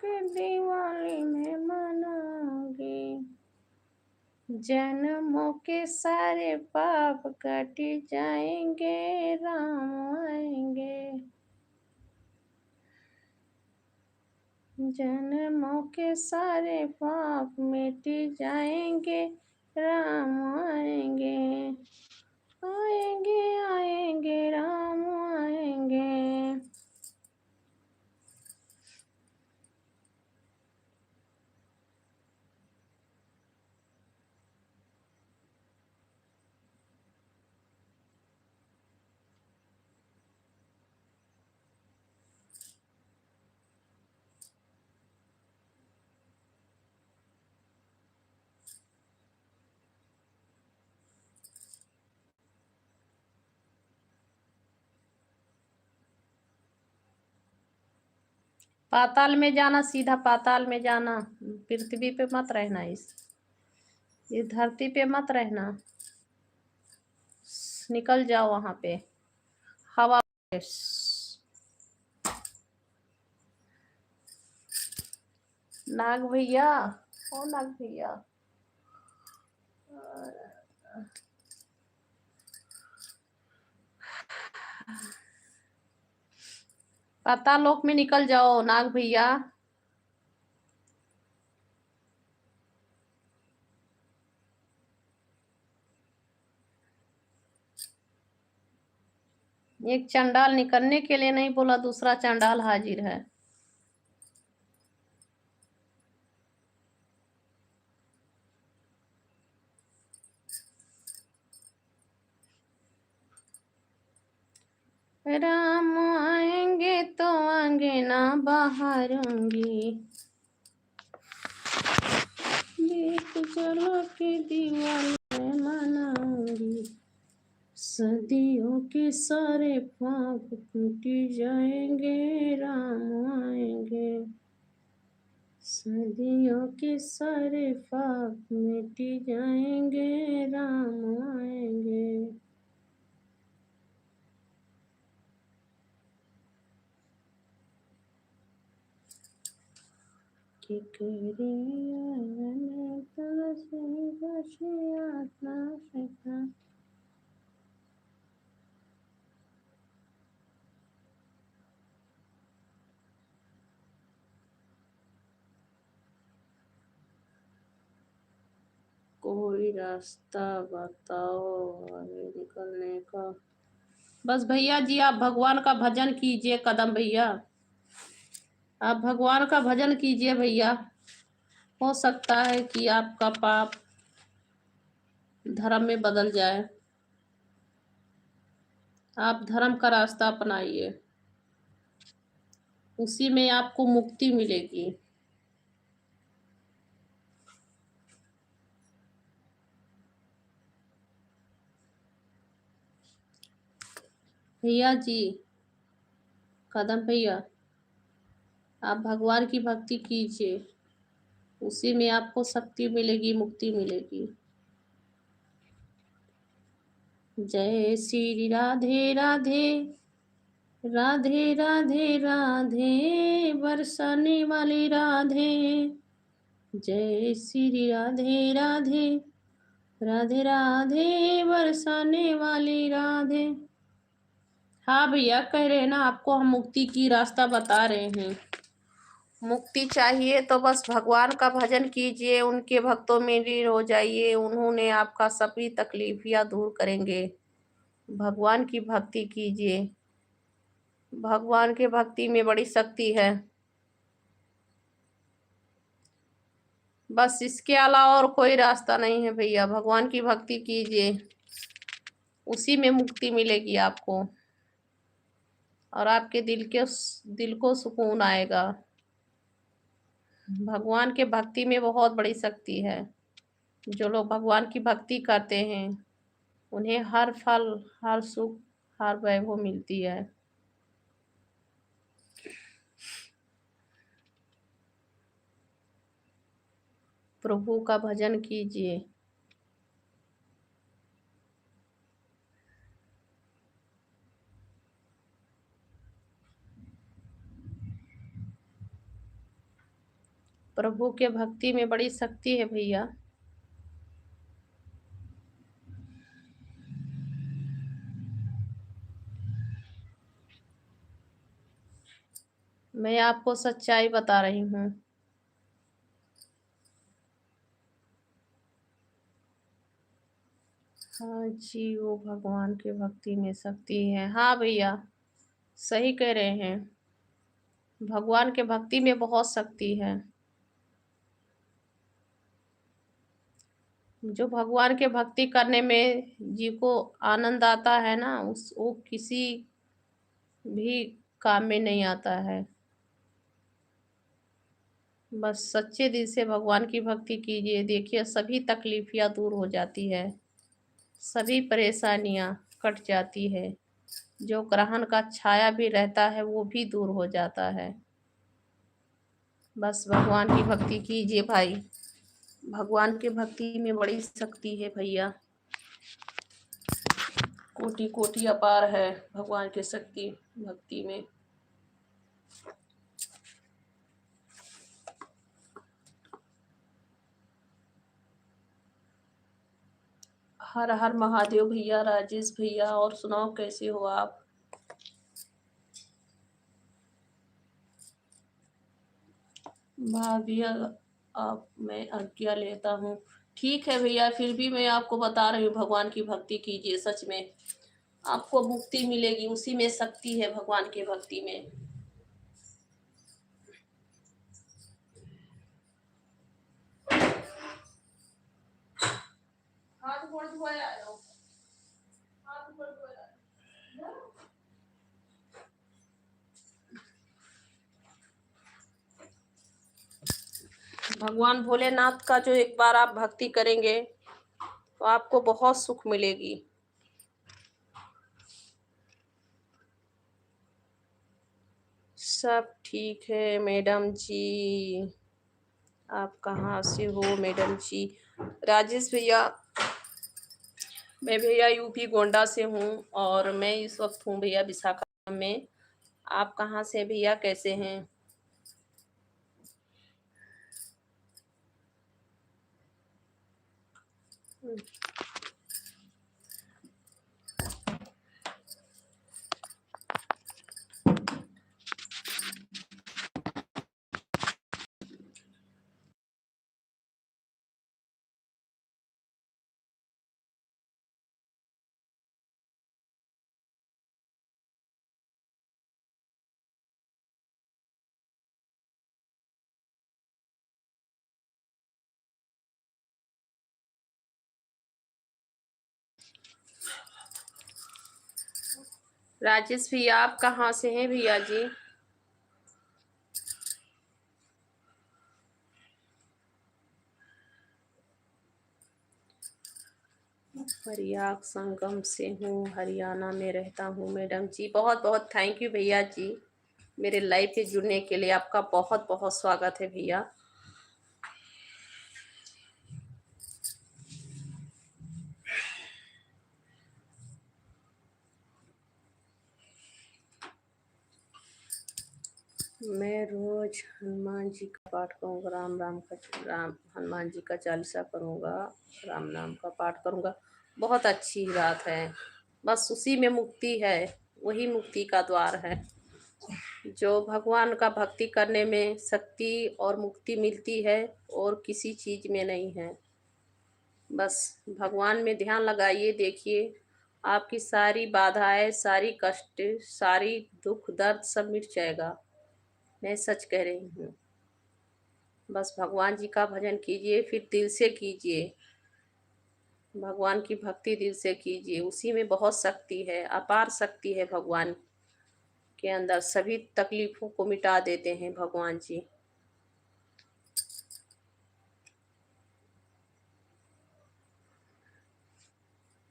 के दिवाली में मनाओगे, जन्मों के सारे पाप कट जाएंगे, राम आएंगे। जन्मों के सारे पाप मिट जाएंगे, राम आएंगे। आएंगे आएंगे राम आएंगे। पाताल में जाना, सीधा पाताल में जाना, पृथ्वी पे मत रहना, इस धरती पे मत रहना, निकल जाओ वहां पे हवा। नाग भैया, ओ नाग भैया, पाताल लोक में निकल जाओ नाग भैया। एक चंडाल निकलने के लिए नहीं बोला, दूसरा चंडाल हाजिर है। राम आएंगे तो आगे ना बहारूंगी, दीप जला के दीवार मनाऊंगी, सदियों के सारे पाप टूट जाएंगे, राम आएंगे, सदियों के सारे पाप मिट जाएंगे, राम आएंगे। कोई रास्ता बताओ आगे निकलने का। बस भैया जी आप भगवान का भजन कीजिए, कदम भैया आप भगवान का भजन कीजिए भैया, हो सकता है कि आपका पाप धर्म में बदल जाए। आप धर्म का रास्ता अपनाइए, उसी में आपको मुक्ति मिलेगी। भैया जी, कदम भैया आप भगवान की भक्ति कीजिए, उसी में आपको शक्ति मिलेगी, मुक्ति मिलेगी। जय श्री राधे राधे, राधे राधे राधे, बरसाने वाली राधे। जय श्री राधे राधे, राधे राधे, बरसाने वाली राधे। हाँ भैया कह रहे हैं ना, आपको हम मुक्ति की रास्ता बता रहे हैं। मुक्ति चाहिए तो बस भगवान का भजन कीजिए, उनके भक्तों में लीन हो जाइए, उन्होंने आपका सभी तकलीफियां दूर करेंगे। भगवान की भक्ति कीजिए, भगवान के भक्ति में बड़ी शक्ति है। बस इसके अलावा और कोई रास्ता नहीं है भैया, भगवान की भक्ति कीजिए, उसी में मुक्ति मिलेगी आपको, और आपके दिल को सुकून आएगा। भगवान के भक्ति में बहुत बड़ी शक्ति है। जो लोग भगवान की भक्ति करते हैं उन्हें हर फल, हर सुख, हर वैभव मिलती है। प्रभु का भजन कीजिए। प्रभु के भक्ति में बड़ी शक्ति है भैया। मैं आपको सच्चाई बता रही हूँ। हाँ जी, वो भगवान के भक्ति में शक्ति है। हाँ भैया सही कह रहे हैं, भगवान के भक्ति में बहुत शक्ति है। जो भगवान के भक्ति करने में जी को आनंद आता है ना, वो किसी भी काम में नहीं आता है। बस सच्चे दिल से भगवान की भक्ति कीजिए, देखिए सभी तकलीफियां दूर हो जाती है, सभी परेशानियां कट जाती है, जो ग्रहण का छाया भी रहता है वो भी दूर हो जाता है। बस भगवान की भक्ति कीजिए भाई, भगवान के भक्ति में बड़ी शक्ति है भैया, कोटि कोटि अपार है भगवान की शक्ति भक्ति में। हर हर महादेव भैया, राजेश भैया। और सुनाओ कैसे हो आप? भैया आप, मैं आज्ञा लेता हूँ। ठीक है भैया, फिर भी मैं आपको बता रही हूँ, भगवान की भक्ति कीजिए, सच में आपको मुक्ति मिलेगी, उसी में शक्ति है भगवान की भक्ति में। हाथ गोड़ धोया आयो, हाथ गोड़ धोया। भगवान भोलेनाथ का जो एक बार आप भक्ति करेंगे तो आपको बहुत सुख मिलेगी। सब ठीक है मैडम जी। आप कहाँ से हो मैडम जी? राजेश भैया, मैं भैया यूपी गोंडा से हूँ और मैं इस वक्त हूँ भैया विशाखा में। आप कहाँ से भैया, कैसे हैं? राजेश भैया, आप कहाँ से हैं भैया जी? प्रयाग संगम से हूँ, हरियाणा में रहता हूँ मैडम जी। बहुत बहुत थैंक यू भैया जी, मेरे लाइव से जुड़ने के लिए आपका बहुत बहुत स्वागत है भैया। मैं रोज हनुमान जी का पाठ करूँगा, राम हनुमान जी का चालीसा करूँगा, राम नाम का पाठ करूँगा। बहुत अच्छी बात है, बस उसी में मुक्ति है, वही मुक्ति का द्वार है। जो भगवान का भक्ति करने में शक्ति और मुक्ति मिलती है और किसी चीज़ में नहीं है। बस भगवान में ध्यान लगाइए, देखिए आपकी सारी बाधाएं, सारी कष्ट, सारी दुख दर्द सब मिट जाएगा। मैं सच कह रही हूँ। बस भगवान जी का भजन कीजिए, फिर दिल से कीजिए, भगवान की भक्ति दिल से कीजिए, उसी में बहुत शक्ति है, अपार शक्ति है भगवान के अंदर। सभी तकलीफों को मिटा देते हैं भगवान जी।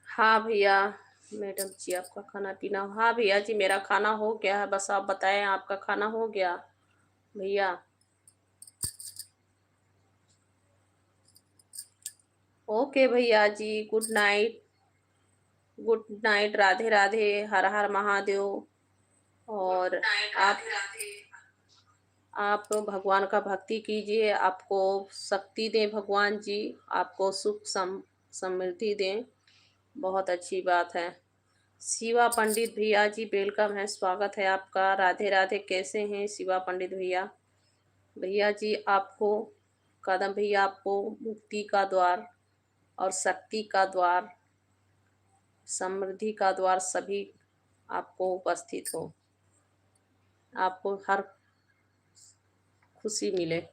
हाँ भैया, मैडम जी आपका खाना पीना? हाँ भैया जी, मेरा खाना हो गया है। बस आप बताएं, आपका खाना हो गया भैया? ओके भैया जी, good night, good night, Radhe Radhe, Har Har Mahadev. और आप भगवान का भक्ति कीजिए, आपको शक्ति दें भगवान जी, आपको सुख समृद्धि दें। बहुत अच्छी बात है। शिवा पंडित भैया जी, वेलकम है, स्वागत है आपका। राधे राधे, कैसे हैं शिवा पंडित भैया? भैया जी आपको, कदम भैया आपको मुक्ति का द्वार और शक्ति का द्वार, समृद्धि का द्वार सभी आपको उपस्थित हो, आपको हर खुशी मिले।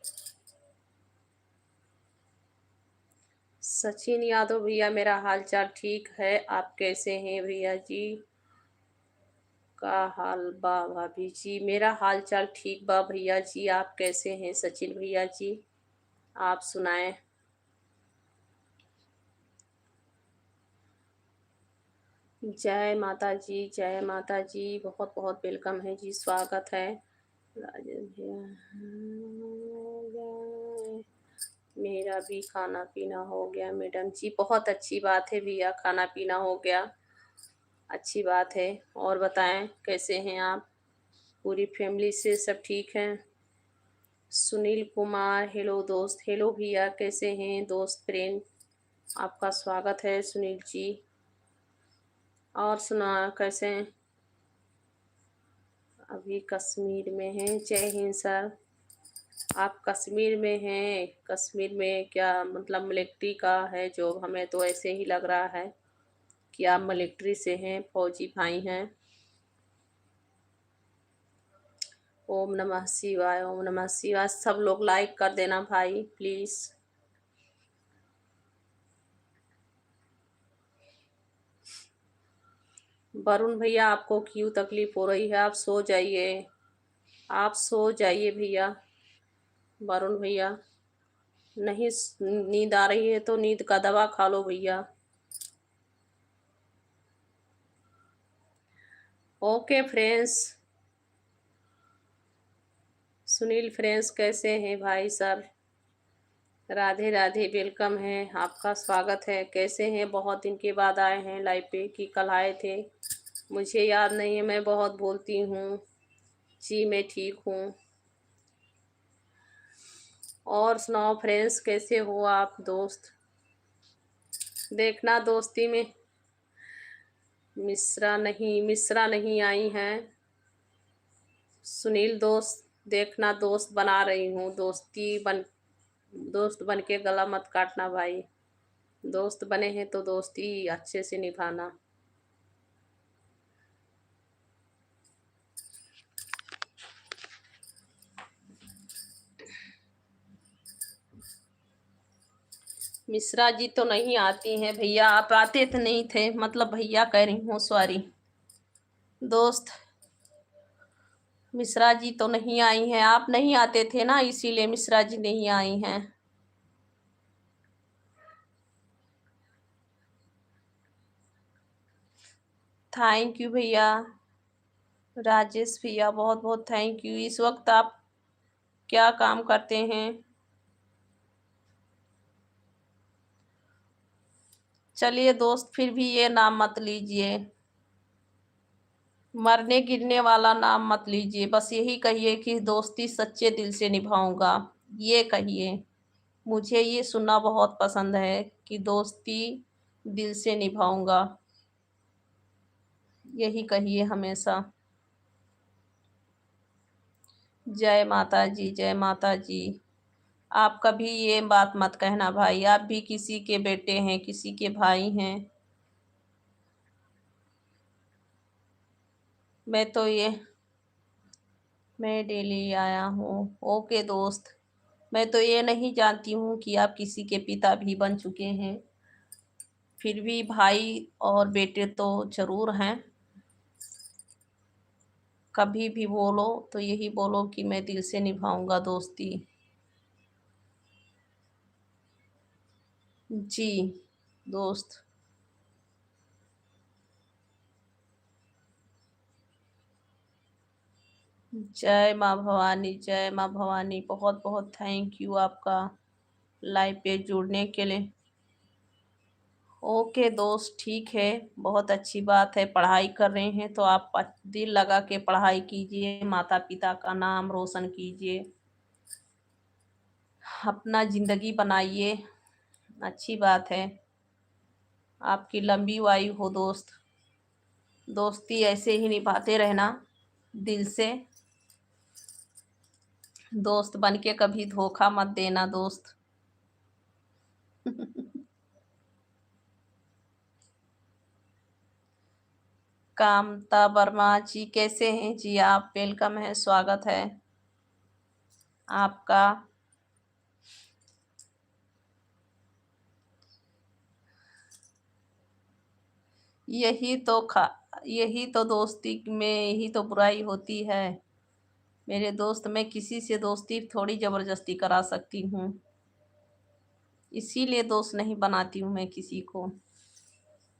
सचिन यादव भैया, मेरा हाल चाल ठीक है, आप कैसे हैं भैया जी? का हाल बा भाभी जी? मेरा हाल चाल ठीक बा भैया जी, आप कैसे हैं सचिन भैया जी? आप सुनाएं। जय माता जी, जय माता जी, बहुत बहुत वेलकम है जी, स्वागत है। राजेश भैया, मेरा भी खाना पीना हो गया मैडम जी। बहुत अच्छी बात है भैया, खाना पीना हो गया, अच्छी बात है। और बताएं कैसे हैं आप? पूरी फैमिली से सब ठीक हैं? सुनील कुमार, हेलो दोस्त। हेलो भैया, कैसे हैं दोस्त फ्रेंड? आपका स्वागत है सुनील जी। और सुना कैसे हैं? अभी कश्मीर में हैं। जय हिंद सर। आप कश्मीर में हैं? कश्मीर में क्या मतलब मिलिट्री का है जॉब? हमें तो ऐसे ही लग रहा है कि आप मिलिट्री से हैं, फौजी भाई हैं। ओम नमः शिवाय, ओम नमः शिवाय। सब लोग लाइक कर देना भाई प्लीज। वरुण भैया, आपको क्यों तकलीफ हो रही है? आप सो जाइए, आप सो जाइए भैया। वरुण भैया, नहीं नींद आ रही है तो नींद का दवा खा लो भैया। Okay friends. सुनील फ्रेंड्स कैसे हैं भाई साहब? राधे राधे, वेलकम है, आपका स्वागत है। कैसे हैं? बहुत दिन के बाद आए हैं लाइव पे कि कल आए थे? मुझे याद नहीं है, मैं बहुत बोलती हूँ जी। मैं ठीक हूँ। और सुनाओ फ्रेंड्स, कैसे हो आप दोस्त? देखना दोस्ती में मिश्रा नहीं आई हैं। सुनील दोस्त, देखना दोस्त बना रही हूँ। दोस्त बन के गला मत काटना भाई। दोस्त बने हैं तो दोस्ती अच्छे से निभाना। मिश्रा जी तो नहीं आती हैं भैया। आप आते तो नहीं थे, मतलब भैया कह रही हूँ, सॉरी दोस्त। मिश्रा जी तो नहीं आई हैं। आप नहीं आते थे ना, इसीलिए मिश्रा जी नहीं आई हैं। थैंक यू भैया। राजेश भैया, बहुत बहुत थैंक यू। इस वक्त आप क्या काम करते हैं? चलिए दोस्त, फिर भी ये नाम मत लीजिए, मरने गिरने वाला नाम मत लीजिए। बस यही कहिए कि दोस्ती सच्चे दिल से निभाऊंगा। ये कहिए, मुझे ये सुनना बहुत पसंद है कि दोस्ती दिल से निभाऊंगा। यही कहिए हमेशा। जय माता जी, जय माता जी। आप कभी ये बात मत कहना भाई, आप भी किसी के बेटे हैं, किसी के भाई हैं। मैं डेली आया हूँ। ओके दोस्त, मैं तो ये नहीं जानती हूँ कि आप किसी के पिता भी बन चुके हैं। फिर भी भाई और बेटे तो जरूर हैं। कभी भी बोलो तो यही बोलो कि मैं दिल से निभाऊंगा दोस्ती। जी दोस्त। जय माँ भवानी, जय माँ भवानी। बहुत बहुत थैंक यू आपका लाइव पे जुड़ने के लिए। ओके दोस्त, ठीक है, बहुत अच्छी बात है। पढ़ाई कर रहे हैं तो आप दिल लगा के पढ़ाई कीजिए, माता पिता का नाम रोशन कीजिए, अपना ज़िंदगी बनाइए। अच्छी बात है। आपकी लंबी आयु हो दोस्त। दोस्ती ऐसे ही निभाते रहना दिल से। दोस्त बन के कभी धोखा मत देना दोस्त। कामता वर्मा जी, कैसे हैं जी आप? वेलकम है, स्वागत है आपका। यही तो दोस्ती में यही तो बुराई होती है मेरे दोस्त। मैं किसी से दोस्ती थोड़ी जबरदस्ती करा सकती हूँ, इसीलिए दोस्त नहीं बनाती हूँ मैं किसी को।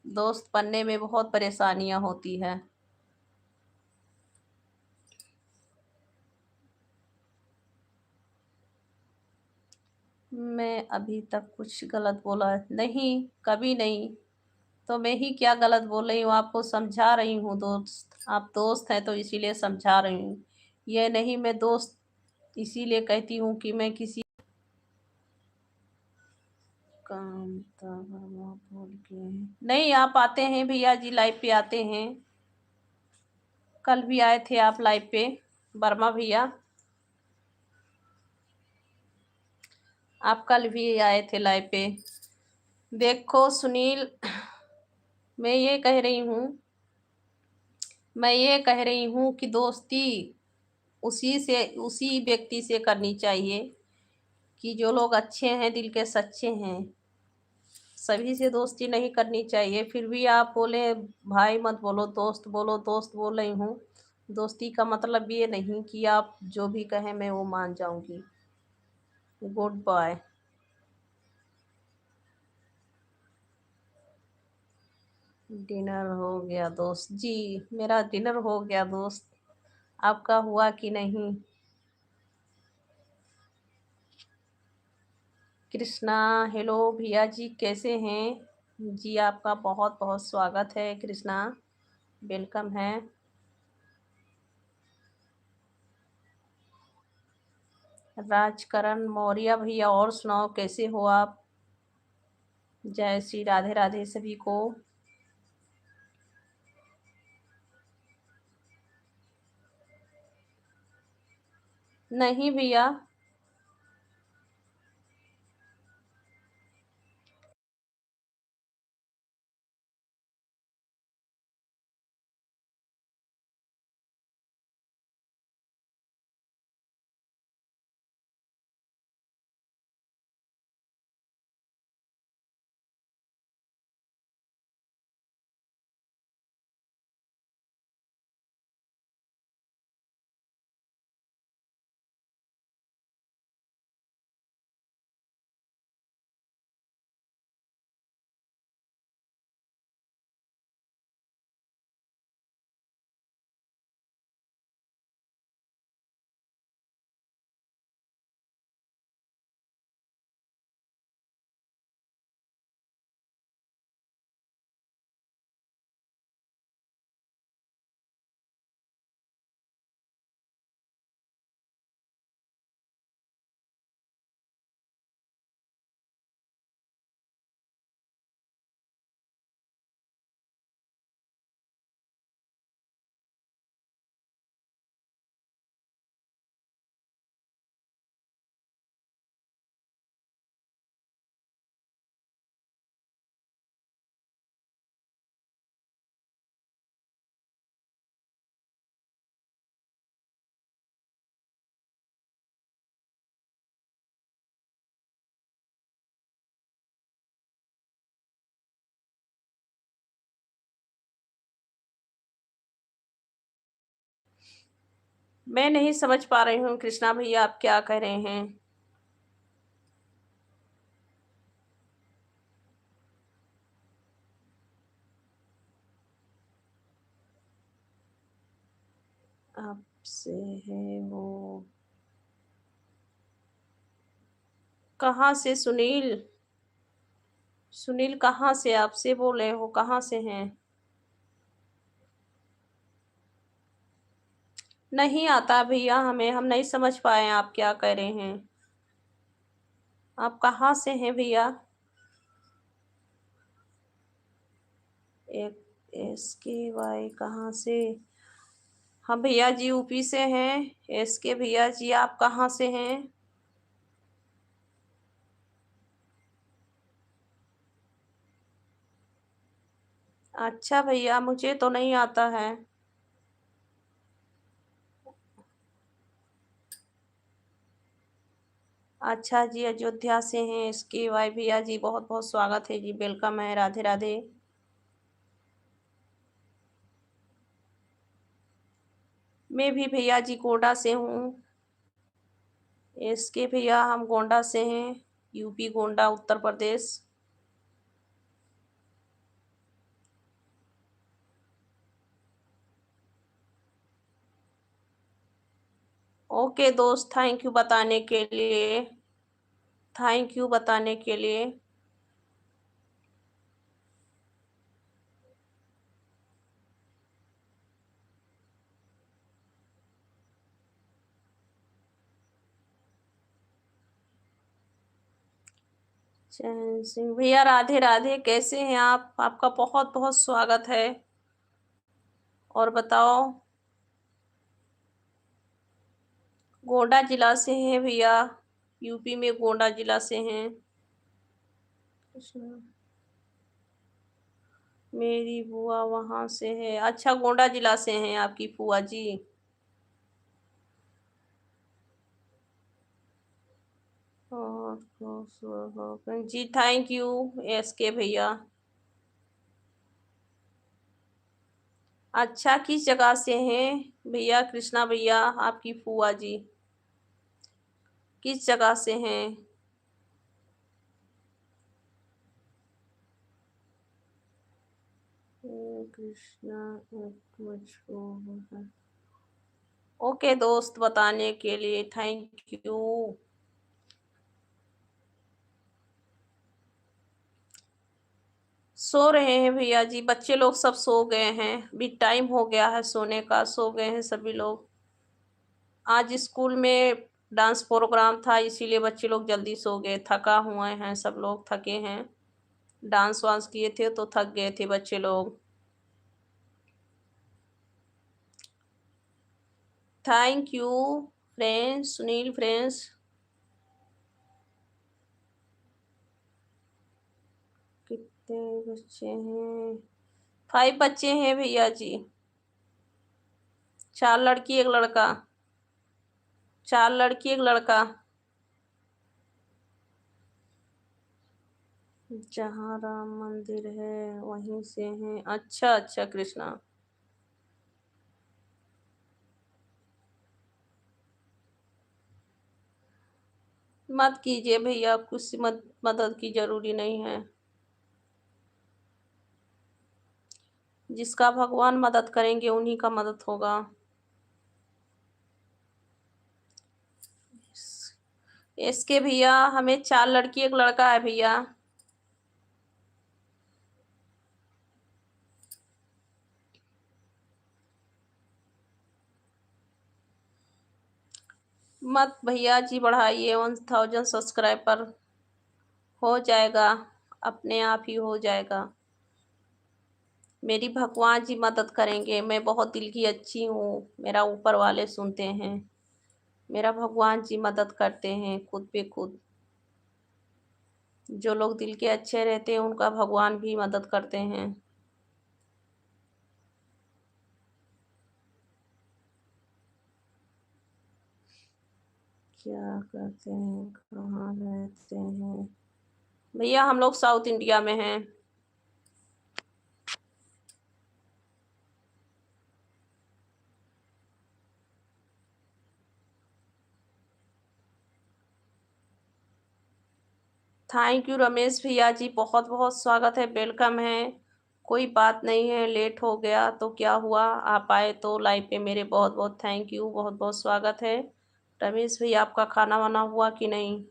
दोस्त बनने में बहुत परेशानियाँ होती है। मैं अभी तक कुछ गलत बोला नहीं, कभी नहीं। तो मैं ही क्या गलत बोल रही हूँ, आपको समझा रही हूँ दोस्त। आप दोस्त हैं तो इसीलिए समझा रही हूँ। ये नहीं मैं दोस्त इसीलिए कहती हूँ कि मैं किसी काम बोल के नहीं। आप आते हैं भैया जी, लाइव पे आते हैं। कल भी आए थे आप लाइव पे, वर्मा भैया। आप कल भी आए थे लाइव पे। देखो सुनील, मैं ये कह रही हूँ कि दोस्ती उसी व्यक्ति से करनी चाहिए कि जो लोग अच्छे हैं, दिल के सच्चे हैं। सभी से दोस्ती नहीं करनी चाहिए। फिर भी आप बोले भाई मत बोलो, दोस्त बोलो। दोस्त बोल रही हूँ। दोस्ती का मतलब ये नहीं कि आप जो भी कहें मैं वो मान जाऊंगी। Good bye. डिनर हो गया दोस्त जी, मेरा डिनर हो गया दोस्त। आपका हुआ कि नहीं? कृष्णा, हेलो भैया जी, कैसे हैं जी? आपका बहुत बहुत स्वागत है कृष्णा, वेलकम है। राजकरण मौर्य भैया, और सुनाओ कैसे हो आप? जय श्री राधे राधे सभी को। नहीं भैया, मैं नहीं समझ पा रही हूँ कृष्णा भैया, आप क्या कह रहे हैं? आपसे है वो? कहाँ से सुनील? सुनील कहाँ से आपसे बोल रहे हो, कहाँ से हैं? नहीं आता भैया हमें, हम नहीं समझ पाए आप क्या कह रहे हैं। आप कहाँ से हैं भैया? SKY कहाँ से? हम भैया जी यूपी से हैं। SK भैया जी, आप कहाँ से हैं? अच्छा भैया, मुझे तो नहीं आता है। अच्छा जी, अयोध्या से हैं SKY भैया जी, बहुत बहुत स्वागत है जी, वेलकम है, राधे राधे। मैं भी भैया जी गोंडा से हूँ। SK भैया, हम गोंडा से हैं, यूपी गोंडा, उत्तर प्रदेश। ओके दोस्त, थैंक यू बताने के लिए। थैंक यू बताने के लिए। चैन सिंह भैया राधे राधे, कैसे हैं आप? आपका बहुत बहुत स्वागत है। और बताओ, गोंडा जिला से हैं भैया, यूपी में गोंडा जिला से हैं। मेरी बुआ वहां से है। अच्छा, गोंडा जिला से हैं आपकी बुआ जी। और जी थैंक यू एस के भैया। अच्छा, किस जगह से हैं भैया कृष्णा भैया आपकी फुआ जी? किस जगह से हैं? कृष्णा ओके दोस्त, बताने के लिए थैंक यू। सो रहे हैं भैया जी, बच्चे लोग सब सो गए हैं, अभी टाइम हो गया है सोने का, सो गए हैं सभी लोग। आज स्कूल में डांस प्रोग्राम था, इसीलिए बच्चे लोग जल्दी सो गए, थका हुए हैं, सब लोग थके हैं। डांस वांस किए थे तो थक गए थे बच्चे लोग। Thank you friends, Sunil friends. कितने बच्चे हैं? 5 बच्चे हैं भैया जी। 4 लड़की 1 लड़का। 4 लड़की 1 लड़का। जहाँ राम मंदिर है वहीं से हैं। अच्छा अच्छा कृष्णा। मत कीजिए भैया, कुछ मदद की जरूरी नहीं है। जिसका भगवान मदद करेंगे उन्हीं का मदद होगा। इसके भैया हमें 4 लड़की 1 लड़का है भैया। मत भैया जी बढ़ाइए, 1000 सब्सक्राइबर हो जाएगा, अपने आप ही हो जाएगा। मेरी भगवान जी मदद करेंगे, मैं बहुत दिल की अच्छी हूँ, मेरा ऊपर वाले सुनते हैं। मेरा भगवान जी मदद करते हैं खुद पे खुद। जो लोग दिल के अच्छे रहते हैं उनका भगवान भी मदद करते हैं। क्या करते हैं, कहाँ रहते हैं भैया? हम लोग साउथ इंडिया में हैं। थैंक यू रमेश भैया जी, बहुत बहुत स्वागत है, वेलकम है। कोई बात नहीं है, लेट हो गया तो क्या हुआ, आप आए तो लाइव पे मेरे बहुत बहुत थैंक यू, बहुत बहुत स्वागत है। रमेश भैया आपका खाना वाना हुआ कि नहीं?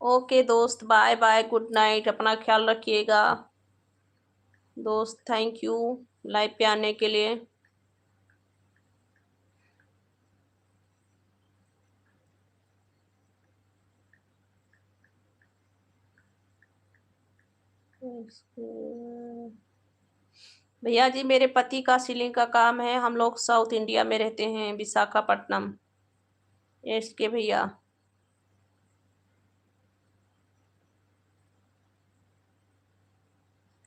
ओके दोस्त, बाय बाय, गुड नाइट, अपना ख्याल रखिएगा दोस्त। थैंक यू लाइव पे आने के लिए। भैया जी मेरे पति का सीलिंग का काम है, हम लोग साउथ इंडिया में रहते हैं, विशाखापट्टनम। इसके भैया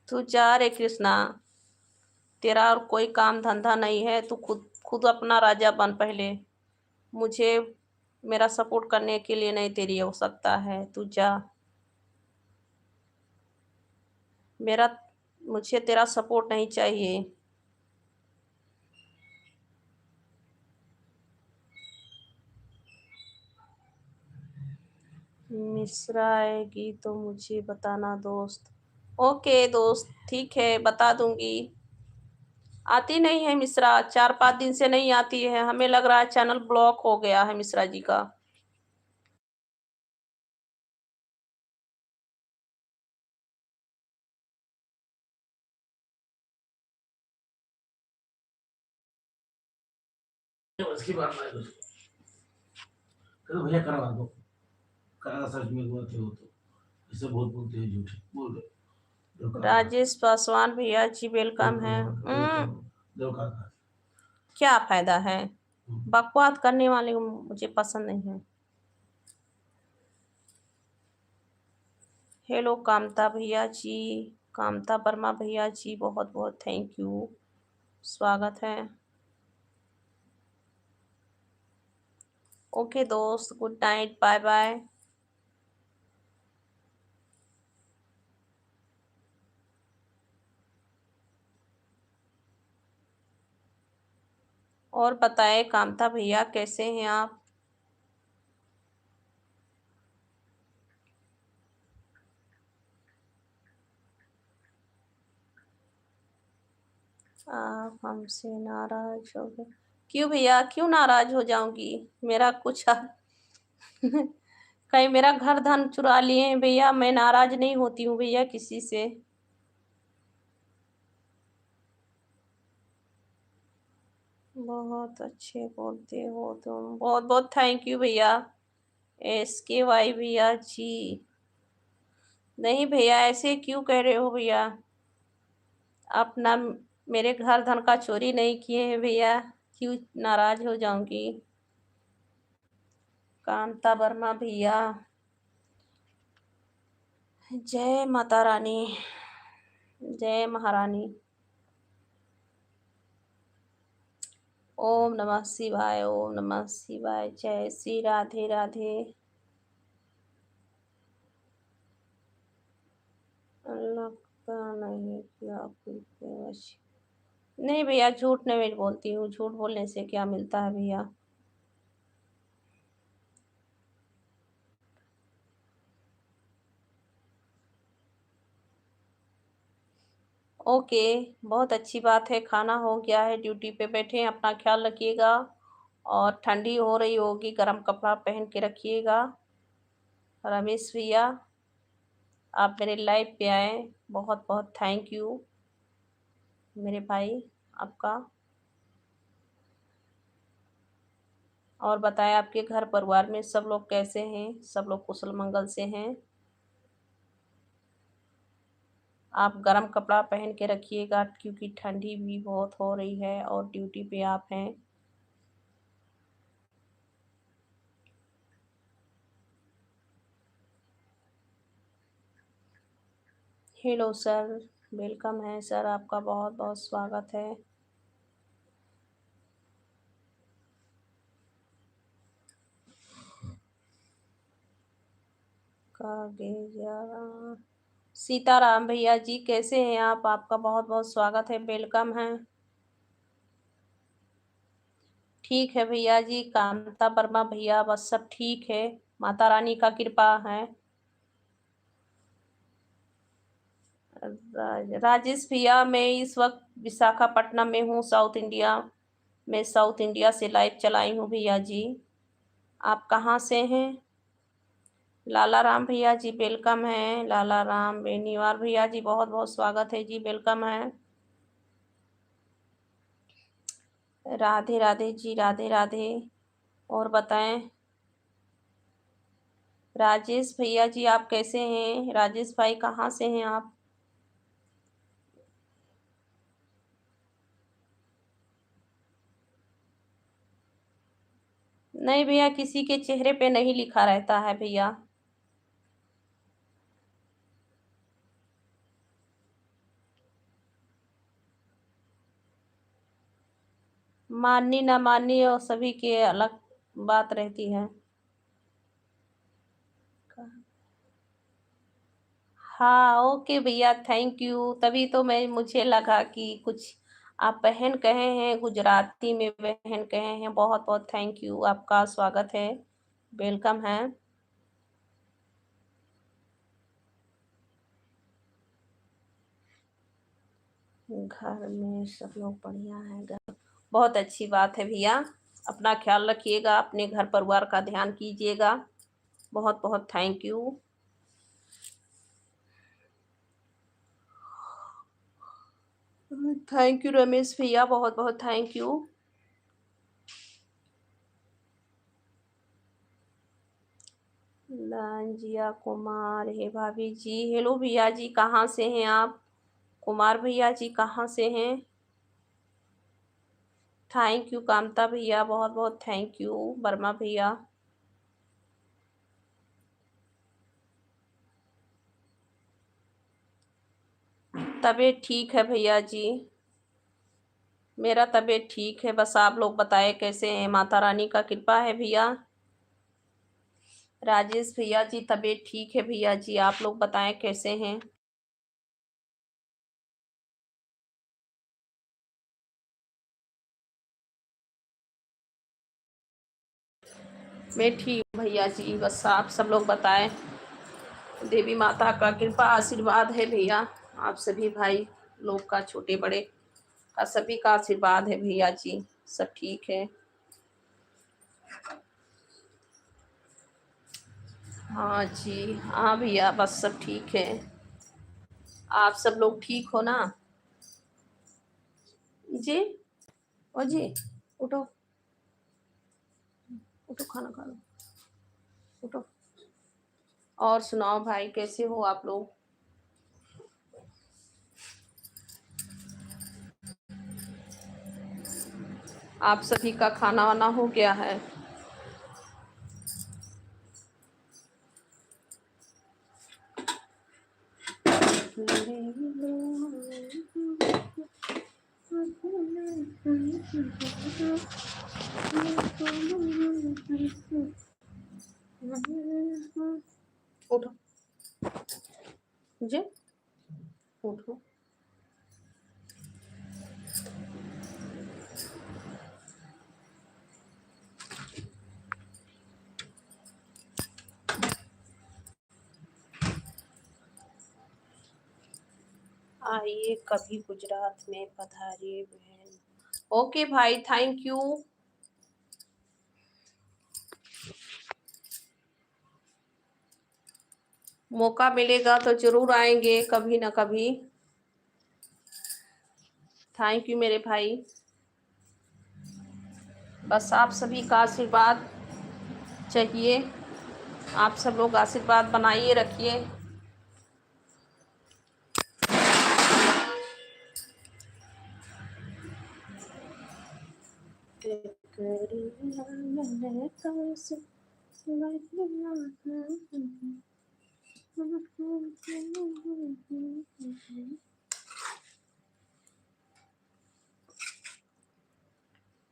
तू जा रे कृष्णा, तेरा और कोई काम धंधा नहीं है, तू खुद खुद अपना राजा बन पहले। मुझे मेरा सपोर्ट करने के लिए नहीं तेरी आवश्यकता है, तू जा। मेरा मुझे तेरा सपोर्ट नहीं चाहिए। मिश्रा आएगी तो मुझे बताना दोस्त। ओके दोस्त, ठीक है, बता दूंगी। आती नहीं है मिश्रा, 4-5 दिन से नहीं आती है, हमें लग रहा है चैनल ब्लॉक हो गया है मिश्रा जी का। उसकी बात नहीं कुछ करो भैया, करवा दो, करा सच में हुआ थे वो तो ऐसे बहुत बोलते हैं, झूठे बोल रहे। राजेश पासवान भैया जी वेलकम है। क्या फायदा है, बकवास करने वाले मुझे पसंद नहीं है। हेलो कामता भैया जी, कामता वर्मा भैया जी, बहुत बहुत थैंक यू, स्वागत है। ओके दोस्त, गुड नाइट, बाय बाय। और बताएं कामता भैया कैसे हैं आप? आप हमसे नाराज हो गए? क्यों भैया, क्यों नाराज हो जाऊंगी? मेरा कुछ कहीं मेरा घर धन चुरा लिए हैं भैया, मैं नाराज नहीं होती हूँ भैया किसी से। बहुत अच्छे बोलते हो तुम, बहुत बहुत थैंक यू भैया। SKY भैया जी, नहीं भैया ऐसे क्यों कह रहे हो भैया? आप ना मेरे घर धन का चोरी नहीं किए हैं भैया, क्यों नाराज हो जाऊंगी? कांता वर्मा भैया, जय माता रानी, जय महारानी। ओम नमः शिवाय, ओम नमः शिवाय, जय श्री राधे राधे। लगता नहीं कि आप नहीं भैया, झूठ नहीं बोलती हूँ, झूठ बोलने से क्या मिलता है भैया? ओके, बहुत अच्छी बात है, खाना हो गया है, ड्यूटी पे बैठे हैं, अपना ख्याल रखिएगा। और ठंडी हो रही होगी, गर्म कपड़ा पहन के रखिएगा। रमेश भैया, आप मेरे लाइव पे आए, बहुत बहुत थैंक यू मेरे भाई आपका। और बताएं आपके घर परिवार में सब लोग कैसे हैं? सब लोग कुशल मंगल से हैं? आप गरम कपड़ा पहन के रखिएगा क्योंकि ठंडी भी बहुत हो रही है और ड्यूटी पे आप हैं। हेलो सर, वेलकम है सर, आपका बहुत बहुत स्वागत है। सीताराम भैया जी कैसे हैं आप? आपका बहुत बहुत स्वागत है, वेलकम है। ठीक है भैया जी, कांता वर्मा भैया, बस सब ठीक है, माता रानी का कृपा है। राजेश भैया, मैं इस वक्त विशाखापट्टनम में हूँ, साउथ इंडिया में, साउथ इंडिया से लाइव चलाई हूँ भैया जी। आप कहाँ से हैं? लाला राम भैया जी वेलकम है, लाला राम बेनीवाल भैया जी बहुत बहुत स्वागत है जी, वेलकम है। राधे राधे जी, राधे राधे। और बताएं राजेश भैया जी आप कैसे हैं? राजेश भाई कहाँ से हैं आप? नहीं भैया, किसी के चेहरे पे नहीं लिखा रहता है भैया। माननी ना माननी और सभी के अलग बात रहती है। हाँ ओके भैया, थैंक यू, तभी तो मुझे लगा कि कुछ आप बहन कहे हैं, गुजराती में बहन कहे हैं, बहुत बहुत थैंक यू, आपका स्वागत है, वेलकम है। घर में सब लोग बढ़िया है, बहुत अच्छी बात है भैया, अपना ख्याल रखिएगा, अपने घर परिवार का ध्यान कीजिएगा, बहुत बहुत thank you. Thank you Ramesh भैया, बहुत बहुत थैंक यू। लांजिया कुमार है भाभी जी। हेलो भैया जी, कहाँ से हैं आप? कुमार भैया जी कहाँ से हैं? थैंक यू कामता भैया, बहुत बहुत थैंक यू। वर्मा भैया, तबीयत ठीक है भैया जी, मेरा तबीयत ठीक है। बस आप लोग बताएं कैसे हैं? माता रानी का कृपा है भैया। राजेश भैया जी तबीयत ठीक है भैया जी, आप लोग बताएं कैसे हैं? मैं ठीक हूँ भैया जी, बस आप सब लोग बताएं। देवी माता का कृपा आशीर्वाद है भैया, आप सभी भाई लोग का, छोटे बड़े का, सभी का आशीर्वाद है भैया जी। सब ठीक है। हाँ जी, हाँ भैया, बस सब ठीक है। आप सब लोग ठीक हो ना? जी, ओ जी, उठो उठो, खाना खा लो, उठो। और सुनाओ भाई, कैसे हो आप लोग? आप सभी का खाना वाना हो गया है? उठो जी, उठो। आइए कभी गुजरात में पधारिए बहन। ओके भाई, थैंक यू। मौका मिलेगा तो जरूर आएंगे कभी ना कभी। थैंक यू मेरे भाई, बस आप सभी का आशीर्वाद चाहिए। आप सब लोग आशीर्वाद बनाइए रखिए।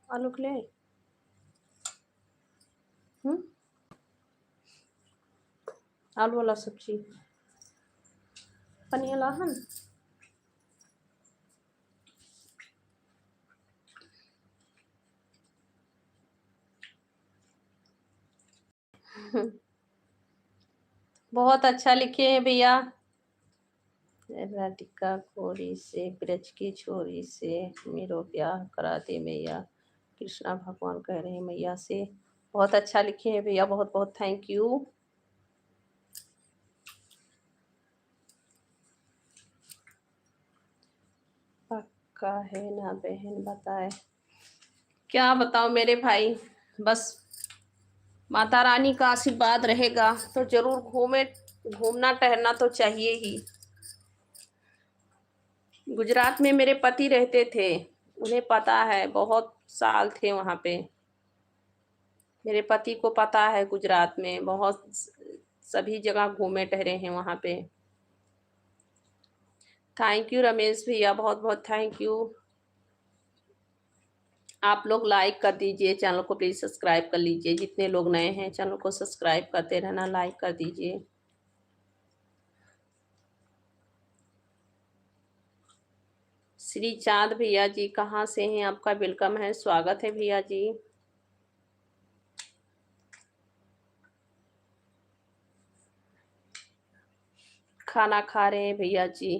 आलू ले, आलू वाला सब्जी, पनिया लाहन। बहुत अच्छा लिखे हैं भैया। राधिका कोरी से ब्रज की छोरी से मेरो ब्याह करा दे मैया, कृष्णा भगवान कह रहे हैं मैया से। बहुत अच्छा लिखे हैं भैया, बहुत बहुत थैंक यू। पक्का है ना बहन, बताए क्या बताओ मेरे भाई। बस माता रानी का आशीर्वाद रहेगा तो जरूर घूमना टहलना तो चाहिए ही। गुजरात में मेरे पति रहते थे, उन्हें पता है, बहुत साल थे वहाँ पे। मेरे पति को पता है, गुजरात में बहुत सभी जगह घूमे टहरे हैं वहाँ पे। थैंक यू रमेश भैया, बहुत बहुत थैंक यू। आप लोग लाइक कर दीजिए, चैनल को प्लीज़ सब्सक्राइब कर लीजिए। जितने लोग नए हैं चैनल को सब्सक्राइब करते रहना, लाइक कर दीजिए। श्री चांद भैया जी कहाँ से हैं? आपका वेलकम है, स्वागत है भैया जी। खाना खा रहे हैं भैया जी,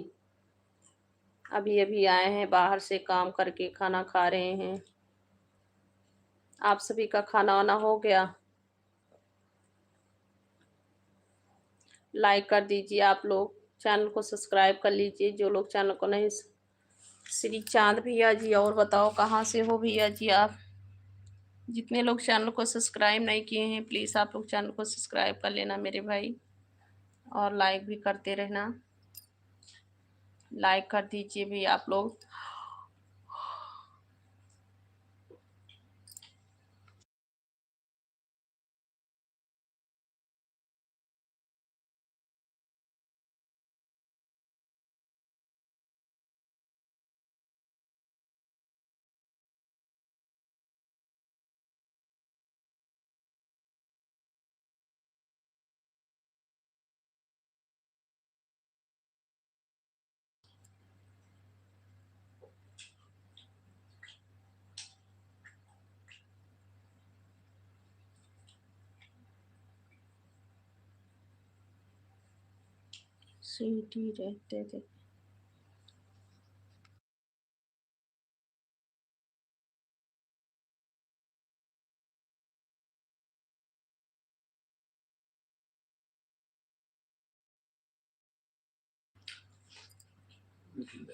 अभी अभी आए हैं बाहर से काम करके, खाना खा रहे हैं। आप सभी का खाना वाना हो गया? लाइक कर दीजिए आप लोग, चैनल को सब्सक्राइब कर लीजिए जो लोग चैनल को नहीं। श्री चांद भैया जी, और बताओ कहाँ से हो भैया जी आप? जितने लोग चैनल को सब्सक्राइब नहीं किए हैं प्लीज़ आप लोग चैनल को सब्सक्राइब कर लेना मेरे भाई, और लाइक भी करते रहना। लाइक कर दीजिए भी आप लोग। सीटी रहते थे।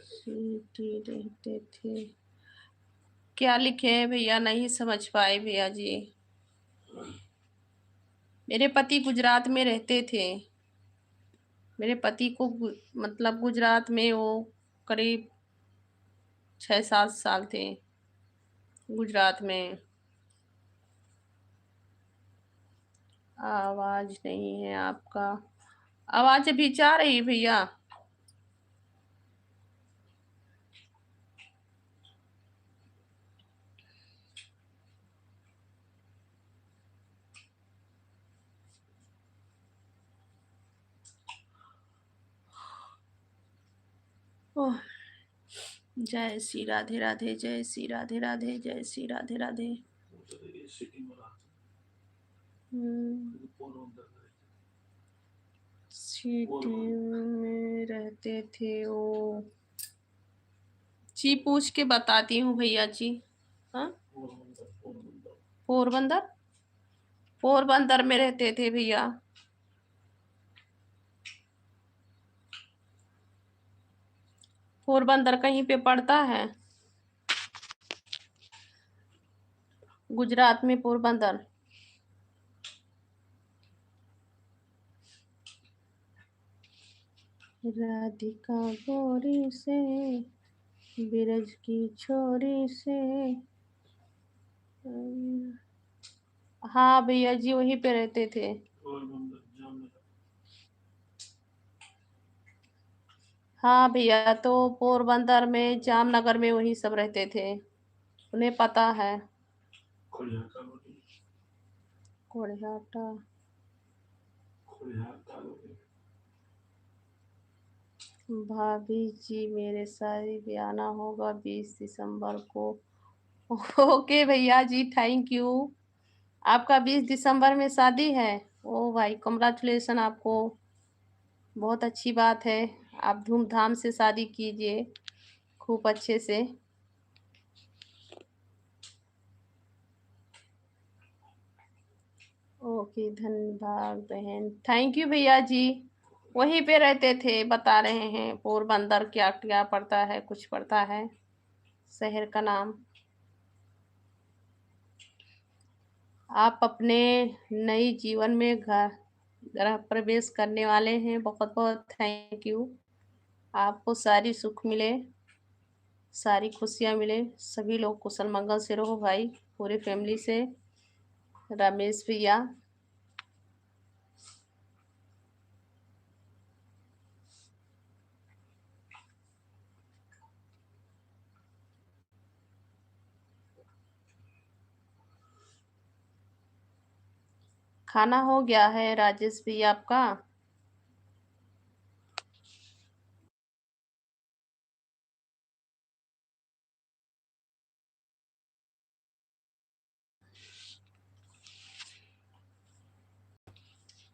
सीटी रहते थे। क्या लिखे हैं भैया, नहीं समझ पाए भैया जी। मेरे पति गुजरात में रहते थे। मेरे पति को मतलब गुजरात में वो करीब 6-7 साल थे गुजरात में। आवाज नहीं है आपका। आवाज अभी जा रही है भैया। ओह, जय श्री राधे राधे, जय श्री राधे राधे, जय श्री राधे राधे। सिटी में रहते थे वो। जी पूछ के बताती हूँ भैया जी। हाँ, पोरबंदर। पोरबंदर में रहते थे भैया। पोरबंदर कहीं पे पड़ता है? गुजरात में पोरबंदर। राधिका गोरी से बिरज की छोरी से। हाँ भैया जी वहीं पे रहते थे। हाँ भैया, तो पोरबंदर में जामनगर में वही सब रहते थे, उन्हें पता है। कोड़ियाटा। भाभी जी मेरे शादी ब्याह होगा 20 दिसंबर को। ओके भैया जी, थैंक यू। आपका 20 दिसंबर में शादी है? ओ भाई कॉन्ग्रेचुलेसन आपको, बहुत अच्छी बात है। आप धूमधाम से शादी कीजिए, खूब अच्छे से। ओके धन्यवाद बहन, थैंक यू भैया जी। वहीं पे रहते थे, बता रहे हैं पोरबंदर क्या क्या पड़ता है, कुछ पड़ता है शहर का नाम। आप अपने नई जीवन में गृह प्रवेश करने वाले हैं, बहुत बहुत थैंक यू। आपको सारी सुख मिले, सारी खुशियाँ मिले, सभी लोग कुशल मंगल से रहो भाई, पूरी फैमिली से। रमेश भैया। खाना हो गया है राजेश भैया आपका?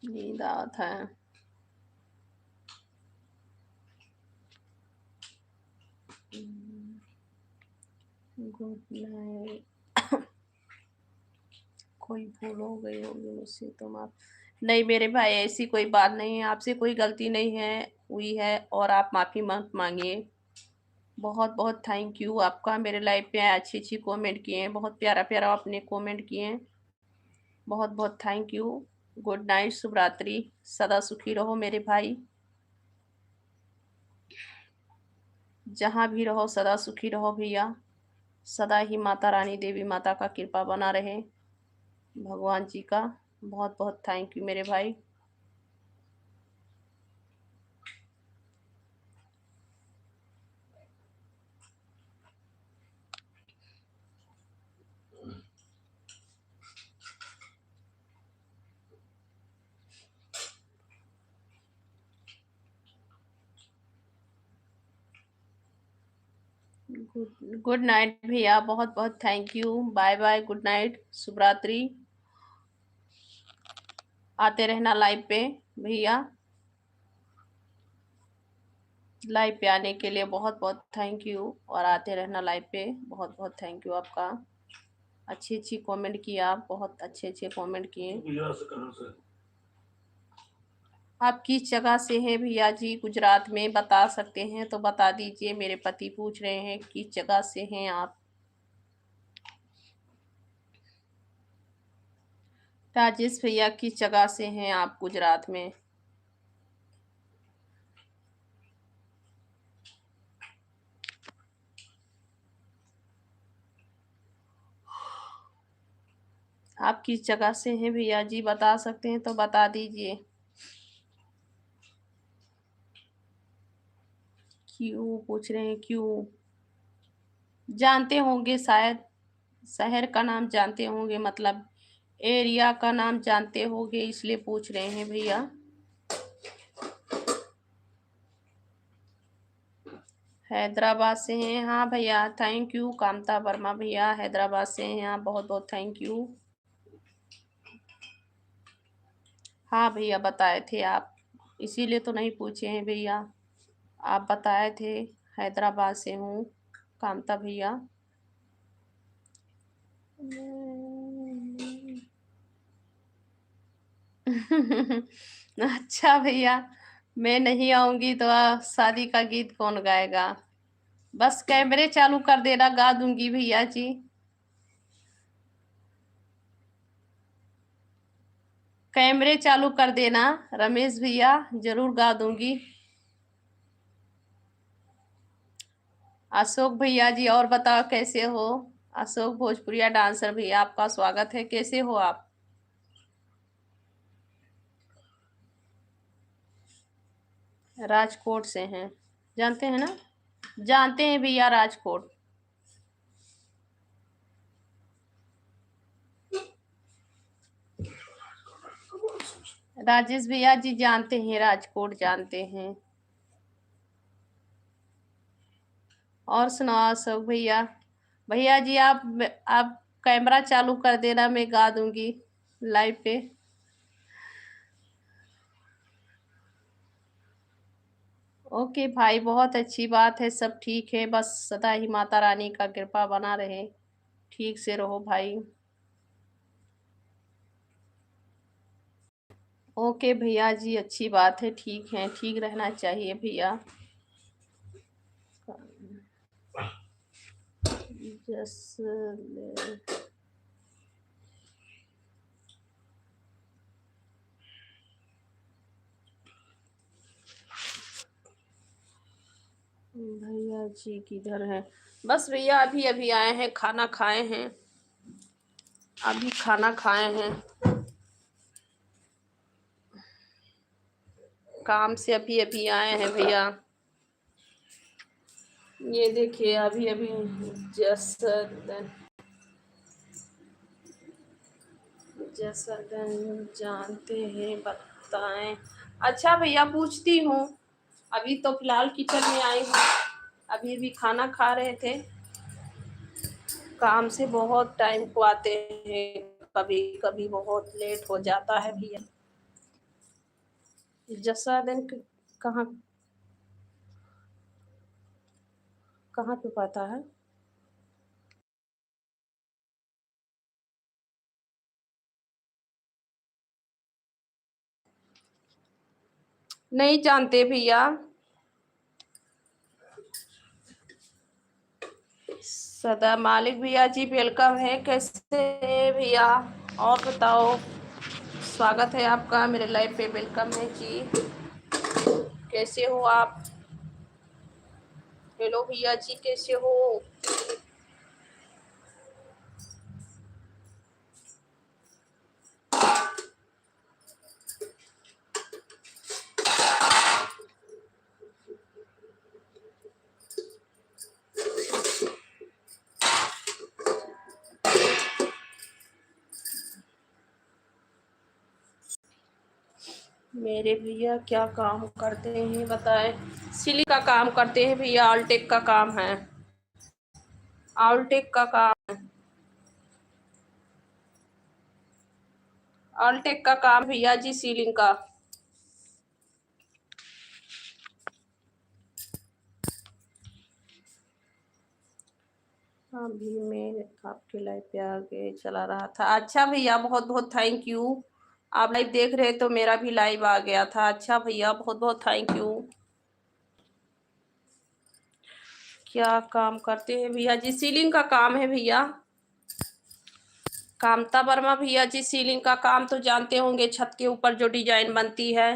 नींद आता है। Good night. कोई भूल हो गई होगी मुझसे तो माफ। नहीं मेरे भाई, ऐसी कोई बात नहीं है, आपसे कोई गलती नहीं है हुई है, और आप माफ़ी मत मांगिए। बहुत बहुत थैंक यू आपका, मेरे लाइव पे आए, अच्छी अच्छी कमेंट किए हैं, बहुत प्यारा प्यारा आपने कमेंट किए हैं, बहुत बहुत थैंक यू। गुड नाइट, शुभ रात्रि, सदा सुखी रहो मेरे भाई, जहाँ भी रहो सदा सुखी रहो भैया, सदा ही माता रानी देवी माता का कृपा बना रहे, भगवान जी का। बहुत बहुत थैंक यू मेरे भाई। गुड नाइट भैया, बहुत बहुत thank you, bye bye, good night, शुभ रात्रि। आते रहना लाइव पे भैया, लाइव पे आने के लिए बहुत बहुत थैंक यू, और आते रहना लाइव पे, बहुत बहुत थैंक यू आपका। अच्छी अच्छी कमेंट किया आप, बहुत अच्छे अच्छे कमेंट किए। आप किस जगह से हैं भैया जी? गुजरात में बता सकते हैं तो बता दीजिए, मेरे पति पूछ रहे हैं किस जगह से हैं आप। राजेश भैया किस जगह से हैं आप गुजरात में? आप किस जगह से हैं भैया जी, बता सकते हैं तो बता दीजिए। क्यों पूछ रहे हैं, क्यों? जानते होंगे शायद, शहर का नाम जानते होंगे, मतलब एरिया का नाम जानते होंगे, इसलिए पूछ रहे हैं भैया। हैदराबाद से हैं, हाँ भैया, थैंक यू कामता वर्मा भैया, हैदराबाद से हैं आप, बहुत बहुत थैंक यू। हाँ भैया बताए थे आप, इसीलिए तो नहीं पूछे हैं भैया, आप बताए थे हैदराबाद से हूँ कामता भैया। अच्छा भैया, मैं नहीं आऊंगी तो शादी का गीत कौन गाएगा? बस कैमरे चालू कर देना, गा दूंगी भैया जी। कैमरे चालू कर देना रमेश भैया, जरूर गा दूंगी। अशोक भैया जी और बताओ कैसे हो? अशोक भोजपुरिया डांसर भैया, आपका स्वागत है, कैसे हो आप? राजकोट से हैं, जानते हैं ना? जानते हैं भैया राजकोट। राजेश भैया जी जानते हैं, राजकोट जानते हैं। और सुनाओ अशोक भैया। भैया जी आप कैमरा चालू कर देना, मैं गा दूंगी लाइव पे। ओके भाई, बहुत अच्छी बात है, सब ठीक है, बस सदा ही माता रानी का कृपा बना रहे, ठीक से रहो भाई। ओके भैया जी, अच्छी बात है, ठीक है, ठीक रहना चाहिए भैया। जस भैया जी किधर है? बस भैया अभी अभी आए हैं, खाना खाए हैं, अभी खाना खाए हैं, काम से अभी अभी आए हैं भैया। ये देखिए अभी अभी जसदन, जसदन जानते हैं, बताएं। अच्छा भैया पूछती हूँ, अभी तो फिलहाल किचन में आई हूँ, अभी अभी खाना खा रहे थे, काम से बहुत टाइम को आते हैं, कभी कभी बहुत लेट हो जाता है भैया। जसदन कहाँ, कहाँ पे पता है? नहीं जानते भैया। सदा मालिक भैया जी वेलकम है, कैसे हैं भैया? और बताओ, स्वागत है आपका मेरे लाइव पे, वेलकम है जी। कैसे हो आप? हेलो भैया जी, कैसे हो? मेरे भैया क्या काम करते हैं बताएं? सिली का काम करते हैं भैया, ऑलटेक का काम है, ऑलटेक का काम, ऑलटेक का काम भैया जी, सीलिंग का। अभी मैं आपके लाइव पे आगे चला रहा था। अच्छा भैया, बहुत बहुत थैंक यू। आप लाइव देख रहे तो मेरा भी लाइव आ गया था। अच्छा भैया, बहुत बहुत थैंक यू। क्या काम करते हैं भैया जी? सीलिंग का काम है भैया। कामता वर्मा भैया जी, सीलिंग का काम तो जानते होंगे, छत के ऊपर जो डिजाइन बनती है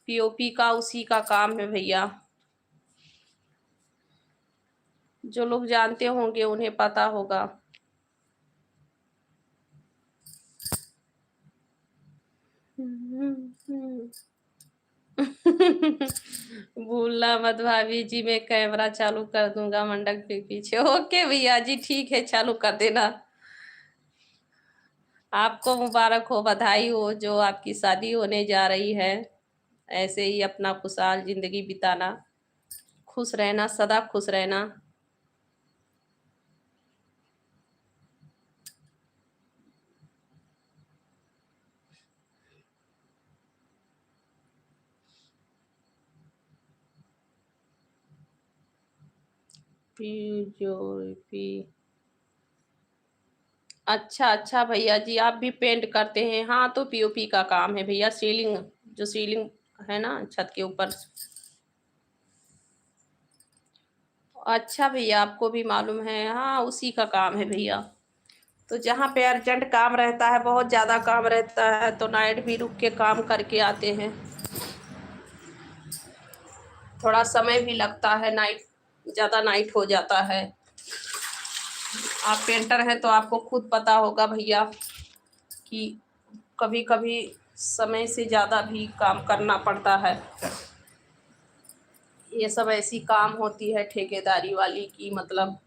पीओपी का, उसी का काम है भैया। जो लोग जानते होंगे उन्हें पता होगा। भूलना मत भाभी जी, मैं कैमरा चालू कर दूंगा मंडप के पीछे। ओके भैया जी, ठीक है, चालू कर देना। आपको मुबारक हो, बधाई हो जो आपकी शादी होने जा रही है। ऐसे ही अपना खुशहाल जिंदगी बिताना, खुश रहना, सदा खुश रहना। पी अच्छा अच्छा भैया जी, आप भी पेंट करते हैं? हाँ, तो पीओपी का काम है भैया, सीलिंग, जो सीलिंग है ना छत के ऊपर। अच्छा भैया, आपको भी मालूम है? हाँ, उसी का काम है भैया। तो जहाँ पे अर्जेंट काम रहता है, बहुत ज़्यादा काम रहता है, तो नाइट भी रुक के काम करके आते हैं। थोड़ा समय भी लगता है, नाइट ज़्यादा नाइट हो जाता है। आप पेंटर हैं तो आपको खुद पता होगा भैया कि कभी कभी समय से ज़्यादा भी काम करना पड़ता है। ये सब ऐसी काम होती है ठेकेदारी वाली की, मतलब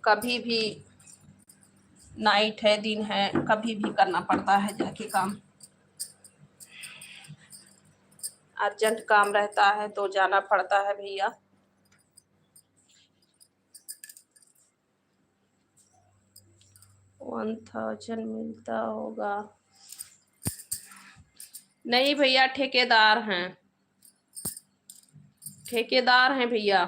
कभी भी नाइट है दिन है, कभी भी करना पड़ता है जाके काम। अर्जेंट काम रहता है तो जाना पड़ता है भैया। 1000 मिलता होगा? नहीं भैया, ठेकेदार हैं, ठेकेदार हैं भैया।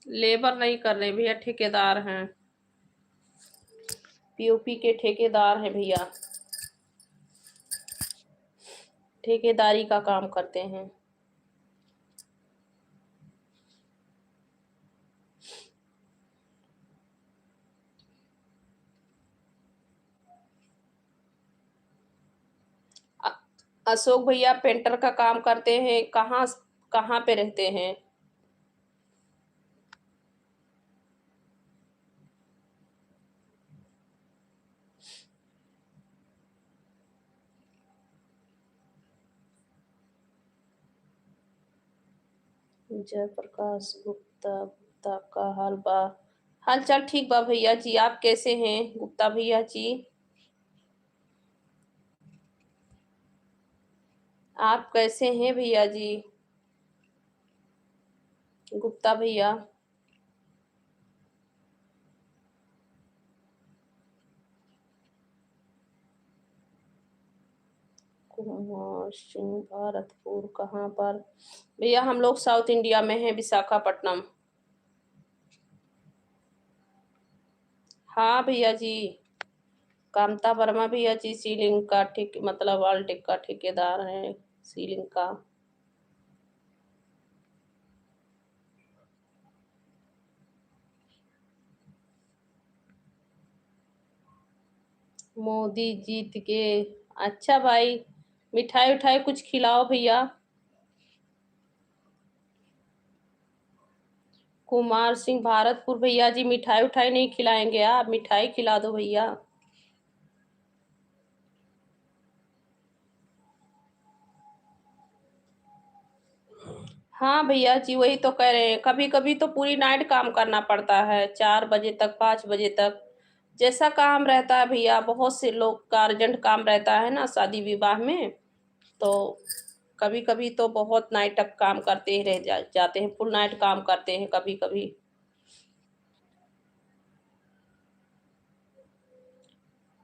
लेबर नहीं कर रहे भैया, ठेकेदार हैं, पीओपी के ठेकेदार हैं भैया, ठेकेदारी का काम करते हैं। अशोक भैया पेंटर का काम करते हैं, कहाँ कहाँ पे रहते हैं? जयप्रकाश गुप्ता। गुप्ता का हाल बा, हाल चाल ठीक बा भैया जी। आप कैसे हैं गुप्ता भैया जी? आप कैसे हैं भैया जी, गुप्ता भैया? कुमार सिंह भारतपुर कहाँ पर? भैया हम लोग साउथ इंडिया में हैं, विशाखापट्टनम। हाँ भैया जी, कामता वर्मा भैया जी सीलिंग का ठीक मतलब ऑलटेक का ठेकेदार है, सीलिंग का। मोदी जीत के। अच्छा भाई, मिठाई उठाई कुछ खिलाओ भैया। कुमार सिंह भारतपुर, भैया जी मिठाई उठाई नहीं खिलाएंगे आप? मिठाई खिला दो भैया। हाँ भैया जी, वही तो कह रहे हैं, कभी कभी तो पूरी नाइट काम करना पड़ता है, 4 बजे तक, 5 बजे तक, जैसा काम रहता है भैया। बहुत से लोग का अर्जेंट काम रहता है ना शादी विवाह में, तो कभी कभी तो बहुत नाइट तक काम करते ही जाते हैं, फुल नाइट काम करते हैं कभी कभी।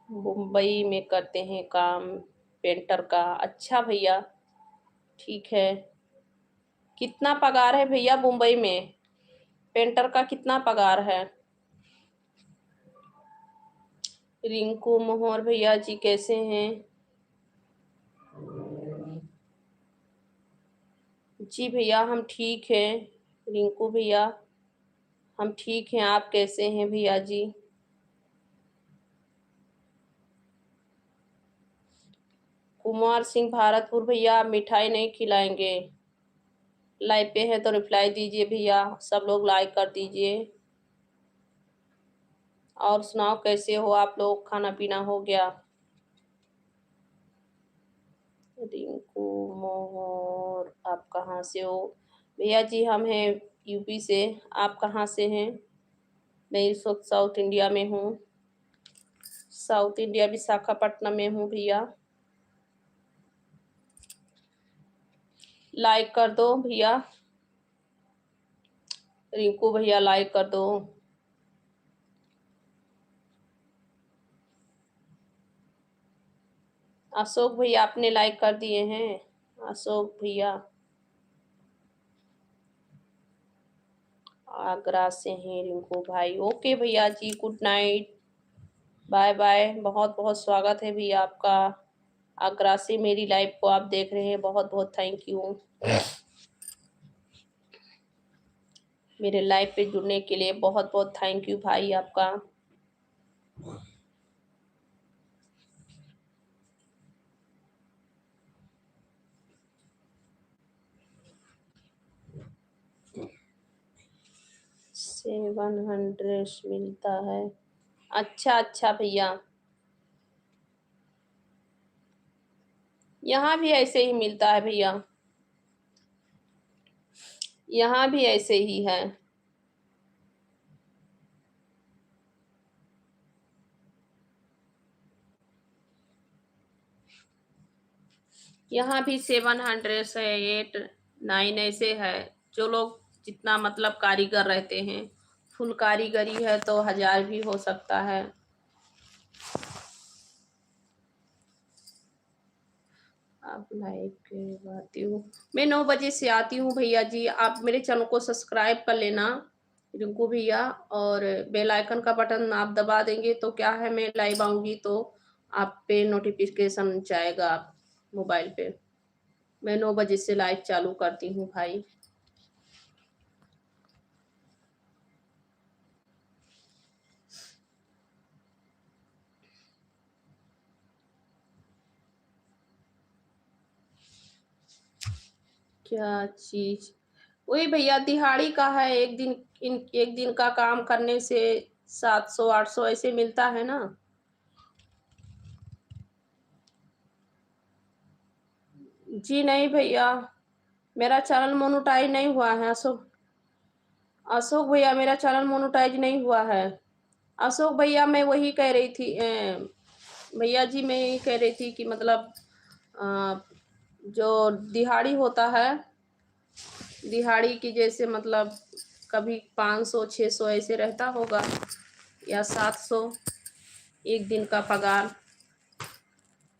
मुंबई में करते हैं काम पेंटर का। अच्छा भैया, ठीक है। कितना पगार है भैया मुंबई में? पेंटर का कितना पगार है? रिंकू मोहर भैया जी कैसे हैं? जी भैया हम ठीक हैं। रिंकू भैया हम ठीक हैं, आप कैसे हैं भैया जी? कुमार सिंह भारतपुर, भैया आप मिठाई नहीं खिलाएंगे? लाइव पे है तो रिप्लाई दीजिए भैया, सब लोग लाइक कर दीजिए। और सुनाओ कैसे हो आप लोग, खाना पीना हो गया? रिंकू मोहर आप कहाँ से हो? भैया जी हम हैं यूपी से। आप कहाँ से हैं? मैं इस वक्त साउथ इंडिया में हूँ। साउथ इंडिया विशाखापट्टनम में हूँ भैया। लाइक कर दो भैया। रिंकू भैया लाइक कर दो। अशोक भैया आपने लाइक कर दिए हैं? अशोक भैया आगरा से हैं रिंकू भाई। ओके भैया जी, गुड नाइट, बाय बाय। बहुत बहुत स्वागत है भैया आपका। आगरा से मेरी लाइव को आप देख रहे हैं, बहुत बहुत थैंक यू मेरे लाइव पे जुड़ने के लिए। बहुत बहुत थैंक यू भाई आपका। 700 मिलता है। अच्छा अच्छा भैया, यहाँ भी ऐसे ही मिलता है भैया, यहाँ भी ऐसे ही है। यहाँ भी 700 है, 8 9 ऐसे है। जो लोग जितना मतलब कारीगर रहते हैं, फुल कारीगरी है तो 1000 भी हो सकता है। आप लाइव आती हूँ, मैं 9 बजे से आती हूँ भैया जी। आप मेरे चैनल को सब्सक्राइब कर लेना रिंकू भैया, और बेल आइकन का बटन आप दबा देंगे तो क्या है, मैं लाइव आऊंगी तो आप पे नोटिफिकेशन जाएगा मोबाइल पे। मैं 9 बजे से लाइव चालू करती हूँ भाई। क्या चीज? वही भैया दिहाड़ी का है, एक दिन का काम करने से 700 800 ऐसे मिलता है ना। जी नहीं भैया, मेरा चैनल मोनेटाइज नहीं हुआ है। अशोक अशोक भैया मेरा चैनल मोनेटाइज नहीं हुआ है। अशोक भैया मैं वही कह रही थी, भैया जी मैं यही कह रही थी कि मतलब अ, जो दिहाड़ी होता है, दिहाड़ी की जैसे मतलब कभी 500 600 ऐसे रहता होगा, या 700 एक दिन का पगार,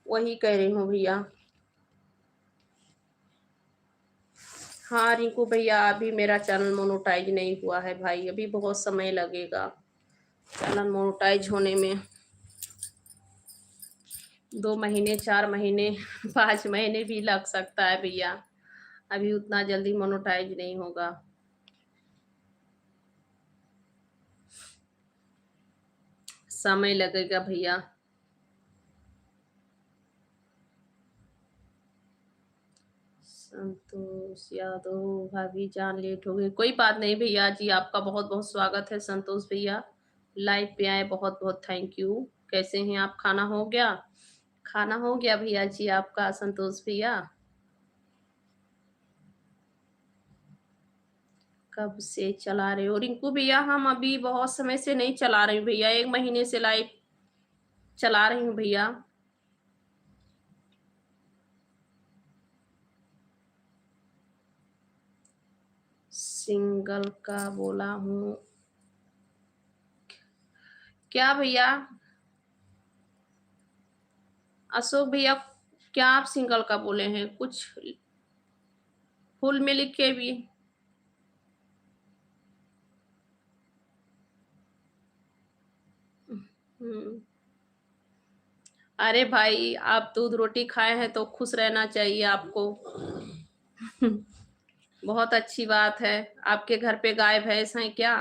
वही कह रही हूँ भैया। हाँ रिंकू भैया, अभी मेरा चैनल मोनेटाइज नहीं हुआ है भाई, अभी बहुत समय लगेगा चैनल मोनेटाइज होने में। 2 महीने, 4 महीने 5 महीने भी लग सकता है भैया, अभी उतना जल्दी मोनेटाइज नहीं होगा। समय लगेगा भैया। संतोष यादव भाभी जान लेट हो गई, कोई बात नहीं भैया जी, आपका बहुत बहुत स्वागत है संतोष भैया, लाइव पे आए, बहुत बहुत थैंक यू। कैसे हैं आप? खाना हो गया? खाना हो गया भैया जी आपका संतोष भैया? कब से चला रहे हो रिंकू भैया? हम अभी बहुत समय से नहीं चला रही हूँ भैया, 1 महीने से लाइव चला रही हूँ भैया। सिंगल का बोला हूँ क्या भैया? अशोक भैया क्या आप सिंगल का बोले हैं? कुछ फुल में लिख के भी। हम्म। अरे भाई आप दूध रोटी खाए हैं तो खुश रहना चाहिए आपको। बहुत अच्छी बात है। आपके घर पे गाय भैंस हैं क्या?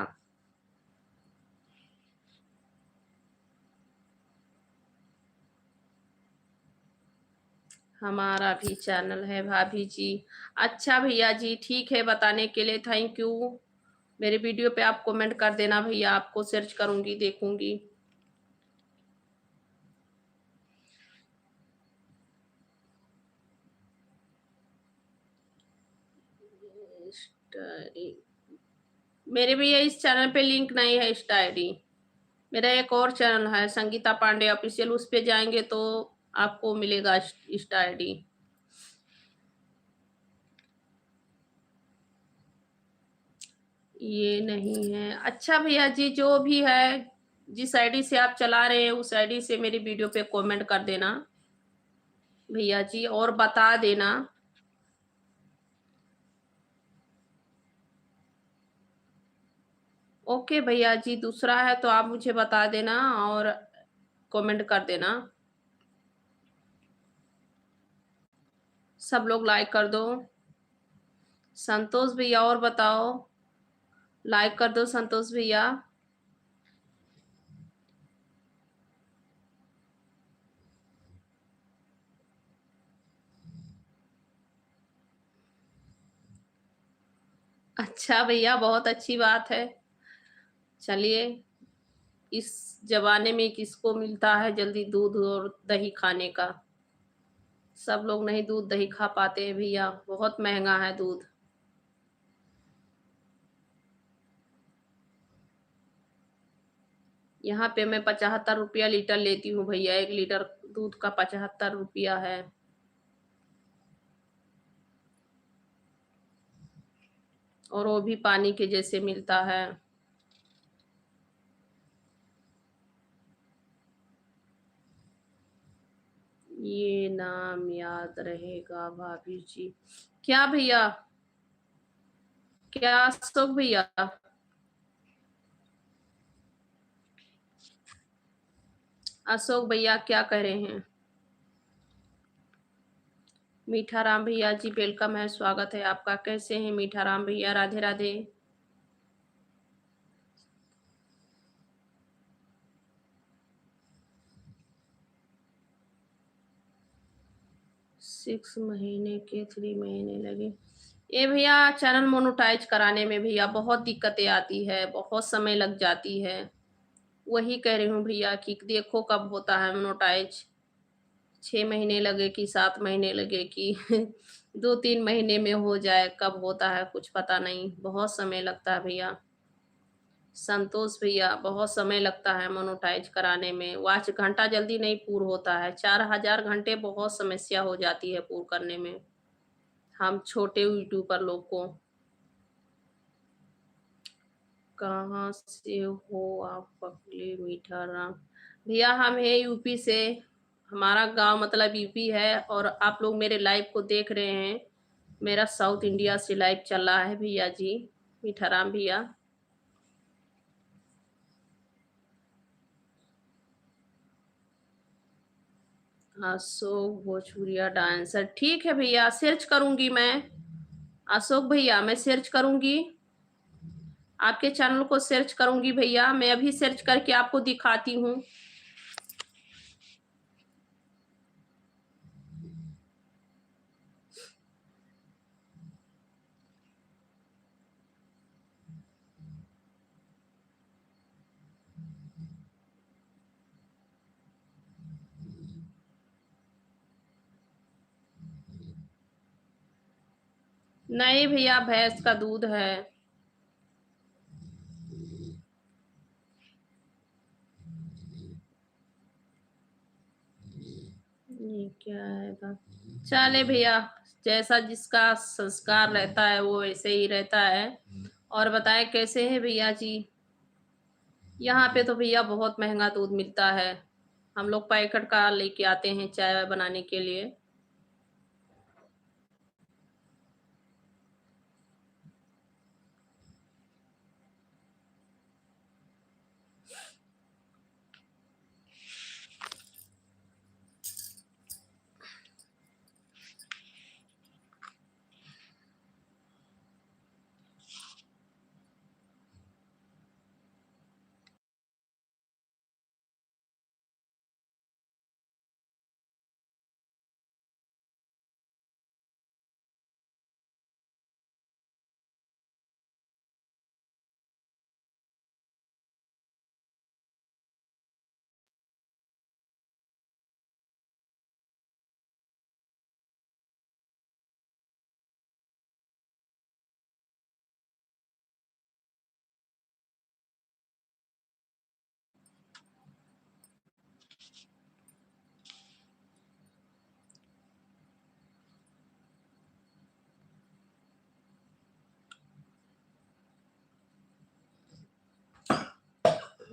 हमारा भी चैनल है भाभी जी। अच्छा भैया जी, ठीक है, बताने के लिए थैंक यू। मेरे वीडियो पे आप कमेंट कर देना भैया, आपको सर्च करूंगी, देखूंगी। स्टडी मेरे भैया इस चैनल पे लिंक नहीं है इंस्टा आईडी। मेरा एक और चैनल है संगीता पांडे ऑफिशियल, उस पे जाएंगे तो आपको मिलेगा इंस्टा आईडी। ये नहीं है। अच्छा भैया जी, जो भी है, जिस आईडी से आप चला रहे हैं उस आईडी से मेरी वीडियो पे कमेंट कर देना भैया जी, और बता देना। ओके भैया जी, दूसरा है तो आप मुझे बता देना और कमेंट कर देना। सब लोग लाइक कर दो। संतोष भैया और बताओ, लाइक कर दो संतोष भैया। अच्छा भैया, बहुत अच्छी बात है। चलिए, इस जमाने में किसको मिलता है जल्दी दूध और दही खाने का? सब लोग नहीं दूध दही खा पाते हैं भैया, बहुत महंगा है दूध। यहाँ पे मैं 75 रुपया लीटर लेती हूँ भैया, 1 लीटर दूध का 75 रुपया है। और वो भी पानी के जैसे मिलता है। ये नाम याद रहेगा भाभी जी। क्या भैया? क्या अशोक भैया? अशोक भैया क्या कह रहे हैं? मीठा राम भैया जी वेलकम है, स्वागत है आपका। कैसे हैं मीठा राम भैया? राधे राधे। 6 महीने के 3 महीने लगे। ये भैया चैनल मोनेटाइज कराने में भैया बहुत दिक्कतें आती है, बहुत समय लग जाती है। वही कह रही हूँ भैया कि देखो कब होता है मोनेटाइज। 6 महीने लगे कि 7 महीने लगे कि 2-3 महीने में हो जाए, कब होता है कुछ पता नहीं, बहुत समय लगता है भैया। संतोष भैया बहुत समय लगता है मोनेटाइज कराने में, वाच घंटा जल्दी नहीं पूर्ण होता है, 4000 घंटे बहुत समस्या हो जाती है पूर्ण करने में, हम छोटे यूट्यूबर लोग को। कहाँ से हो आप पगले मीठा राम? भैया हम है यूपी से, हमारा गांव मतलब यूपी है, और आप लोग मेरे लाइव को देख रहे हैं। मेरा साउथ इंडिया से लाइव चल रहा है भैया जी, मीठा राम भैया। अशोक भोजपुरिया डांसर, ठीक है भैया, सर्च करूंगी मैं। अशोक भैया मैं सर्च करूंगी, आपके चैनल को सर्च करूंगी भैया, मैं अभी सर्च करके आपको दिखाती हूँ। नहीं भैया, भैंस का दूध है। ये क्या है? चले भैया, जैसा जिसका संस्कार रहता है वो वैसे ही रहता है। और बताएं कैसे हैं भैया जी? यहाँ पे तो भैया बहुत महंगा दूध मिलता है। हम लोग पैकेट का लेके आते हैं चाय वाय बनाने के लिए।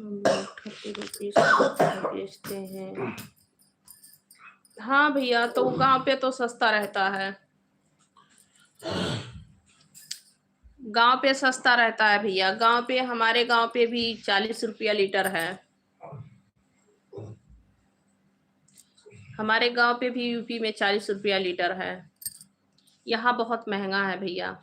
हम लोग 30 रुपीज बेचते हैं। हाँ भैया, तो गांव पे तो सस्ता रहता है। गांव पे सस्ता रहता है भैया। गांव पे, हमारे गांव पे भी 40 रुपया लीटर है। हमारे गांव पे भी यूपी में 40 रुपया लीटर है। यहाँ बहुत महंगा है भैया।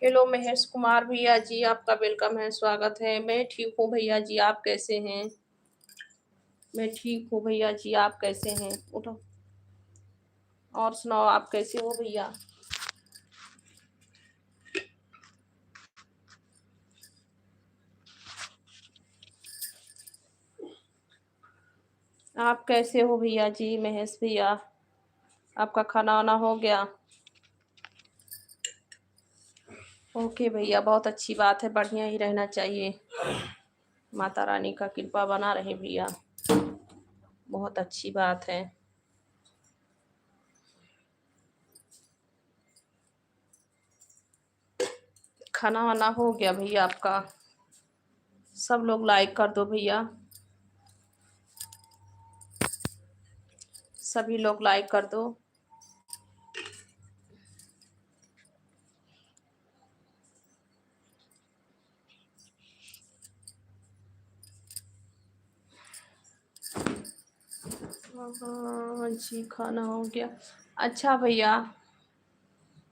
हेलो महेश कुमार भैया जी, आपका वेलकम है, स्वागत है। मैं ठीक हूँ भैया जी, आप कैसे हैं? मैं ठीक हूँ भैया जी, आप कैसे हैं? उठो और सुनाओ, आप कैसे हो भैया? आप कैसे हो भैया जी, महेश भैया? आपका खाना वाना हो गया? ओके भैया, बहुत अच्छी बात है, बढ़िया ही रहना चाहिए। माता रानी का कृपा बना रहे भैया, बहुत अच्छी बात है। खाना वाना हो गया भैया आपका? सब लोग लाइक कर दो भैया, सभी लोग लाइक कर दो। हाँ जी, खाना हो गया। अच्छा भैया,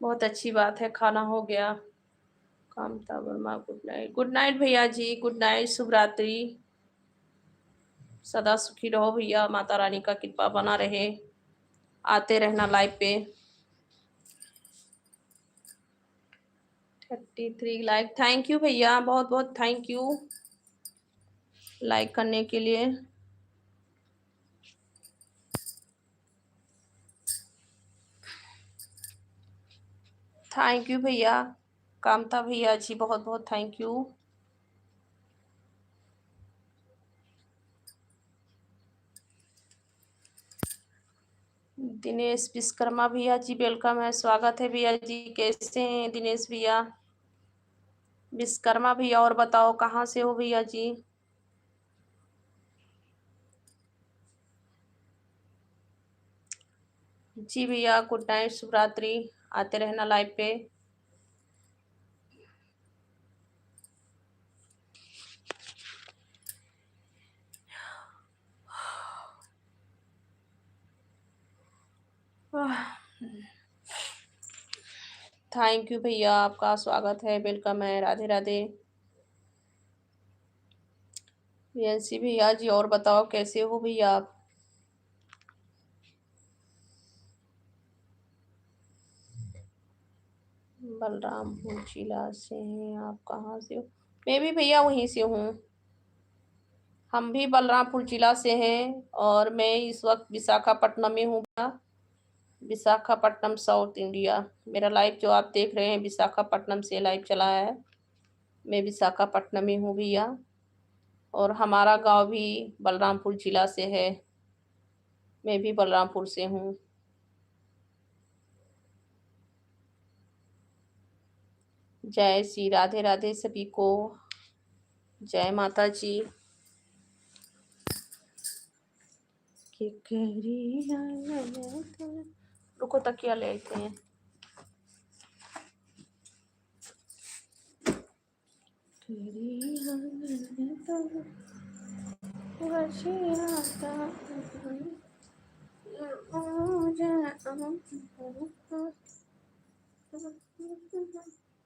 बहुत अच्छी बात है, खाना हो गया। Kamta Verma, good night. Good night भैया जी, गुड नाइट, शुभ रात्रि। सदा सुखी रहो भैया, माता रानी का कृपा बना रहे। आते रहना लाइव पे। 33 लाइक, थैंक यू भैया, बहुत बहुत थैंक यू लाइक करने के लिए। थैंक यू भैया, कामता भैया जी, बहुत बहुत थैंक यू। दिनेश विश्वकर्मा भैया जी, वेलकम है, स्वागत है भैया जी। कैसे हैं दिनेश भैया? विश्वकर्मा भैया, और बताओ कहाँ से हो भैया जी? जी भैया, गुड नाइट, शुभ रात्रि। आते रहना लाइव पे। थैंक यू भैया, आपका स्वागत है, वेलकम है, राधे राधे। यंसी भैया जी, और बताओ कैसे हो भैया आप? बलरामपुर जिला से हैं आप, कहाँ से हो? मैं भी भैया वहीं से हूँ। हम भी बलरामपुर जिला से हैं और मैं इस वक्त विशाखापट्टनम में हूँ। Visakhapatnam, south India. मेरा लाइव जो आप देख रहे हैं विशाखापट्टनम से लाइव चला है। मैं विशाखापट्टनम में हूँ भैया, और हमारा गांव भी बलरामपुर जिला से है। मैं भी बलरामपुर से हूँ। जय श्री राधे राधे सभी को। जय माता जी। रुको, तकिया ले आते हैं।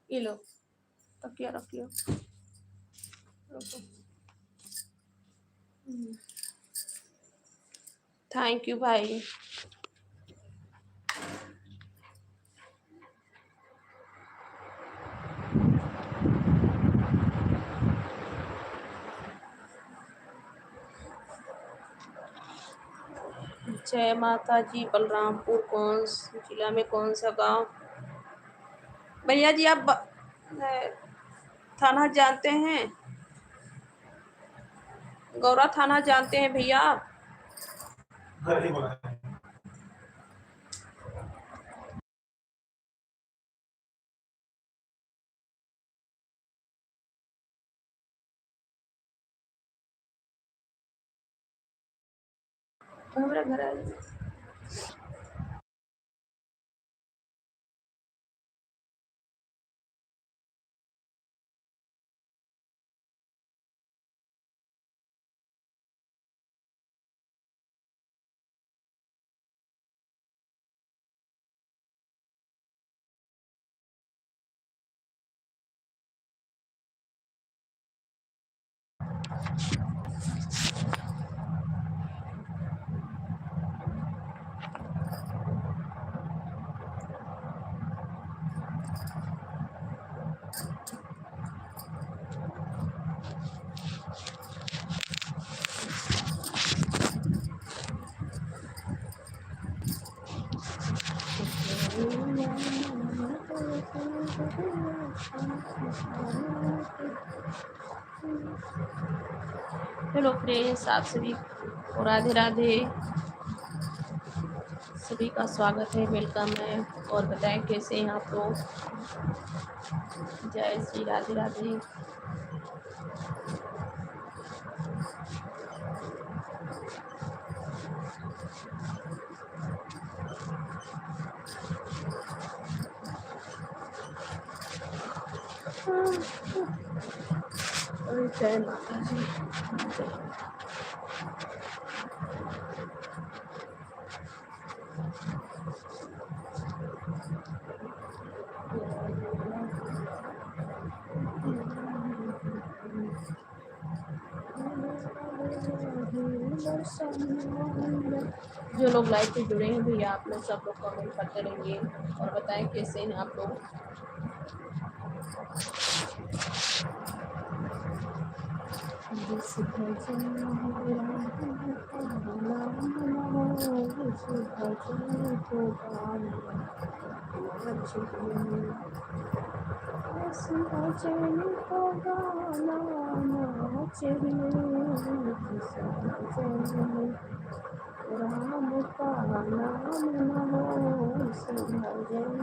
ये लो, तकिया रखियो। थैंक यू भाई। जय माता जी। बलरामपुर कौन जिला में कौन सा गांव? भैया जी आप थाना जानते हैं? गौरा थाना जानते हैं भैया आप? घर ही बनाया है। हमारा घर है। हेलो फ्रेंड्स, आप सभी को राधे राधे। सभी का स्वागत है, वेलकम है। और बताएं कैसे हैं आप लोग? जय श्री राधे राधे। जय माता जी। जो लोग लाइव पे जुड़े हैं भैया, आप लोग सब लोग कमेंट करते रहिए और बताएं कैसे हैं आप लोग। राम का नाम लो, सुभजन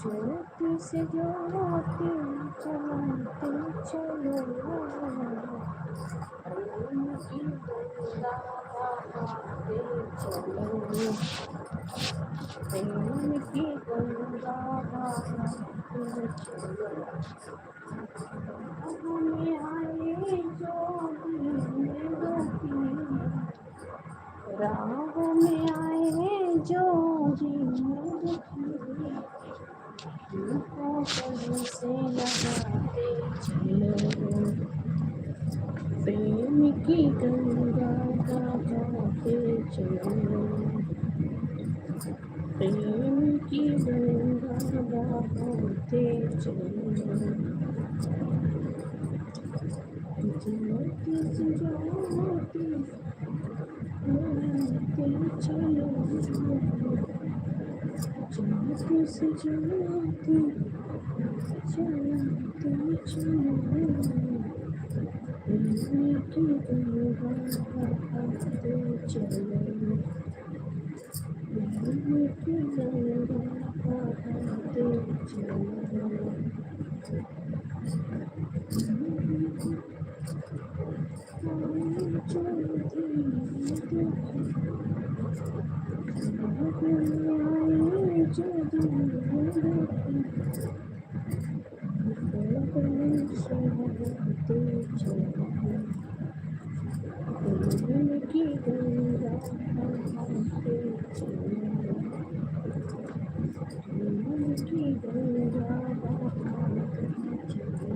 ज्योति से ज्योति जलाते चलो, प्रेम की गंगा बहाते चलो, प्रेम की गंगा बहाते चलो। हमें आए जो दिन दुखी, राह में आए जो दिन दुखी, उनको गले से लगाते चलो, प्रेम की गंगा बहाते चलो, प्रेम की गंगा बहाते चलो। ज्योति से ज्योति जलाते चलो, ज्योति से ज्योति जलाते चलो, प्रेम की गंगा बहाते चलो, प्रेम की गंगा बहाते चलो।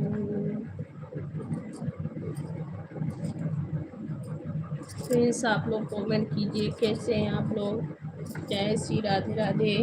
फ्रेंड्स, आप लोग कमेंट कीजिए कैसे हैं आप लोग। जय श्री राधे राधे।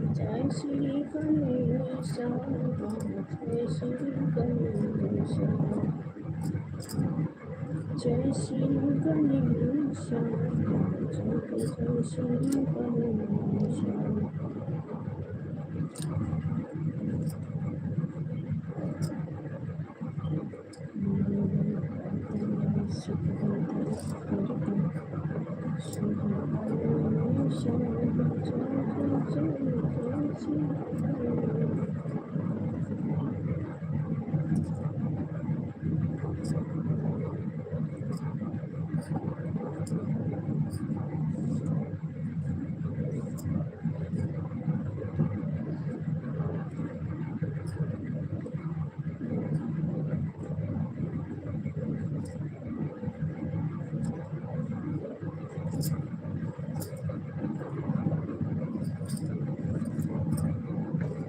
जय श्री गणेश, जय श्री गणेश, जय श्री गणेश, जय श्री गणेश।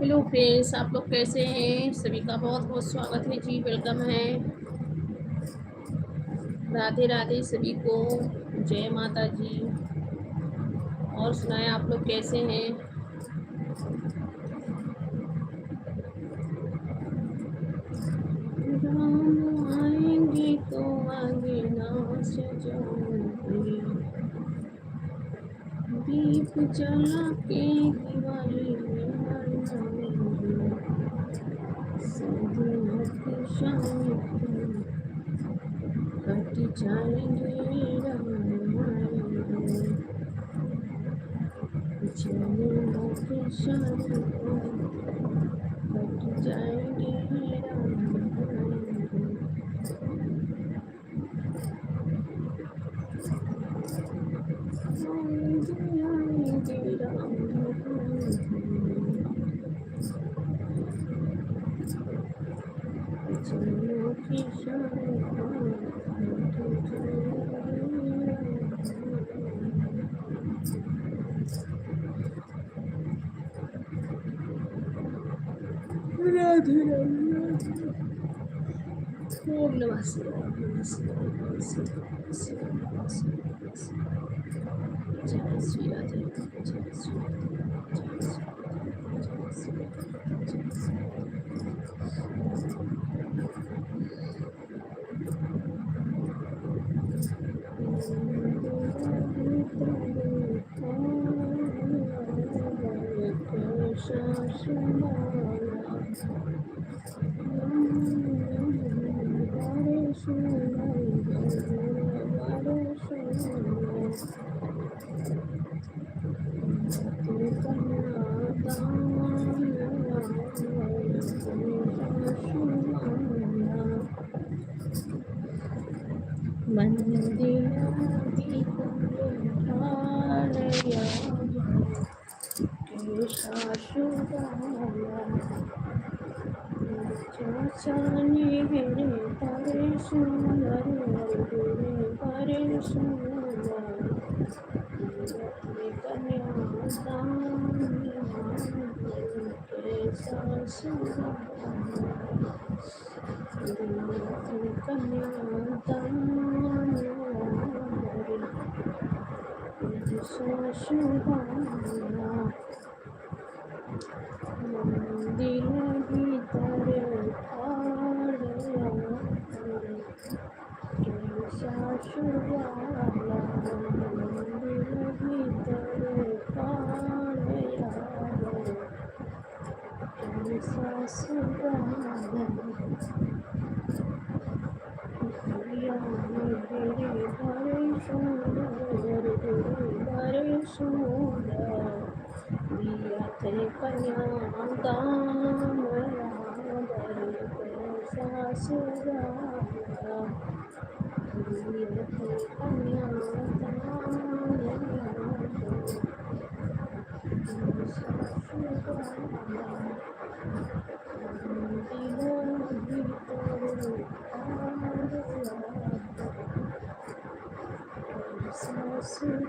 हेलो फ्रेंड्स, आप लोग कैसे हैं? सभी का बहुत बहुत स्वागत है जी, वेलकम है। राधे राधे सभी को, जय माता जी। और सुनाएं आप लोग कैसे हैं? राम आएंगे तो आगे ना सजाऊंगी, दीप चला के दिवाली सदियों की शाम कट जाएंगे चलियों की शाम कट जाएंगे चलियों की शाम राधे राधे ओम नमः शिवाय ओम नमः शिवाय ओम नमः शिवाय ओम नमः शिवाय जय श्री राधे जय श्री राधे जय श्री राधे जय श्री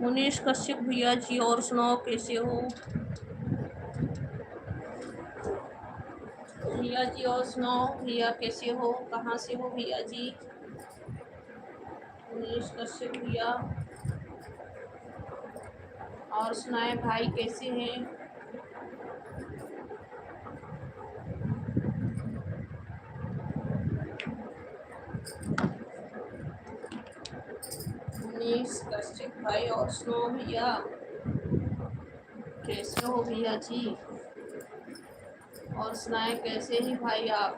मुनीश कश्यप भैया जी और सुनाओ कैसे हो भैया जी और सुनाओ भैया कैसे हो कहाँ से हो भैया जी मुनीश कश्यप भैया और सुनाए भाई कैसे हैं भाई और सुनो भैया, कैसे हो भैया जी? और सुनाए कैसे हैं भाई आप?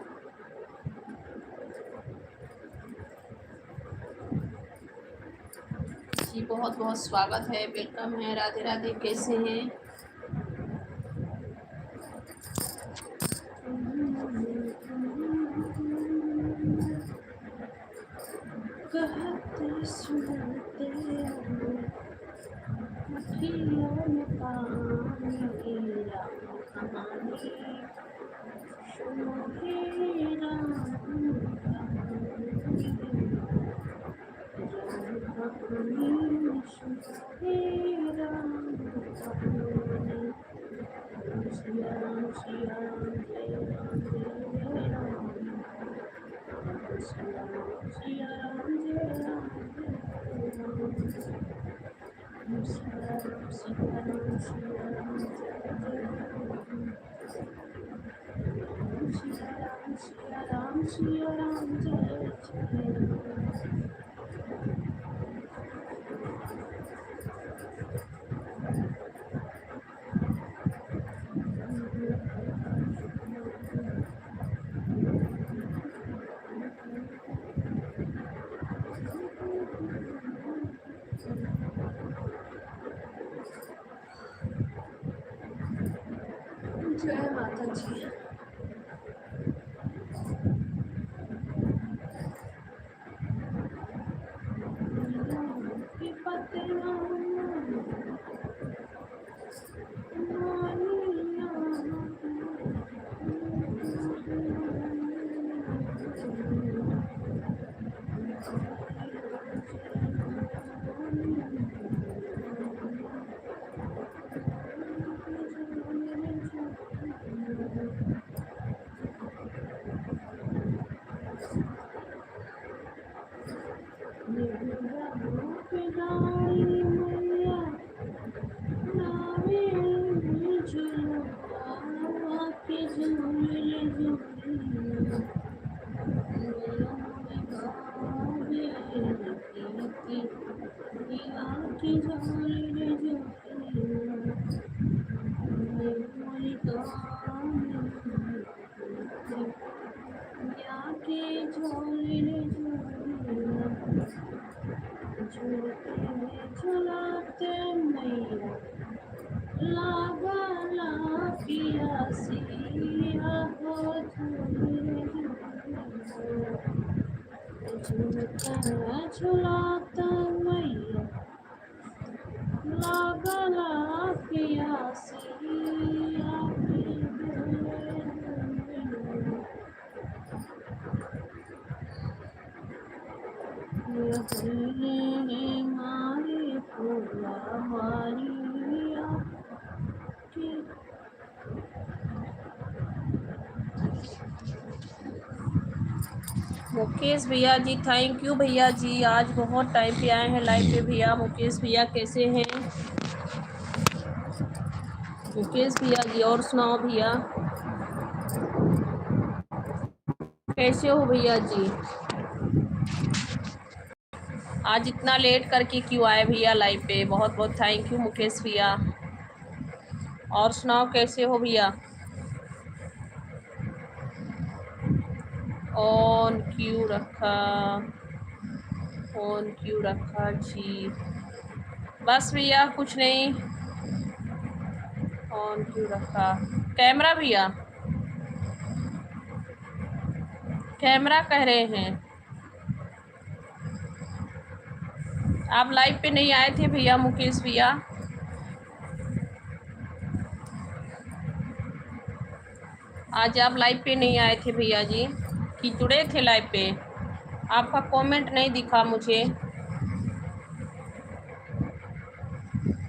जी बहुत बहुत स्वागत है, वेलकम है, राधे राधे। कैसे हैं? कहते सुनते अखियों में पानी गिरा, कहानी सुनो हे राम कहानी, कहानी सुनो हे राम कहानी। सिया राम सिया राम जय राम जय राम, सिया राम सिया राम जय राम जय राम, सिया राम सिया राम सिया राम जय राम, सिया राम सिया राम सिया राम जय जय राम। जय माता जी। झुलाते मैया लागला पियासिया हो, झुलाता मैया लागला पियासिया मारे फूला मारिया। मुकेश भैया जी थैंक यू भैया जी, आज बहुत टाइम पे आए हैं लाइव पे भैया। मुकेश भैया कैसे हैं? मुकेश भैया जी और सुनाओ भैया, कैसे हो भैया जी? आज इतना लेट करके क्यों आए भैया लाइव पे? बहुत बहुत थैंक यू मुकेश भैया। और सुनाओ कैसे हो भैया? ऑन क्यों रखा जी? बस भैया कुछ नहीं, ऑन क्यों रखा? कैमरा भैया, कैमरा कह रहे हैं। आप लाइव पे नहीं आए थे भैया मुकेश भैया? आज आप लाइव पे नहीं आए थे भैया जी कि जुड़े थे लाइव पे? आपका कमेंट नहीं दिखा मुझे।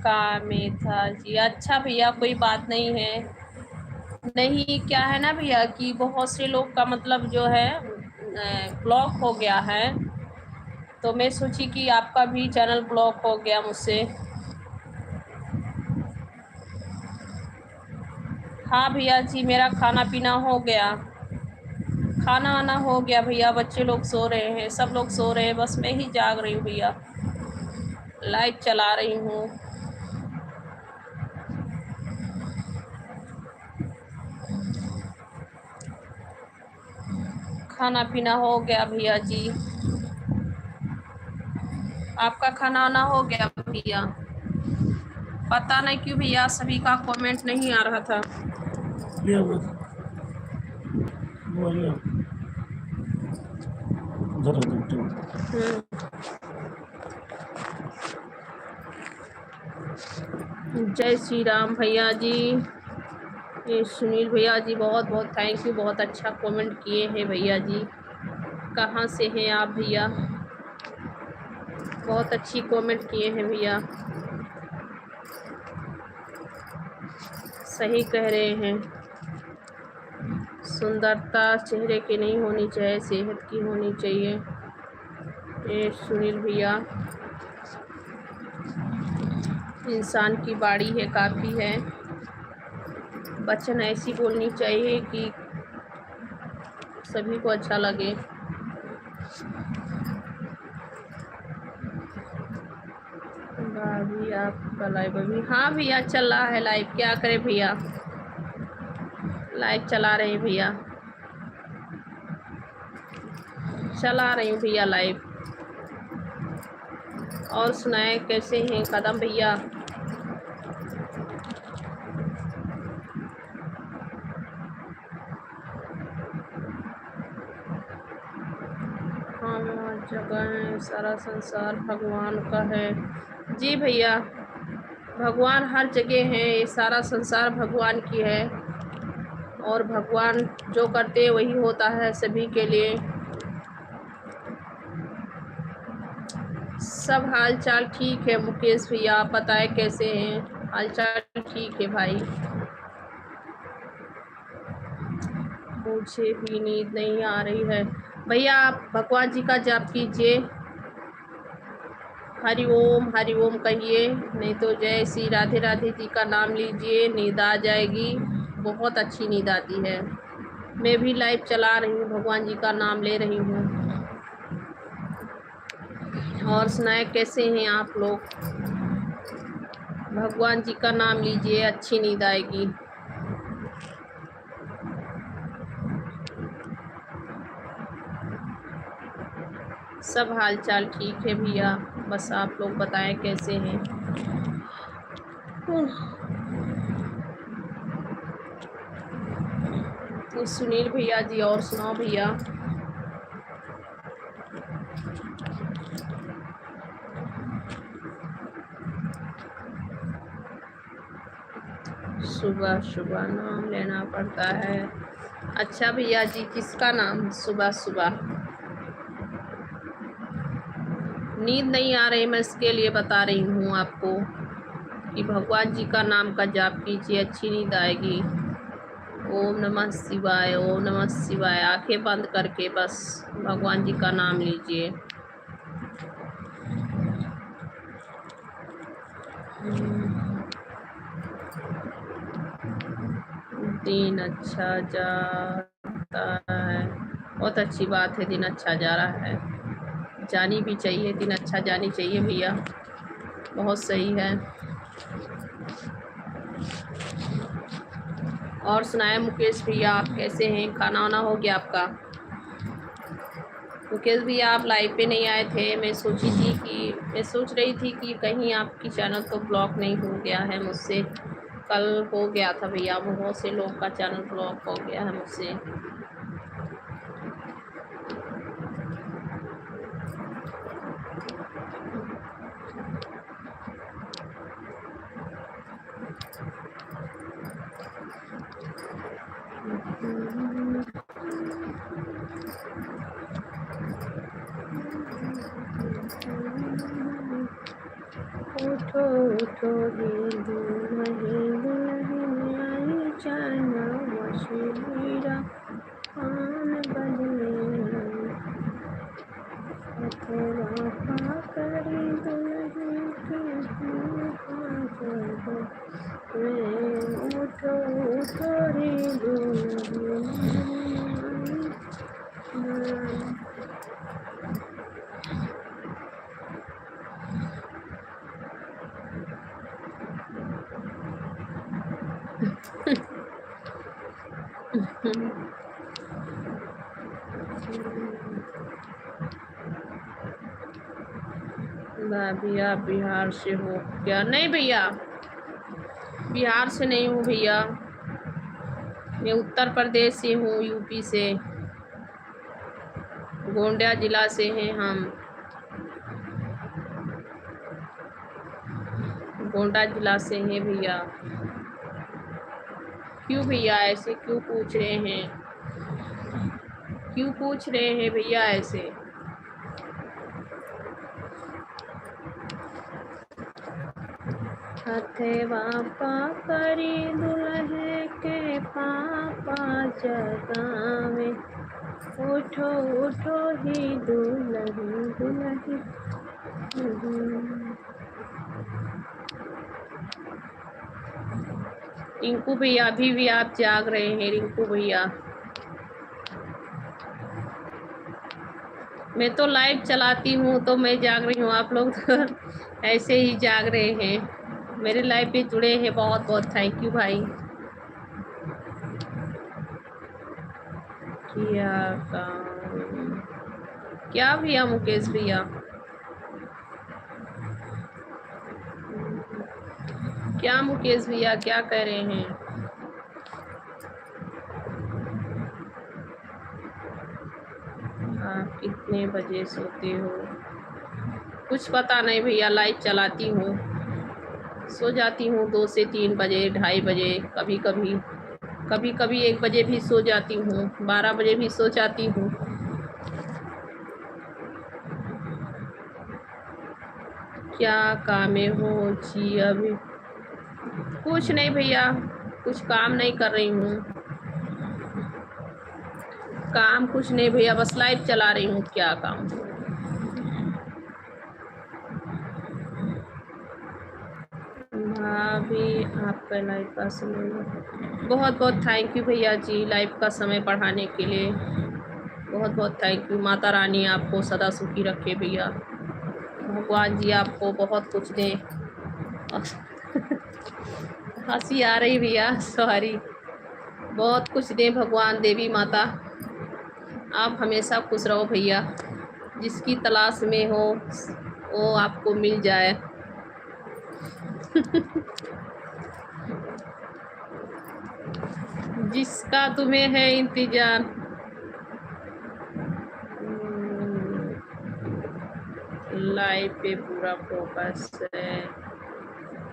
काम में था जी, अच्छा भैया कोई बात नहीं है। नहीं क्या है ना भैया कि बहुत से लोग का मतलब जो है ब्लॉक हो गया है, तो मैं सोची कि आपका भी चैनल ब्लॉक हो गया मुझसे। हाँ भैया जी मेरा खाना पीना हो गया, खाना आना हो गया भैया। बच्चे लोग सो रहे हैं, सब लोग सो रहे हैं, बस मैं ही जाग रही हूँ भैया। लाइव चला रही हूँ। खाना पीना हो गया भैया जी, आपका खाना वाना हो गया भैया? पता नहीं क्यों भैया सभी का कमेंट नहीं आ रहा था। जय श्री राम भैया जी। ये सुनील भैया जी बहुत बहुत थैंक यू, बहुत अच्छा कमेंट किए हैं भैया जी। कहाँ से हैं आप भैया? बहुत अच्छी कमेंट किए हैं भैया, सही कह रहे हैं। सुंदरता चेहरे की नहीं होनी चाहिए, सेहत की होनी चाहिए। ये सुनील भैया, इंसान की बाड़ी है, काफ़ी है। वचन ऐसी बोलनी चाहिए कि सभी को अच्छा लगे। भाभी आपका लाइव अभी? हाँ भैया चल रहा है लाइव, क्या करें भैया, लाइव चला रहे हैं भैया, चला रही हूँ भैया लाइव। और सुनाए कैसे हैं कदम भैया? हम हर जगह हैं, सारा संसार भगवान का है। जी भैया, भगवान हर जगह है, ये सारा संसार भगवान की है और भगवान जो करते हैं वही होता है सभी के लिए। सब हाल चाल ठीक है मुकेश भैया, आप बताएं कैसे हैं? हाल चाल ठीक है भाई। मुझे भी नींद नहीं आ रही है भैया, आप भगवान जी का जाप कीजिए, हरि ओम कहिए, नहीं तो जय श्री राधे राधे जी का नाम लीजिए, नींद आ जाएगी, बहुत अच्छी नींद आती है। मैं भी लाइव चला रही हूँ, भगवान जी का नाम ले रही हूँ। और सुनाए कैसे हैं आप लोग? भगवान जी का नाम लीजिए, अच्छी नींद आएगी। सब हाल चाल ठीक है भैया, बस आप लोग बताएं कैसे हैं? सुनील भैया जी, और सुनाओ भैया। सुबह सुबह नाम लेना पड़ता है। अच्छा भैया जी, किसका नाम सुबह सुबह? नींद नहीं आ रही, मैं इसके लिए बता रही हूँ आपको कि भगवान जी का नाम का जाप कीजिए, अच्छी नींद आएगी। ओम नमः शिवाय, ओम नमः शिवाय, आंखें बंद करके बस भगवान जी का नाम लीजिए। दिन अच्छा जाता है, बहुत अच्छी बात है, दिन अच्छा जा रहा है, जानी भी चाहिए, दिन अच्छा जानी चाहिए भैया, बहुत सही है। और सुनाए मुकेश भैया, आप कैसे हैं? खाना वाना हो गया आपका? मुकेश भैया आप लाइव पे नहीं आए थे, मैं सोच रही थी कि कहीं आपकी चैनल तो ब्लॉक नहीं हो गया है मुझसे। कल हो गया था भैया, बहुत से लोग का चैनल ब्लॉक हो गया है मुझसे। उठो उठो हिंदू आई जाना वशीरा आन बदले अथवा पाकरी दुल्हन की उठो उठो रे दुल्हन। भाभी आप बिहार से हो क्या? नहीं भैया, बिहार से नहीं हूँ भैया, मैं उत्तर प्रदेश से हूँ, यूपी से, गोंडा जिला से हैं हम। गोंडा जिला से हैं भैया। क्यों भैया ऐसे क्यों पूछ रहे हैं? क्यों पूछ रहे हैं भैया ऐसे? हथवा पकड़ी दुल्हे के पापा जगावे, उठो उठो ही दुल्हन दुल्हन। रिंकू भैया अभी भी आप जाग रहे हैं? रिंकू भैया मैं तो लाइव चलाती हूँ तो मैं जाग रही हूँ, आप लोग तो ऐसे ही जाग रहे हैं। मेरे लाइव पे जुड़े हैं, बहुत बहुत थैंक यू भाई। क्या काम? क्या भैया मुकेश भैया? क्या मुकेश भैया क्या कह रहे हैं? आप कितने बजे सोते हो? कुछ पता नहीं भैया, लाइव चलाती हूँ, सो जाती हूँ 2 से 3 बजे, 2:30 बजे, कभी कभी 1 बजे भी सो जाती हूँ, 12 बजे भी सो जाती हूँ। क्या काम में हो जी अभी? कुछ नहीं भैया, कुछ काम नहीं कर रही हूँ, काम कुछ नहीं भैया, बस लाइव चला रही हूँ। क्या काम? भाभी आपका लाइव का समय बहुत बहुत थैंक यू भैया जी, लाइव का समय पढ़ाने के लिए बहुत बहुत थैंक यू। माता रानी आपको सदा सुखी रखे भैया, भगवान जी आपको बहुत कुछ दे। हंसी आ रही भैया, सॉरी। बहुत कुछ दे भगवान, देवी माता, आप हमेशा खुश रहो भैया। जिसकी तलाश में हो वो आपको मिल जाए। जिसका तुम्हें है इंतजार। लाइव पे पूरा फोकस है,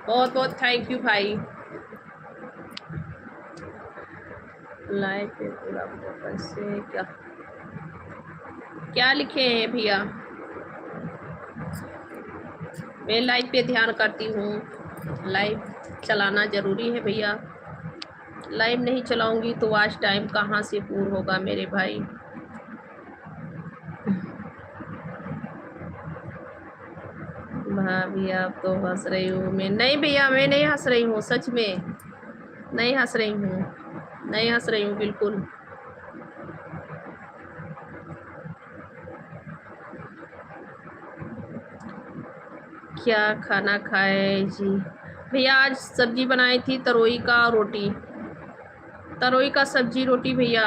बहुत बहुत थैंक यू भाई। लाइव पे पूरा फोकस है। क्या क्या लिखे हैं भैया? मैं लाइव पे ध्यान करती हूँ, लाइव चलाना जरूरी है भैया। लाइव नहीं चलाऊंगी तो आज टाइम कहाँ से पूरा होगा मेरे भाई। भाभी आप तो हंस रही हो, मैं नहीं भैया, मैं नहीं हंस रही हूँ, सच में नहीं हंस रही हूँ, नहीं हंस रही हूँ बिल्कुल। क्या खाना खाए जी? भैया आज सब्जी बनाई थी तरोई का रोटी, तरोई का सब्जी रोटी भैया।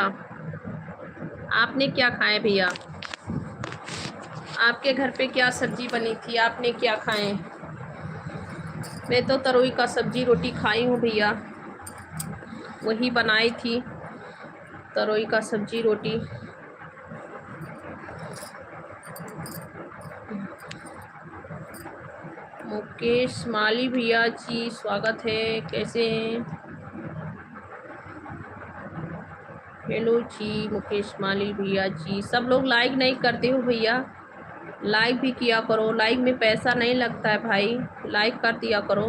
आपने क्या खाए भैया? आपके घर पे क्या सब्जी बनी थी, आपने क्या खाए? मैं तो तरोई का सब्जी रोटी खाई हूँ भैया, वही बनाई थी तरोई का सब्जी रोटी। मुकेश माली भैया जी स्वागत है, कैसे हैं? हेलो जी मुकेश माली भैया जी। सब लोग लाइक नहीं करते हो भैया, लाइक भी किया करो, लाइक में पैसा नहीं लगता है भाई, लाइक कर दिया करो।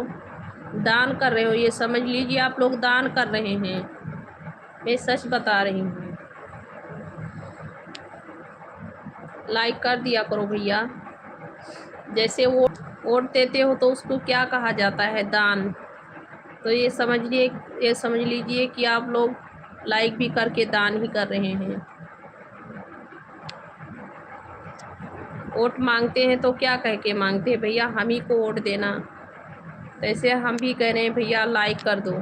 दान कर रहे हो, ये समझ लीजिए आप लोग दान कर रहे हैं, मैं सच बता रही हूँ। लाइक कर दिया करो भैया। जैसे वोट देते हो तो उसको क्या कहा जाता है? दान। तो ये समझ लीजिए कि आप लोग लाइक भी करके दान ही कर रहे हैं। वोट मांगते हैं तो क्या कह के मांगते हैं? भैया हम ही को वोट देना। तो ऐसे हम भी कह रहे हैं भैया लाइक कर दो।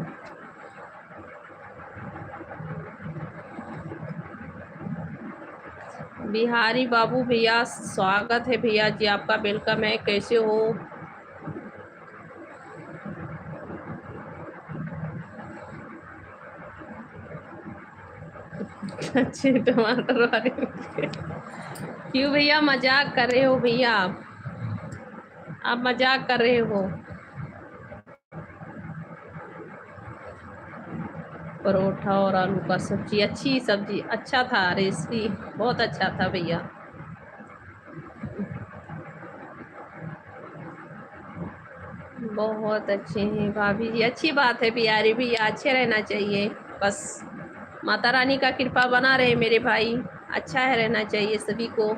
बिहारी बाबू भैया स्वागत है भैया जी आपका, वेलकम है। कैसे हो? अच्छे टमाटर वाले क्यों भैया, मजाक कर रहे हो भैया? आप मजाक कर रहे हो? परोठा और आलू का सब्जी, अच्छी सब्जी, अच्छा था, रेसिपी बहुत अच्छा था भैया। बहुत अच्छे हैं भाभी जी, अच्छी बात है बिहारी भैया, अच्छे रहना चाहिए बस। माता रानी का कृपा बना रहे मेरे भाई, अच्छा है, रहना चाहिए सभी को।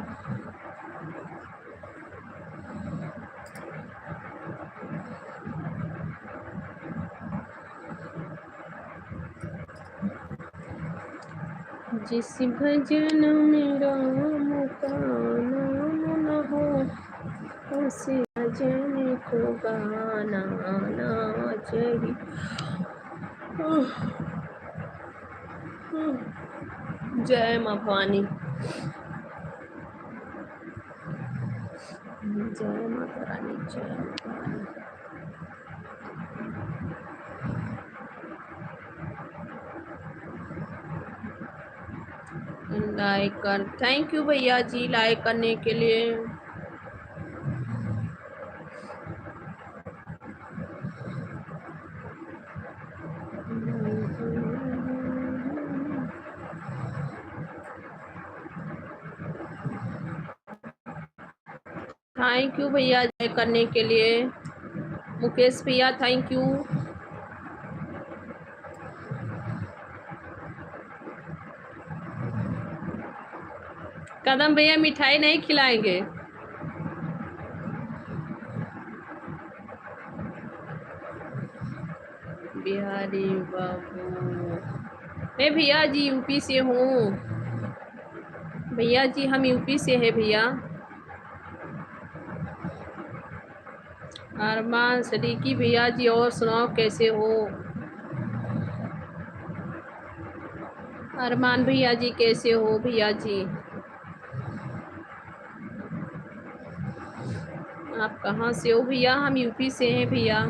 जिस भजन में राम का नाम न हो, उस भजन को गाना ना चाहिए। जय माँ भवानी, जय माता रानी, जय माता रानी। लाइक कर, थैंक यू भैया जी लाइक करने के लिए। थैंक यू भैया लाइक करने के लिए। मुकेश भैया थैंक यू। कदम भैया मिठाई नहीं खिलाएंगे? बिहारी बाबू, मैं भैया जी यूपी से हूँ। भैया जी हम यूपी से हैं भैया। अरमान सदीकी भैया जी, और सुनाओ कैसे हो? अरमान भैया जी कैसे हो भैया जी? आप कहाँ से हो भैया? हम यूपी से हैं भैया।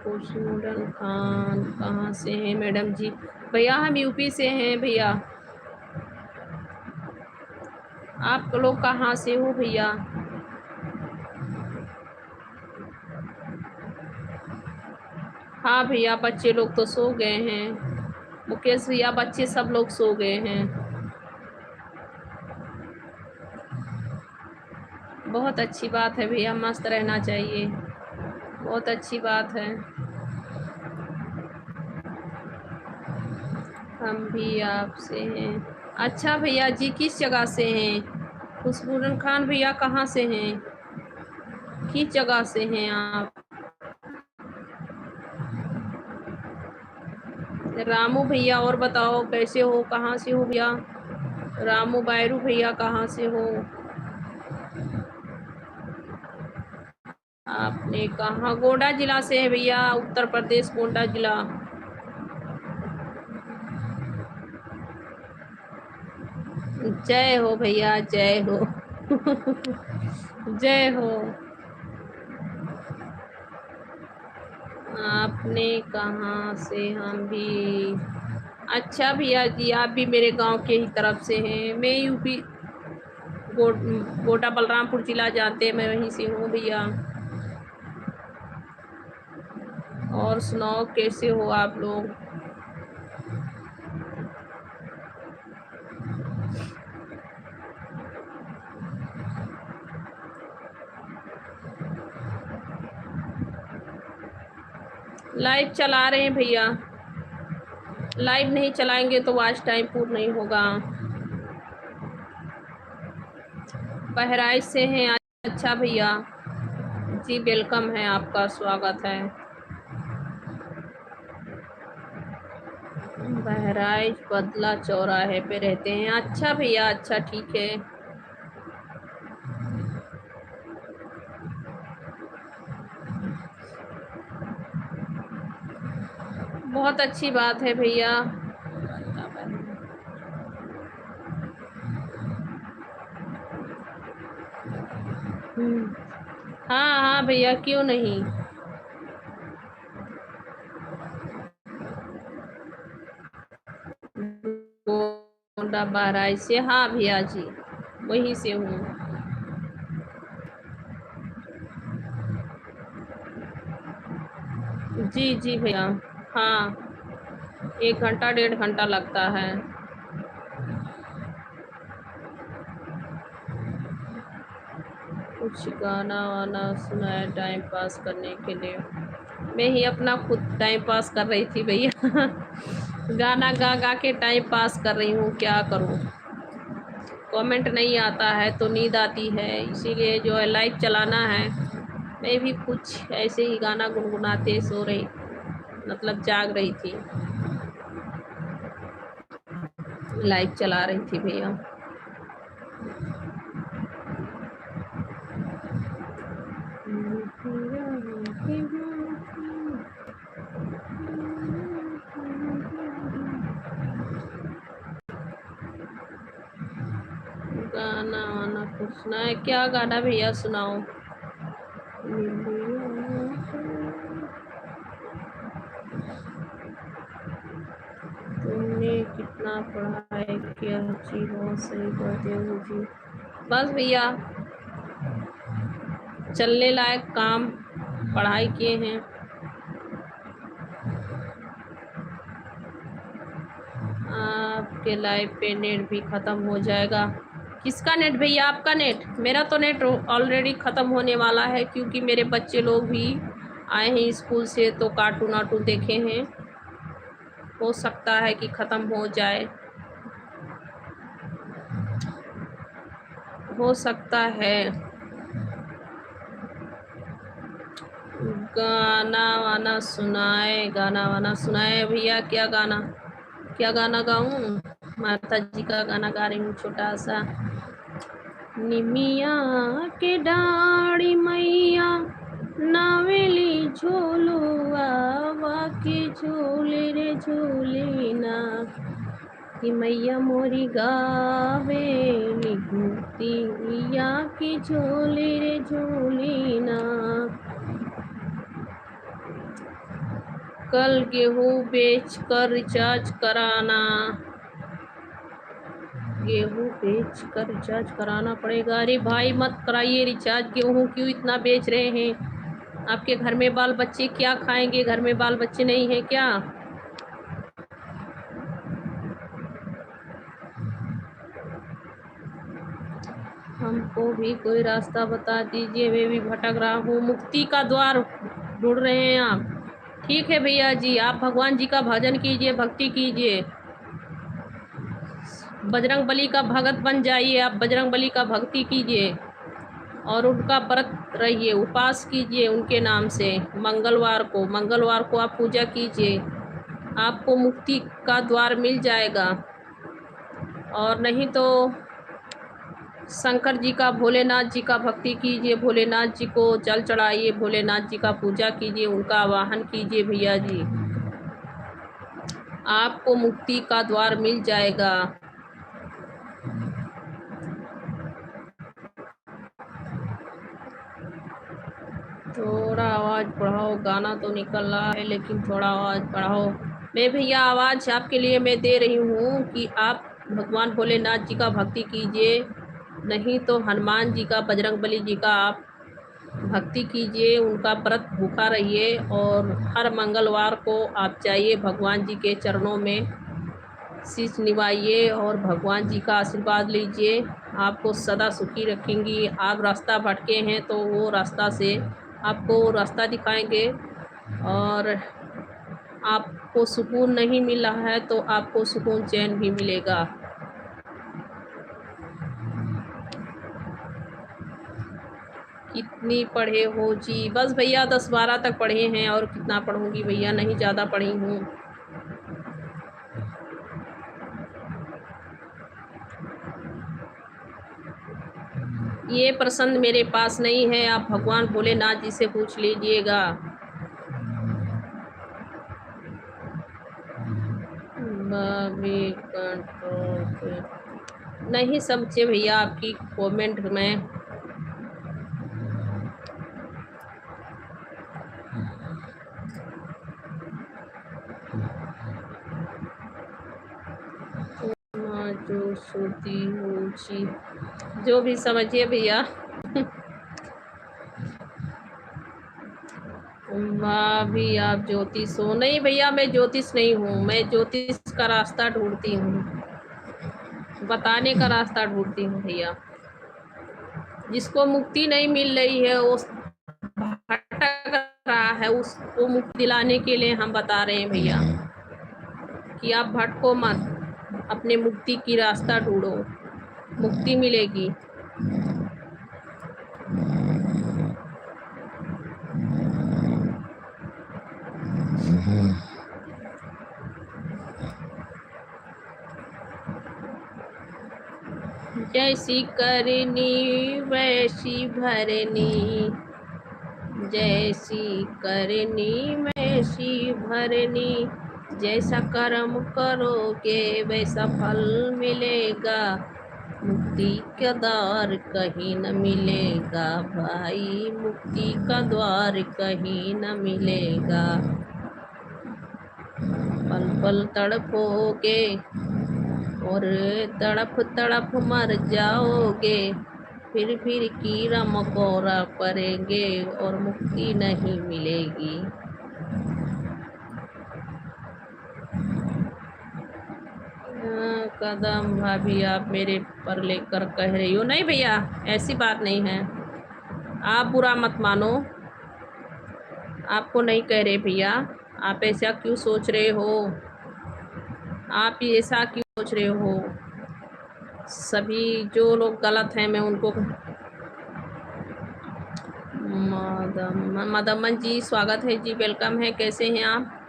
खुशनूरन खान कहाँ से हैं मैडम जी? भैया हम यूपी से हैं भैया। आप लोग कहाँ से हो भैया? हाँ भैया बच्चे लोग तो सो गए हैं। मुकेश भैया बच्चे सब लोग सो गए हैं। बहुत अच्छी बात है भैया, मस्त रहना चाहिए, बहुत अच्छी बात है। हम भी आपसे हैं। अच्छा भैया जी किस जगह से हैं? खुशबूरन खान भैया कहाँ से हैं? किस जगह से हैं आप? रामू भैया और बताओ कैसे हो, कहाँ से हो भैया? रामू बैरू भैया कहाँ से हो? आपने कहाँ? गोंडा जिला से है भैया, उत्तर प्रदेश गोंडा जिला। जय हो भैया, जय हो जय हो। आपने कहाँ से? हम भी। अच्छा भैया जी आप भी मेरे गांव के ही तरफ से हैं। मैं यूपी गोटा बलरामपुर जिला जानते हैं, मैं वहीं से हूँ भैया। और सुनाओ कैसे हो आप लोग? लाइव चला रहे हैं भैया, लाइव नहीं चलाएंगे तो वॉच टाइम पूर्ण नहीं होगा। बहराइच से हैं? अच्छा भैया जी वेलकम है, आपका स्वागत है। बहराइच बदला चौराहे पे रहते हैं? अच्छा भैया, अच्छा ठीक है। बहुत अच्छी बात है भैया। हाँ हाँ भैया, क्यों नहीं। गोंडा बहराइच से, हाँ भैया जी, वहीं से हूँ। जी जी भैया, हाँ 1 घंटा 1.5 घंटा लगता है। कुछ गाना वाना सुनाए टाइम पास करने के लिए। मैं ही अपना खुद टाइम पास कर रही थी भैया। गाना गा गा के टाइम पास कर रही हूँ, क्या करूँ। कमेंट नहीं आता है तो नींद आती है, इसीलिए जो है लाइव चलाना है। मैं भी कुछ ऐसे ही गाना गुनगुनाते सो रही, मतलब जाग रही थी, लाइव चला रही थी भैया। गाना वाना कुछ सुनाए, क्या गाना भैया सुनाओ। तुमने कितना पढ़ाई किया जी, बहुत सही कहते हो जी। बस भैया चलने लायक काम पढ़ाई किए हैं। आपके लाइव पे नेट भी ख़त्म हो जाएगा। किसका नेट भैया, आपका नेट? मेरा तो नेट ऑलरेडी ख़त्म होने वाला है, क्योंकि मेरे बच्चे लोग भी आए हैं स्कूल से तो कार्टून वार्टून देखे हैं। हो सकता है कि ख़त्म हो जाए, हो सकता है। गाना वाना सुनाए, गाना वाना सुनाए भैया। क्या गाना, क्या गाना गाऊं? माता जी का गाना गा रही हूँ छोटा सा। निमिया के डाड़ी मैया नावेली झोलुआ, वाके झोले रे झोलेना, कि मैया मोरी गावे निगुतिया के झोले रे झोलेना। कल गेहूँ बेच कर रिचार्ज कराना, गेहूँ बेच कर रिचार्ज कराना पड़ेगा। अरे भाई मत कराइए रिचार्ज, गेहूँ क्यों इतना बेच रहे हैं? आपके घर में बाल बच्चे क्या खाएंगे? घर में बाल बच्चे नहीं हैं क्या? हमको भी कोई रास्ता बता दीजिए, मैं भी भटक रहा हूँ। मुक्ति का द्वार ढूंढ रहे हैं आप? ठीक है भैया जी, आप भगवान जी का भजन कीजिए, भक्ति कीजिए, बजरंग बली का भगत बन जाइए। आप बजरंग बली का भक्ति कीजिए और उनका व्रत रहिए, उपवास कीजिए उनके नाम से। मंगलवार को आप पूजा कीजिए, आपको मुक्ति का द्वार मिल जाएगा। और नहीं तो शंकर जी का, भोलेनाथ जी का भक्ति कीजिए, भोलेनाथ जी को जल चढ़ाइए, भोलेनाथ जी का पूजा कीजिए, उनका आवाहन कीजिए भैया जी, आपको मुक्ति का द्वार मिल जाएगा। थोड़ा आवाज़ बढ़ाओ, गाना तो निकल रहा है लेकिन थोड़ा आवाज़ बढ़ाओ। मैं भैया आवाज़ आपके लिए मैं दे रही हूँ कि आप भगवान भोलेनाथ जी का भक्ति कीजिए, नहीं तो हनुमान जी का, बजरंग बली जी का आप भक्ति कीजिए, उनका व्रत भूखा रहिए। और हर मंगलवार को आप जाइए भगवान जी के चरणों में शीश निवाइए और भगवान जी का आशीर्वाद लीजिए, आपको सदा सुखी रखेंगी। आप रास्ता भटके हैं तो वो रास्ता से आपको रास्ता दिखाएंगे, और आपको सुकून नहीं मिल रहा है तो आपको सुकून चैन भी मिलेगा। कितनी पढ़े हो जी? बस भैया 10-12 तक पढ़े हैं, और कितना पढ़ूंगी भैया, नहीं ज़्यादा पढ़ी हूँ। ये प्रश्न मेरे पास नहीं है, आप भगवान भोलेनाथ जी से पूछ लीजिएगा। कंट्रोल नहीं समझे भैया आपकी कमेंट में। जो सोती हूँ जी, जो भी समझिए भैया। भी आप ज्योतिष हो? नहीं भैया, मैं ज्योतिष नहीं हूँ, मैं ज्योतिष का रास्ता ढूंढती हूँ, बताने का रास्ता ढूंढती हूँ भैया। जिसको मुक्ति नहीं मिल रही है, वो भटक रहा है, उसको मुक्ति दिलाने के लिए हम बता रहे हैं भैया कि आप भटको मत, अपने मुक्ति की रास्ता ढूंढो, मुक्ति मिलेगी। जैसी करनी वैसी भरनी, जैसी करनी वैसी भरनी, जैसा कर्म करोगे वैसा फल मिलेगा, मुक्ति का द्वार कहीं न मिलेगा भाई, मुक्ति का द्वार कहीं न मिलेगा। पल पल तड़पोगे और तड़प तड़प मर जाओगे, फिर कीड़ा मकोड़ा पड़ेंगे और मुक्ति नहीं मिलेगी। कदम भाभी आप मेरे पर लेकर कह रही हो? नहीं भैया, ऐसी बात नहीं है, आप बुरा मत मानो, आपको नहीं कह रहे भैया। आप ऐसा क्यों सोच रहे हो? आप ऐसा क्यों सोच रहे हो? सभी जो लोग गलत हैं मैं उनको। मदमन जी स्वागत है जी, वेलकम है, कैसे हैं आप?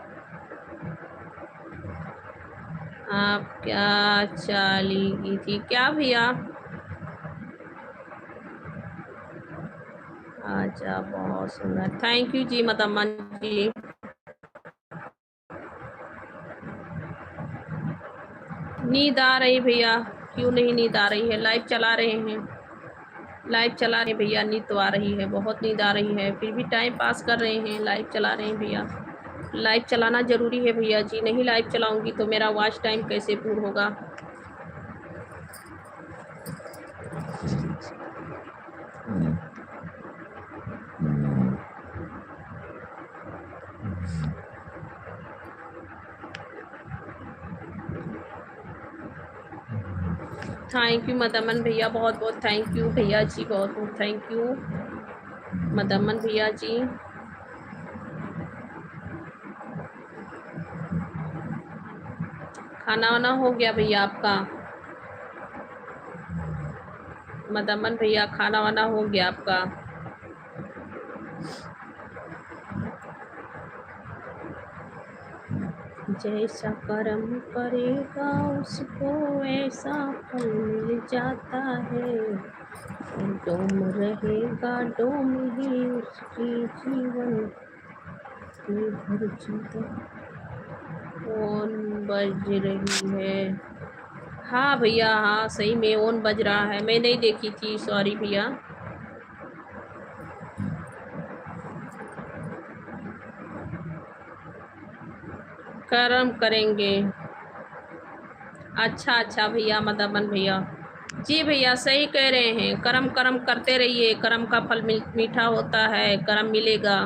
आप क्या चली थी क्या भैया? अच्छा, बहुत सुंदर, थैंक यू जी मदमन जी। नींद आ रही भैया? क्यों नहीं नींद आ रही है? लाइव चला रहे हैं, लाइव चला रहे भैया, नींद तो आ रही है, बहुत नींद आ रही है, फिर भी टाइम पास कर रहे हैं, लाइव चला रहे हैं भैया। लाइव चलाना ज़रूरी है भैया जी, नहीं लाइव चलाऊंगी तो मेरा वॉच टाइम कैसे पूर्ण होगा? थैंक यू मदमन भैया, बहुत बहुत थैंक यू भैया जी, बहुत बहुत थैंक यू मदमन भैया जी। खाना वाना हो गया भैया आपका? मदमन भैया खाना वाना हो गया आपका? जैसा कर्म करेगा उसको ऐसा फल मिल जाता है, डोम रहेगा डोम ही उसकी जीवन की भर चिंता। ओन बज रही है? हाँ भैया, हाँ सही में ओन बज रहा है, मैं नहीं देखी थी, सॉरी भैया। कर्म करेंगे, अच्छा अच्छा भैया मदमन भैया जी, भैया सही कह रहे हैं, कर्म कर्म करते रहिए, कर्म का फल मीठा होता है, कर्म मिलेगा।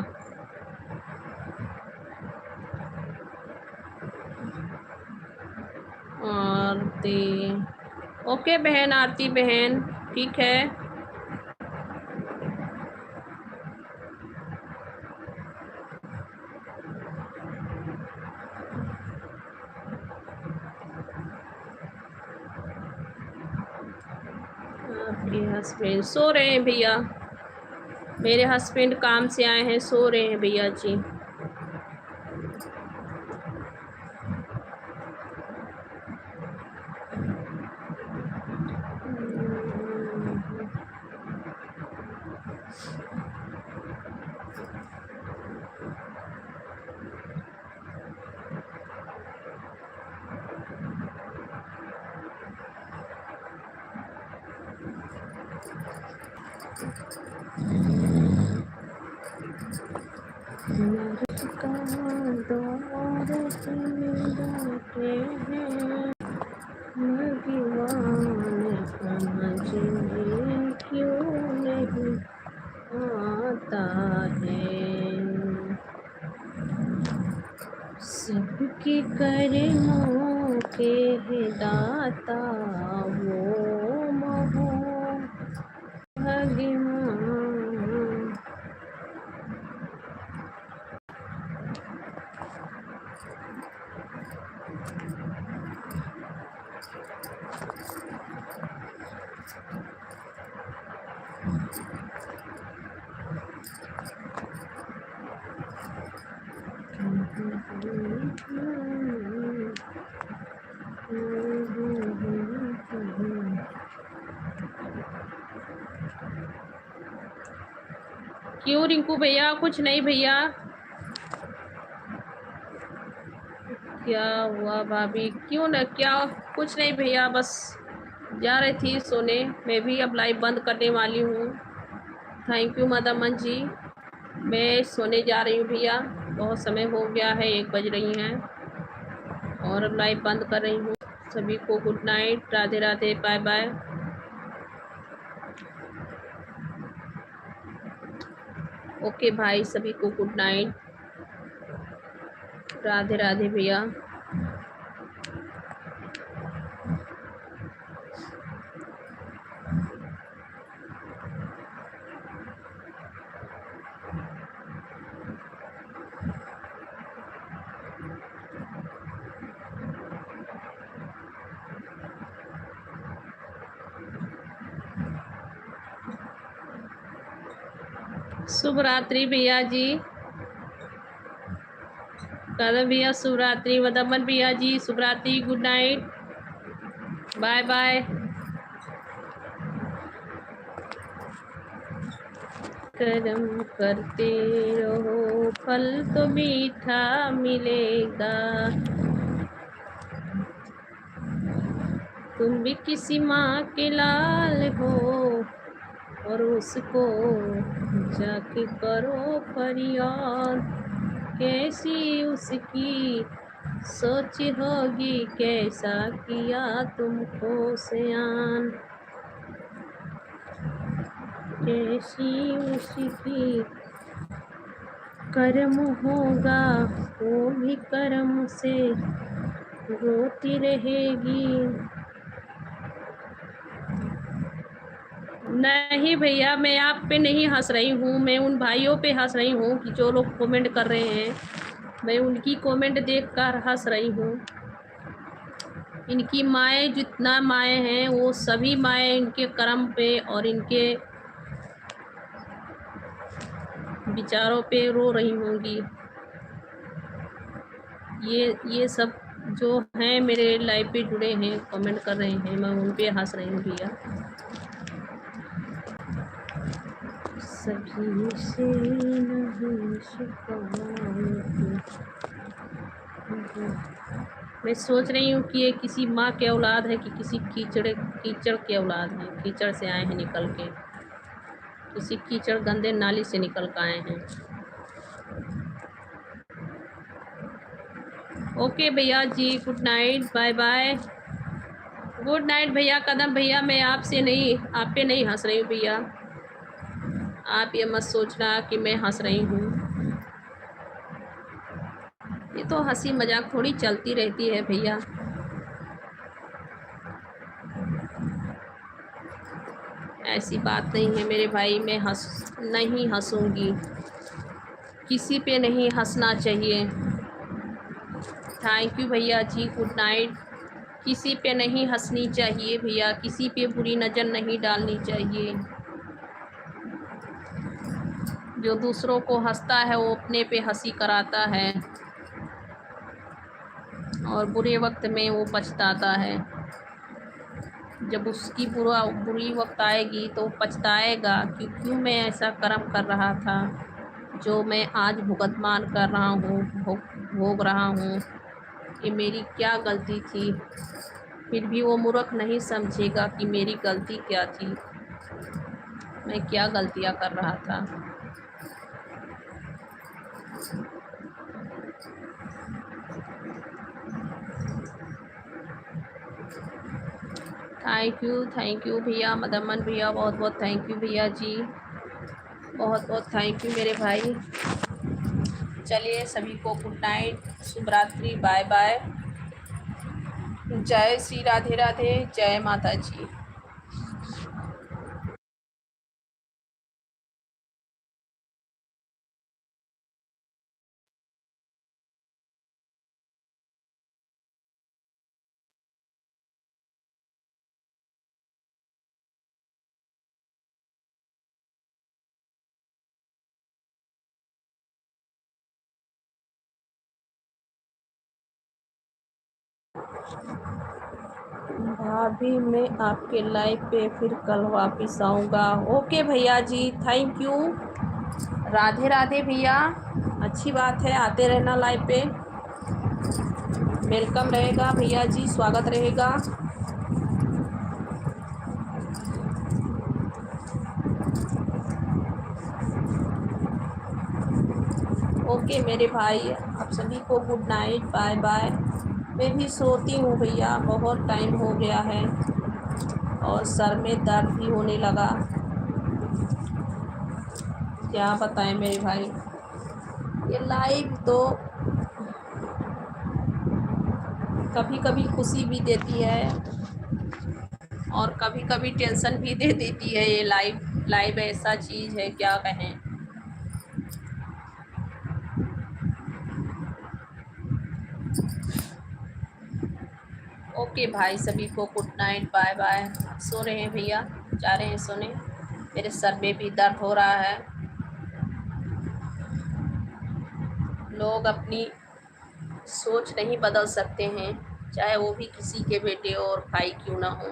आरती, ओके बहन, आरती बहन, ठीक है। आपके हस्बैंड सो रहे हैं भैया, मेरे हस्बैंड काम से आए हैं, सो रहे हैं भैया जी। बाटे हैं भगवान समझ में क्यों नहीं आता है। सबके कर्मों के दाता वो भगवान। क्यों रिंकू भैया? कुछ नहीं भैया। क्या हुआ भाभी? क्यों ना? क्या? कुछ नहीं भैया, बस जा रही थी सोने। मैं भी अब लाइव बंद करने वाली हूँ। थैंक यू मदमन जी। मैं सोने जा रही हूँ भैया, बहुत समय हो गया है, 1 बज रही हैं और अब लाइव बंद कर रही हूँ। सभी को good night, Radhe Radhe, bye bye. Okay भाई, सभी को गुड नाइट, राधे राधे भैया। शुभ रात्रि भैया जी। कदम भैया शुभ रात्रि, मदमन भैया जी शुभ रात्रि, गुड नाइट, बाय बाय। कर्म करते रहो, फल तो मीठा मिलेगा। तुम भी किसी माँ के लाल हो और उसको जाके करो फरियाद। कैसी उसकी सोच होगी, कैसा किया तुमको सयान। कैसी उसकी कर्म होगा, वो भी कर्म से रोती रहेगी। नहीं भैया, मैं आप पे नहीं हंस रही हूँ, मैं उन भाइयों पे हंस रही हूँ कि जो लोग कमेंट कर रहे हैं। मैं उनकी कमेंट देखकर हंस रही हूँ। इनकी माएँ, जितना माएँ हैं वो सभी माएँ इनके कर्म पे और इनके विचारों पे रो रही होंगी। ये सब जो हैं मेरे लाइव पे जुड़े हैं, कमेंट कर रहे हैं, मैं उन पे हंस रही हूँ भैया। सभी से नहीं शिकायत। मैं सोच रही हूँ कि ये किसी माँ के औलाद है कि किसी कीचड़ के औलाद है। कीचड़ से आए हैं निकल के, किसी कीचड़ गंदे नाली से निकल कर आए हैं। ओके भैया जी, good night, bye bye. Good night भैया। कदम भैया, मैं आपसे नहीं, आप पे नहीं हंस रही हूँ भैया। आप ये मत सोचना कि मैं हंस रही हूँ। ये तो हंसी मजाक थोड़ी चलती रहती है भैया। ऐसी बात नहीं है मेरे भाई, मैं नहीं हंसूंगी। किसी पे नहीं हंसना चाहिए। थैंक यू भैया जी, गुड नाइट। किसी पे नहीं हंसनी चाहिए भैया, किसी पे बुरी नज़र नहीं डालनी चाहिए। जो दूसरों को हंसता है वो अपने पे हंसी कराता है और बुरे वक्त में वो पछताता है। जब उसकी बुरी वक्त आएगी तो पछताएगा कि क्यों मैं ऐसा कर्म कर रहा था जो मैं आज भुगतमान कर रहा हूँ, भोग रहा हूँ। ये मेरी क्या गलती थी। फिर भी वो मूर्ख नहीं समझेगा कि मेरी गलती क्या थी, मैं क्या गलतियाँ कर रहा था। थैंक यू भैया मदमन भैया, बहुत बहुत थैंक यू भैया जी, बहुत बहुत थैंक यू मेरे भाई। चलिए सभी को गुड नाइट, शुभ रात्रि, बाय बाय, जय श्री राधे राधे, जय माता जी। भाभी मैं आपके लाइव पे फिर कल वापस आऊँगा। ओके भैया जी, थैंक यू, राधे राधे भैया, अच्छी बात है, आते रहना लाइव पे, वेलकम रहेगा भैया जी, स्वागत रहेगा। ओके मेरे भाई, आप सभी को गुड नाइट, बाय बाय। मैं भी सोती हूँ भैया, बहुत टाइम हो गया है और सर में दर्द भी होने लगा, क्या बताएं मेरे भाई। ये लाइव तो कभी कभी खुशी भी देती है और कभी कभी टेंशन भी दे देती है। ये लाइव लाइव ऐसा चीज़ है, क्या कहें। ओके भाई, सभी को गुड नाइट, बाय बाय। सो रहे हैं भैया, जा रहे हैं सोने, मेरे सर में भी दर्द हो रहा है। लोग अपनी सोच नहीं बदल सकते हैं, चाहे वो भी किसी के बेटे और भाई क्यों ना हो।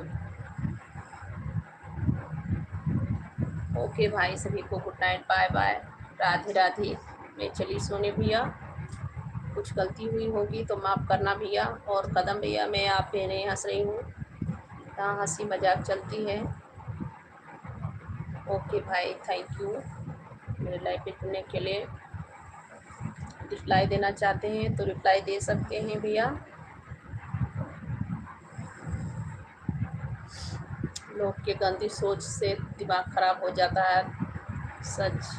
ओके भाई, सभी को good night, bye bye, Radhe Radhe. मैं चली सोने भैया, कुछ गलती हुई होगी तो माफ़ करना भैया। और कदम भैया, मैं आप पे नहीं हंस रही हूँ, यहाँ हंसी मजाक चलती है। ओके भाई, थैंक यू मेरे लाइफ पे जुड़ने के लिए। रिप्लाई देना चाहते हैं तो रिप्लाई दे सकते हैं भैया। लोग के गंदी सोच से दिमाग ख़राब हो जाता है, सच,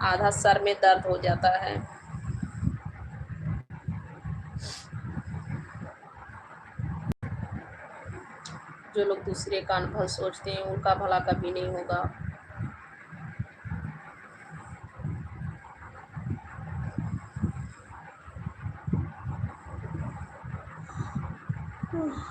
आधा सर में दर्द हो जाता है। जो लोग दूसरे का अनुभव सोचते हैं उनका भला कभी नहीं होगा।